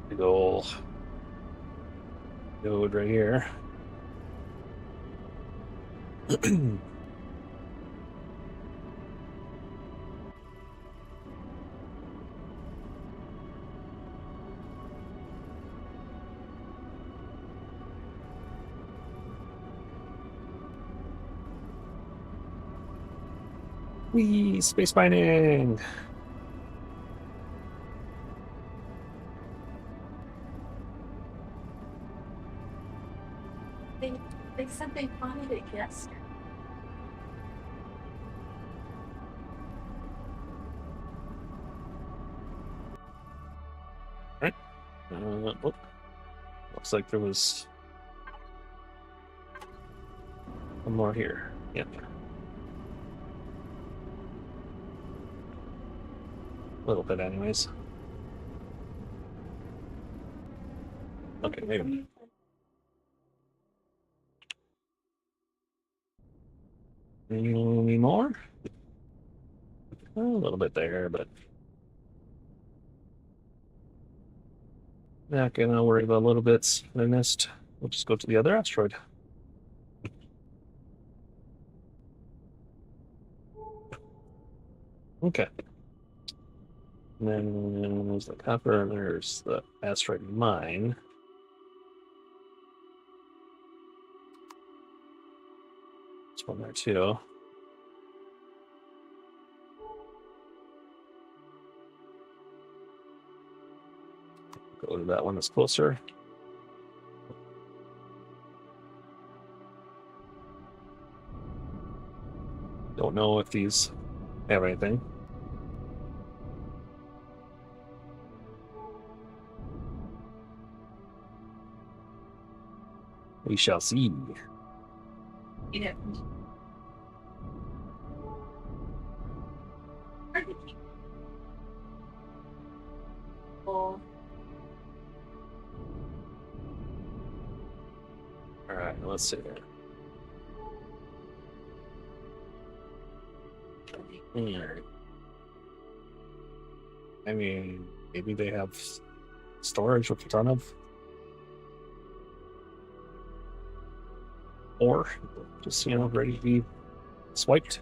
Big ol' node right here. Wee, space mining. They said they found it yesterday. All right. Whoop. Looks like there was one more here. Yep. A little bit, anyways. Okay, maybe. Any more? A little bit there, but not gonna worry about little bits I missed. We'll just go to the other asteroid. Okay. And then there's the copper, and there's the asteroid mine. There's one there too. Go to that one that's closer. Don't know if these have anything. We shall see. Yeah. Oh. All right, let's see here. I mean, maybe they have storage with a ton of ore, just, you know, ready to be swiped.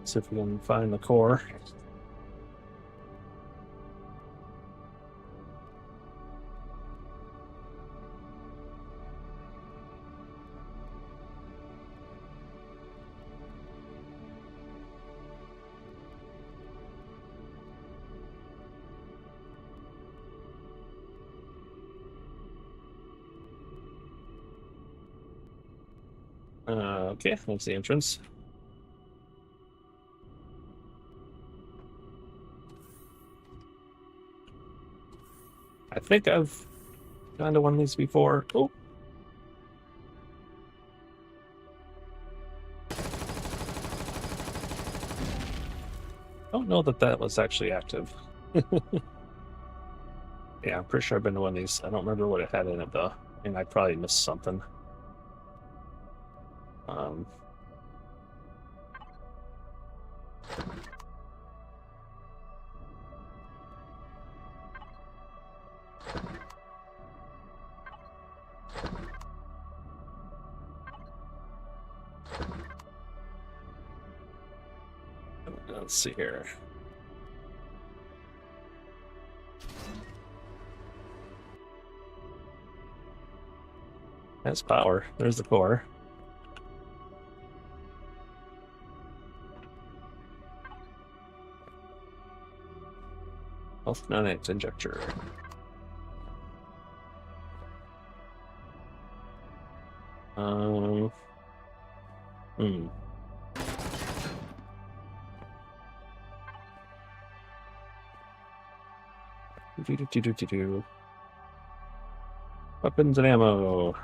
See if we can find the core. Okay, that's the entrance. I think I've gone to one of these before. Oh. I don't know that that was actually active. Yeah, I'm pretty sure I've been to one of these. I don't remember what it had in it, though. And I probably missed something. Let's see here. That's power. There's the core. Health nanite injector. Hmm. Weapons and ammo.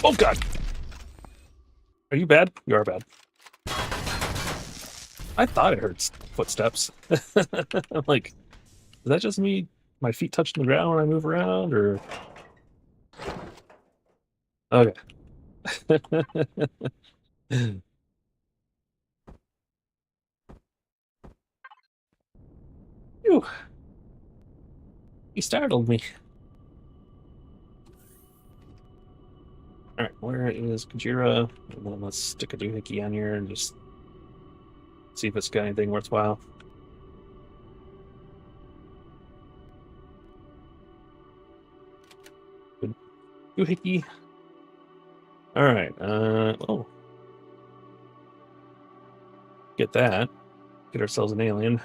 Oh God! Are you bad? You are bad. I thought I heard footsteps. I'm like, is that just me? My feet touching the ground when I move around, or okay? Phew, he startled me. All right, where is Kajira? And then let's stick a doohickey on here and just see if it's got anything worthwhile. Good doohickey. All right. Oh, get that. Get ourselves an alien,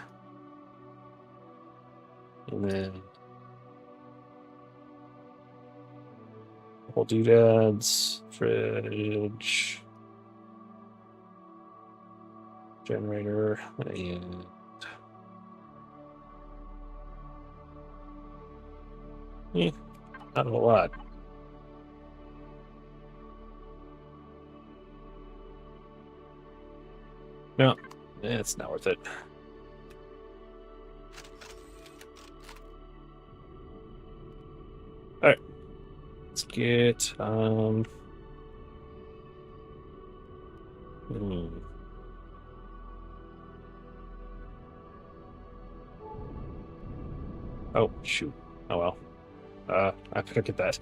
and then a couple doodads, fridge, generator, and not a whole lot. No, it's not worth it. All right, let's get Oh shoot! Oh well. I better get that.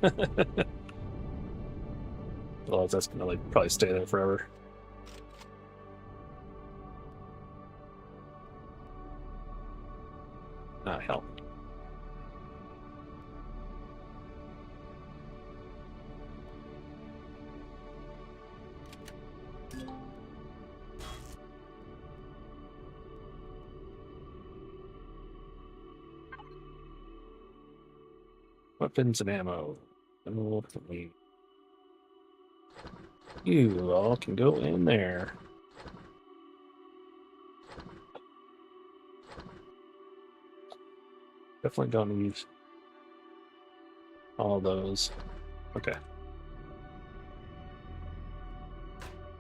Otherwise, that's gonna like probably stay there forever. Ah, hell. Weapons and ammo. Oh, you all can go in there. Definitely don't need all those. Okay.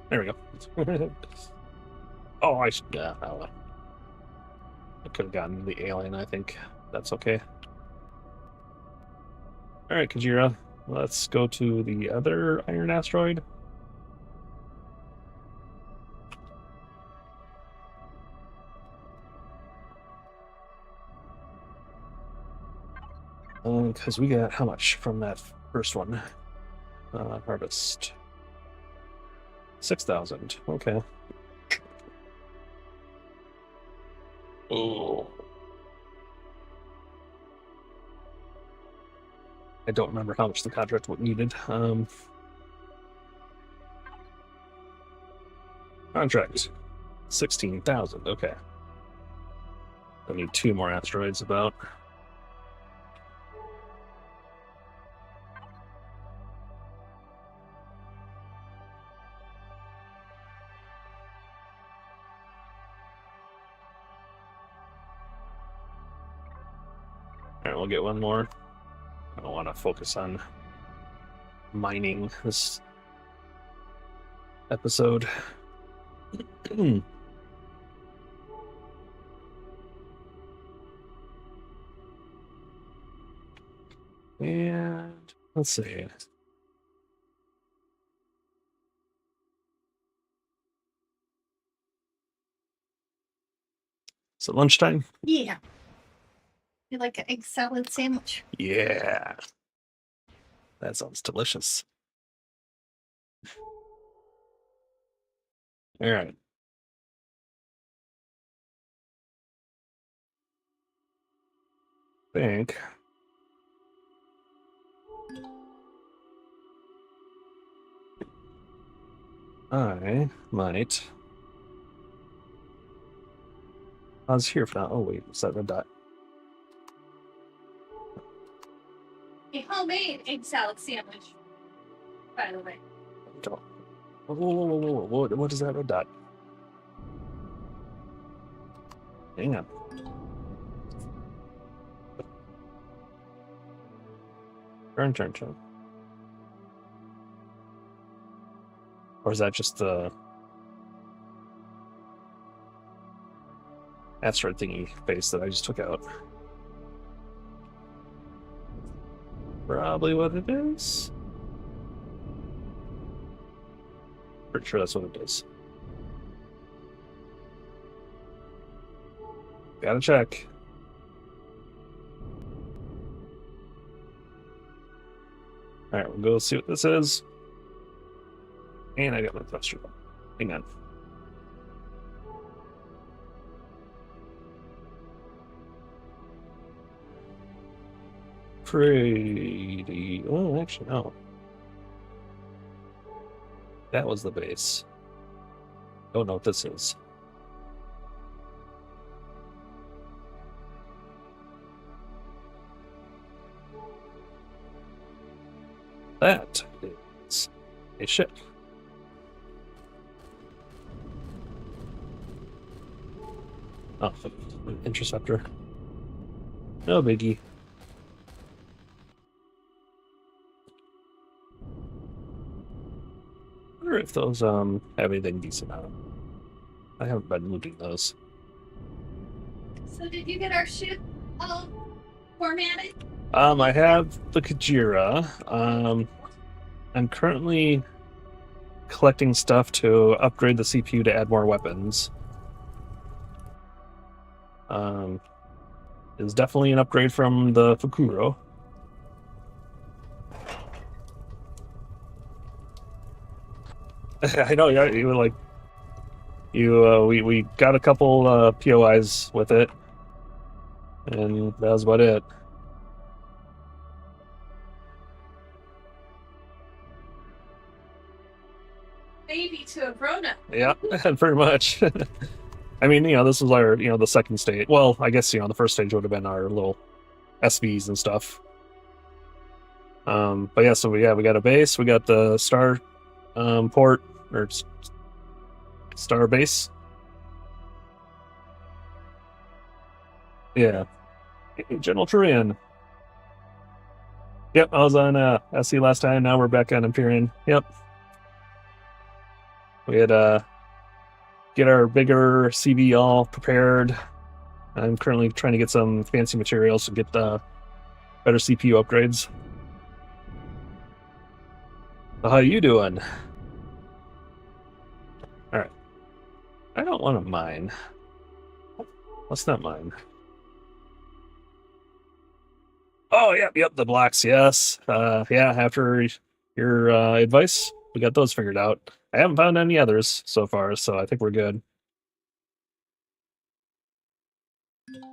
There we go. Oh, I should. Yeah, I could have gotten the alien, I think. That's okay. All right, Kajira. Let's go to the other iron asteroid. Because we got how much from that first one? Harvest. 6,000. Okay. Oh. I don't remember how much the contract needed. Contract 16,000. Okay. I need 2 more asteroids about. All right, we'll get one more. I don't want to focus on mining this episode. And let's see. Is it lunchtime? Yeah. You like an egg salad sandwich? Yeah. That sounds delicious. All right. I think I might pause here for now. Oh wait, what's that red dot? A homemade egg salad sandwich, by the way. Don't. Whoa. What is that red dot? Hang on. Turn. Or is that just the... asteroid thingy base that I just took out. Probably what it is. Pretty sure that's what it is. Gotta check. Alright, we'll go see what this is. And I got my thruster. Hang on. Pretty. Oh, actually, no. That was the base. Don't know what this is. That is a ship. Oh, interceptor. No biggie. I wonder if those have anything decent on them. I haven't been looting those. So did you get our ship all formatted? I have the Kajira. I'm currently collecting stuff to upgrade the CPU to add more weapons. Is definitely an upgrade from the Fukuro. I know, yeah, you were like, we got a couple POIs with it, and that was about it. Baby to a grown-up. Yeah, pretty much. I mean, this was our, the second stage. Well, I guess, the first stage would have been our little SVs and stuff. But yeah, so we got a base, we got the star port, or star base. Yeah. Hey, General Turian. Yep, I was on SC last time, now we're back on Empyrion. Yep. We had get our bigger CV all prepared. I'm currently trying to get some fancy materials to get better CPU upgrades. So how you doing? Alright. I don't want to mine. Let's not mine. Oh, yep, the blocks, yes. Yeah, after your advice, we got those figured out. I haven't found any others so far, so I think we're good.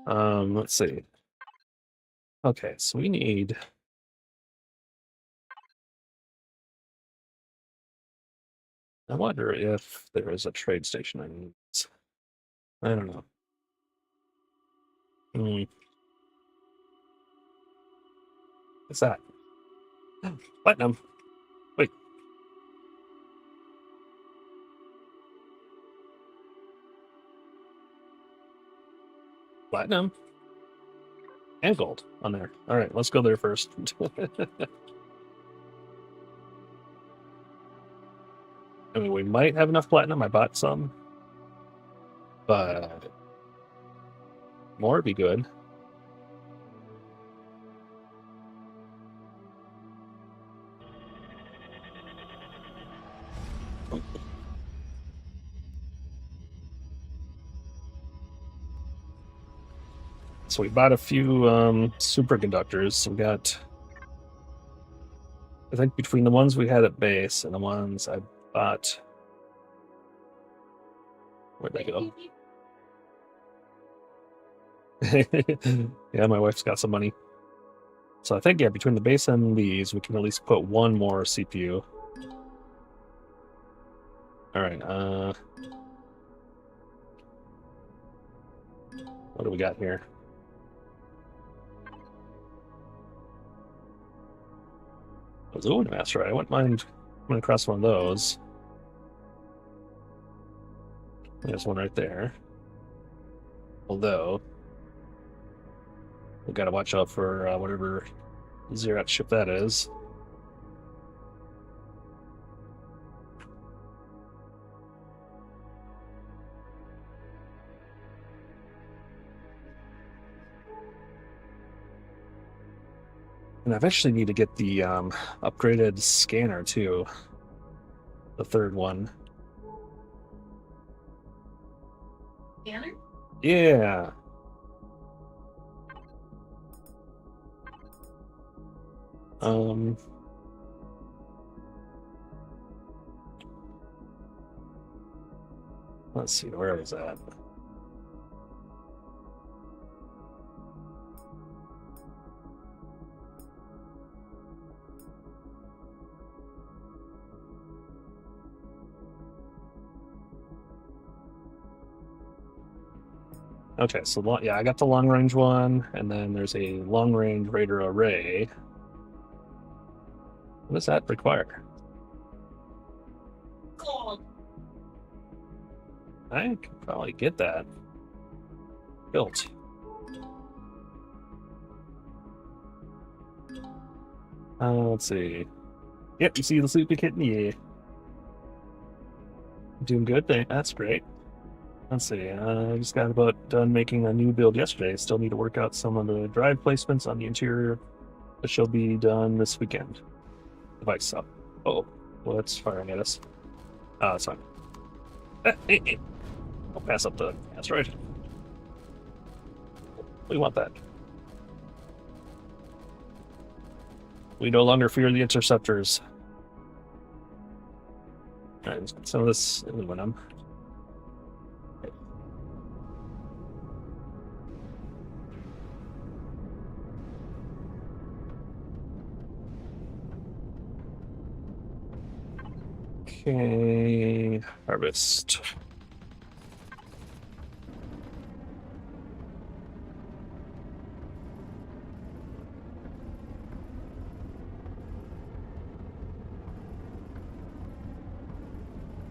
Let's see. Okay, so we need... I wonder if there is a trade station I need. I don't know. What's that? Platinum. Wait. Platinum. And gold on there. All right, let's go there first. I mean, we might have enough platinum. I bought some. But more would be good. So we bought a few superconductors. We got, I think, between the ones we had at base and the ones I bought. Where'd they go? Yeah, my wife's got some money. So I think, yeah, between the base and these, we can at least put one more CPU. All right. What do we got here? Oh, an asteroid. I wouldn't mind coming across one of those. There's one right there. Although, we gotta watch out for whatever Zerat ship that is. And I eventually need to get the upgraded scanner too. The third one. Scanner? Yeah. Let's see, where was that? Okay, so yeah, I got the long range one, and then there's a long range radar array. What does that require? Gold. I could probably get that built. Let's see. Yep, you see the sleepy kitten? Yeah. Doing good. That's great. Let's see. I just got about done making a new build yesterday. Still need to work out some of the drive placements on the interior. That shall be done this weekend. Device up. Oh, well, that's firing at us. That's fine. Hey. I'll pass up the asteroid. We want that. We no longer fear the interceptors. Alright, let's get some of this aluminum. Okay, harvest.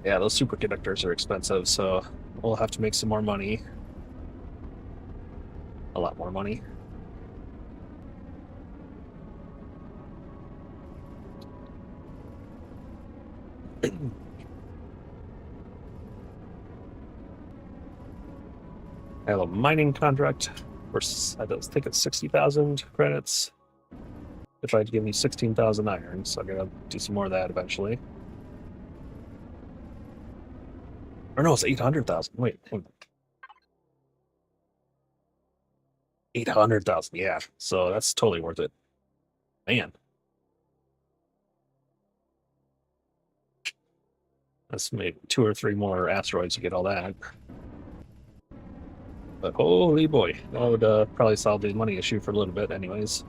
Yeah, those superconductors are expensive, so we'll have to make some more money. A lot more money. I have a mining contract. I think it's 60,000 credits. They tried to give me 16,000 iron, so I'm gonna do some more of that eventually. Or no, it's 800,000. Wait. 800,000, yeah. So that's totally worth it. Man. That's maybe 2 or 3 more asteroids to get all that. But holy boy, that would probably solve the money issue for a little bit anyways.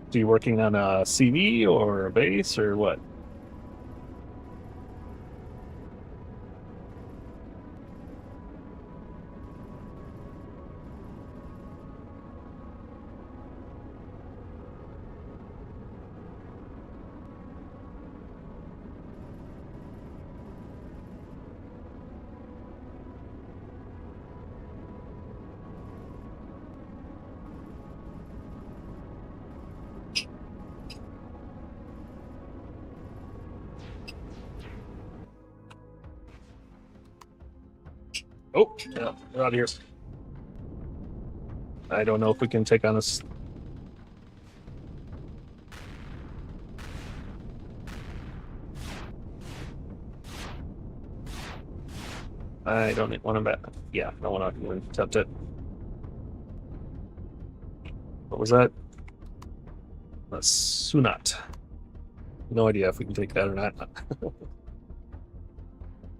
So you working on a CV or a base or what? Oh, yeah, we're out of here. I don't know if we can take on this. I don't want to bet. Yeah, I want to even attempt it. What was that? A Sunat. No idea if we can take that or not.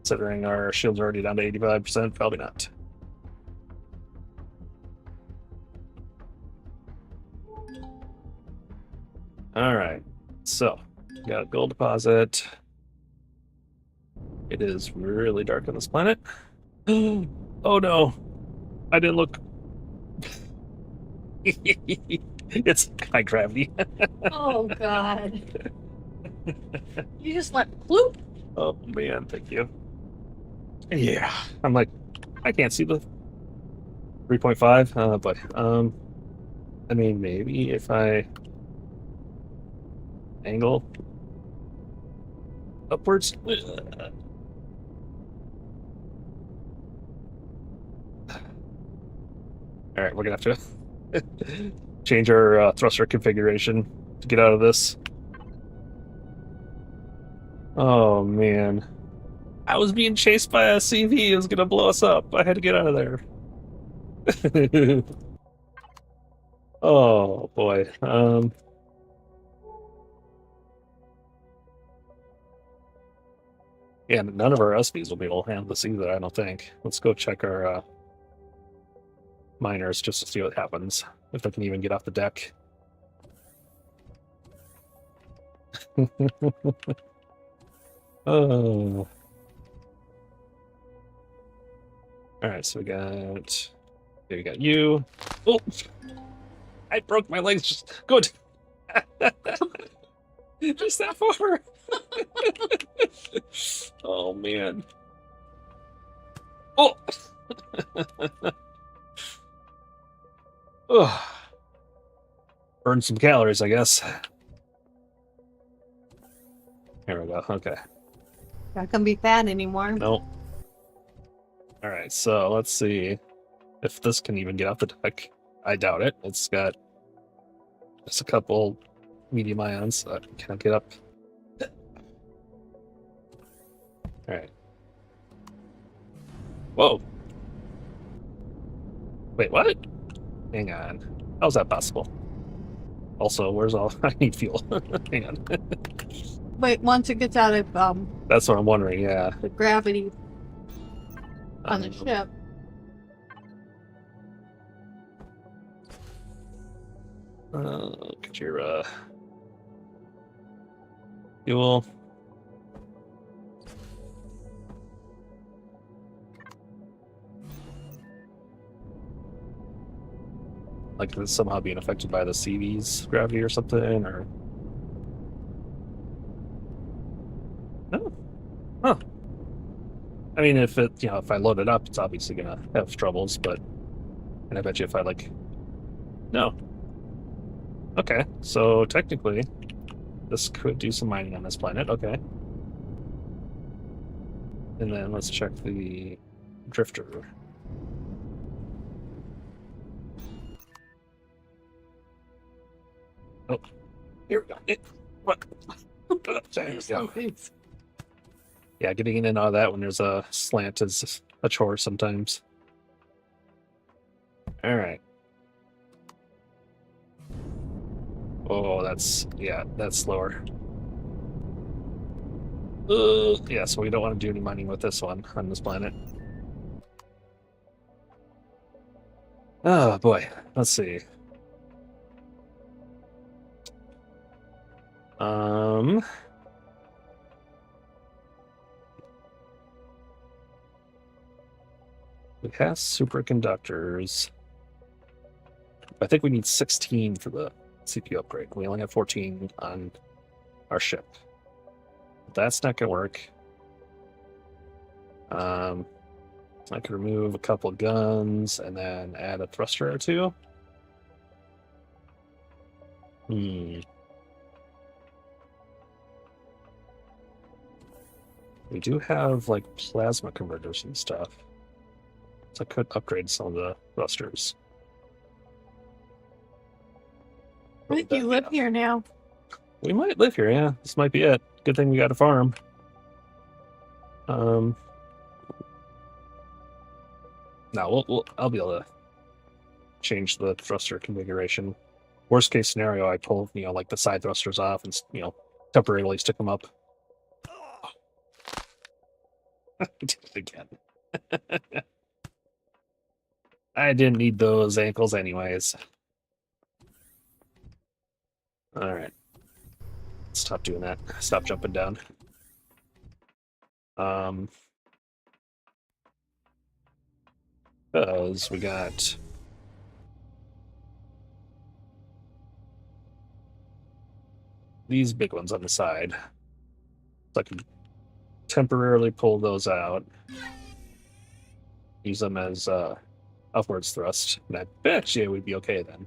Considering our shields are already down to 85%, probably not. All right, so got a gold deposit. It is really dark on this planet. Oh no, I didn't look. It's high gravity. Oh god. You just went bloop. Oh man, thank you. Yeah, I'm like, I can't see the 3.5, but I mean, maybe if I angle upwards. All right, we're gonna have to change our thruster configuration to get out of this. Oh man, I was being chased by a CV. It was gonna blow us up. I had to get out of there. Oh boy. Yeah, none of our SBs will be able to handle this either, I don't think. Let's go check our miners just to see what happens. If they can even get off the deck. Oh. Alright, so we got you. Oh! I broke my legs just good. Just that far. Oh man. Oh. Oh. Burn some calories, I guess. Here we go. Okay. Not gonna be fat anymore. Nope. Alright, so let's see if this can even get off the deck. I doubt it. It's got just a couple medium ions. Can I get up? Alright. Whoa. Wait, what? Hang on. How's that possible? Also, where's all... I need fuel. Hang on. Wait, once it gets out of That's what I'm wondering, yeah. the gravity on the ship. Get your fuel. Like this somehow being affected by the CV's gravity or something, or no? Huh. I mean, if it, if I load it up, it's obviously gonna have troubles, but and I bet you if I no. Okay, so technically, this could do some mining on this planet. Okay. And then let's check the drifter. Oh, here we go. What? There we go. Yeah, getting in and out of that when there's a slant is a chore sometimes. All right. Oh, that's slower. Yeah, so we don't want to do any mining with this one on this planet. Oh boy, let's see. We have superconductors. I think we need 16 for the CPU upgrade. We only have 14 on our ship. That's not gonna work. I could remove a couple guns and then add a thruster or two. We do have like plasma converters and stuff. So I could upgrade some of the thrusters. I think you live here now. We might live here, yeah. This might be it. Good thing we got a farm. No, I'll be able to change the thruster configuration. Worst case scenario, I pull, like the side thrusters off and, temporarily stick them up. I did it again. I didn't need those ankles anyways. All right. Stop doing that. Stop jumping down. Because we got these big ones on the side. So I can temporarily pull those out. Use them as upwards thrust. And I bet you we'd be okay then.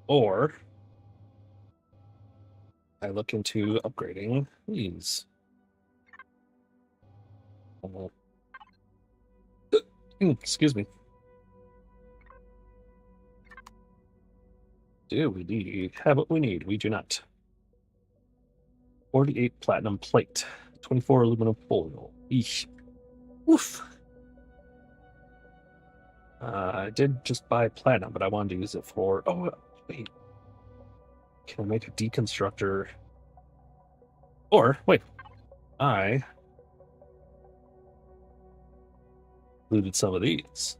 Or I look into upgrading these. Excuse me. Do we have what we need? We do not. 48 platinum plate, 24 aluminum foil. Eesh. Oof. I did just buy platinum, but I wanted to use it for. Oh, wait. Can I make a deconstructor? Or, wait. I looted some of these.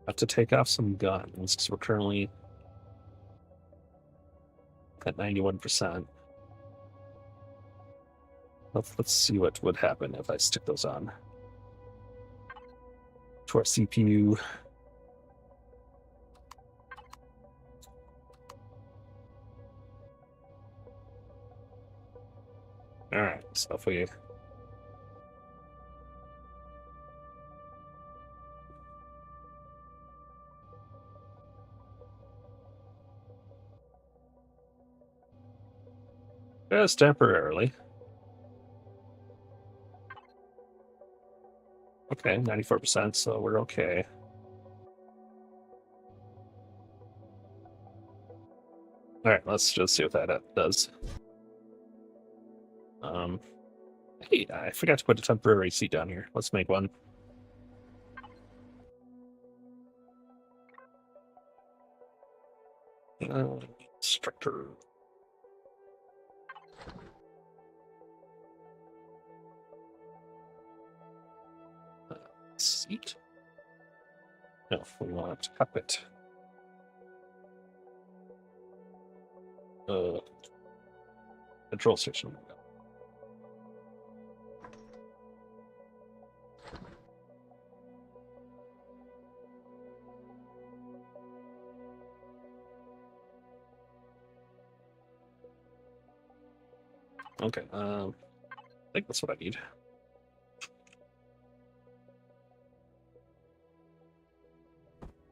Have to take off some guns because we're currently at 91%. Let's see what would happen if I stick those on to our CPU. All right, so if we just temporarily. Okay, 94%, so we're okay. All right, let's just see what that does. Hey, I forgot to put a temporary seat down here. Let's make one. Structure. Seat? No, we want cockpit. Control station. Okay, I think that's what I need.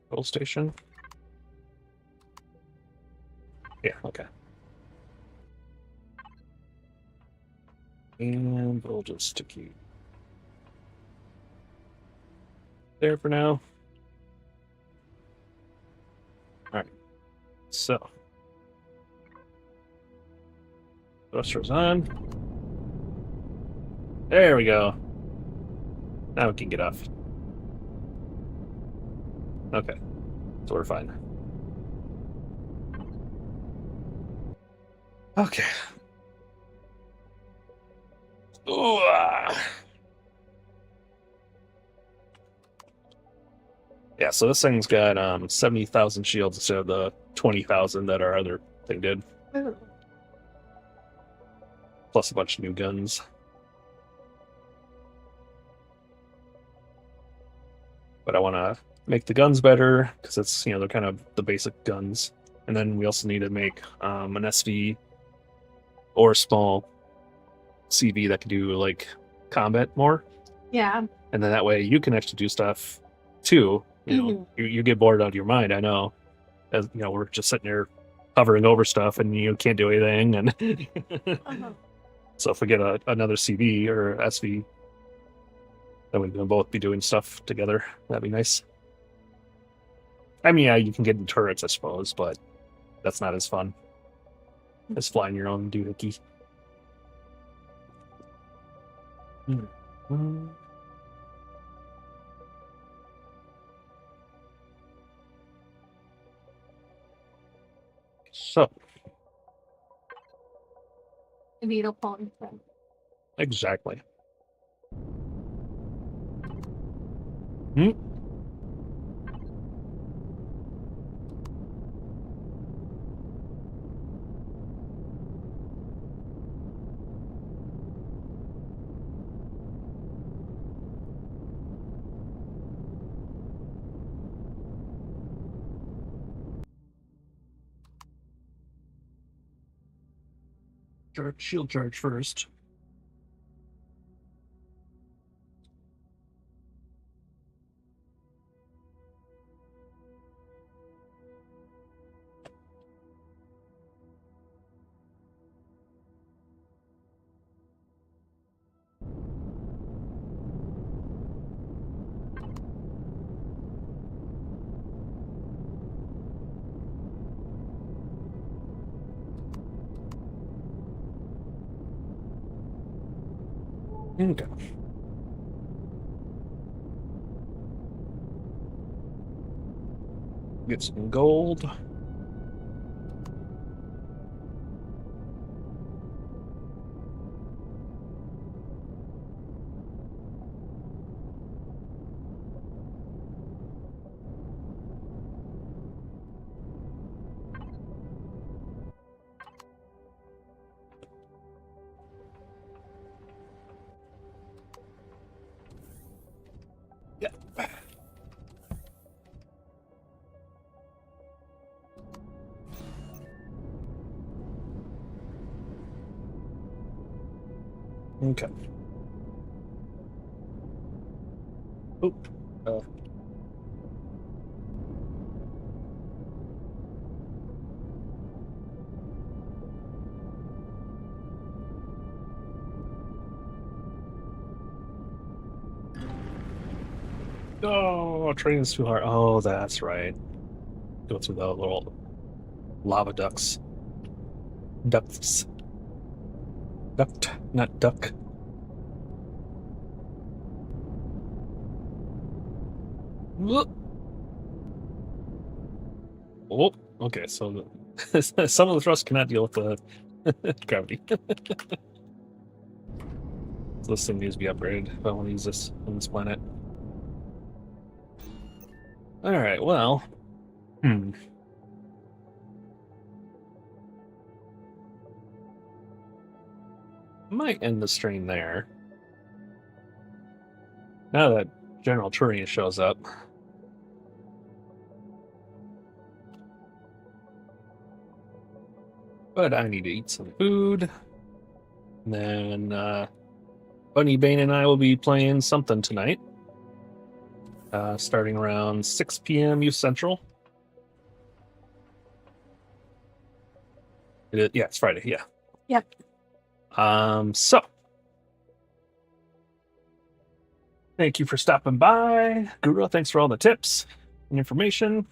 Control station? Yeah, okay. And we'll just stick you there for now. Alright, so. Thrusters on. There we go. Now we can get off. Okay, so we're fine. Okay. Ooh, Yeah, so this thing's got 70,000 shields instead of the 20,000 that our other thing did. Oh. Plus a bunch of new guns. But I want to make the guns better because it's, they're kind of the basic guns. And then we also need to make an SV or a small CV that can do like combat more. Yeah. And then that way you can actually do stuff too. You get bored out of your mind, I know. As we're just sitting there hovering over stuff and you can't do anything. And so if we get another CV or SV, then we can both be doing stuff together. That'd be nice. I mean, yeah, you can get in turrets, I suppose, but that's not as fun as flying your own doohickey. So. A needle point. Exactly. Shield charge first. Okay. Get some gold. Yeah. Okay. Oop. Oh, training's too hard. Oh, that's right. Go through the little lava ducts. Ducts. Duct, not duck. Whoop. Oh, okay. So some of the thrust cannot deal with the gravity. So this thing needs to be upgraded if I want to use this on this planet. All right. Well. Might end the stream there. Now that General Turian shows up. But I need to eat some food. And then Bunny Bane and I will be playing something tonight. Starting around 6 p.m. U Central. Yeah, it's Friday, yeah. Yep. So thank you for stopping by. Guru, thanks for all the tips and information.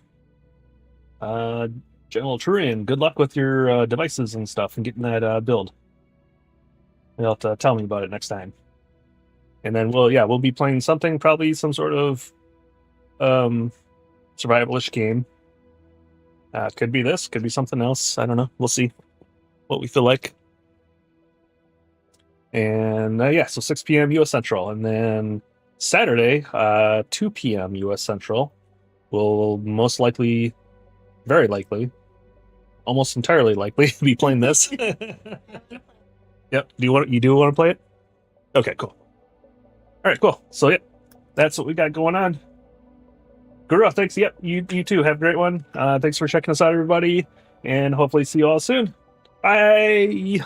General Turian, good luck with your devices and stuff and getting that build. You'll have to tell me about it next time. And then we'll be playing something, probably some sort of survivalish game. Could be this, could be something else. I don't know. We'll see what we feel like. And so 6 p.m. U.S. Central. And then Saturday, 2 p.m. U.S. Central, we'll most likely, very likely, almost entirely likely be playing this. Yep. Do you want to play it? Okay, cool. All right, cool. So that's what we got going on. Guru, thanks. Yep, you too. Have a great one. Thanks for checking us out, everybody, and hopefully see you all soon. Bye.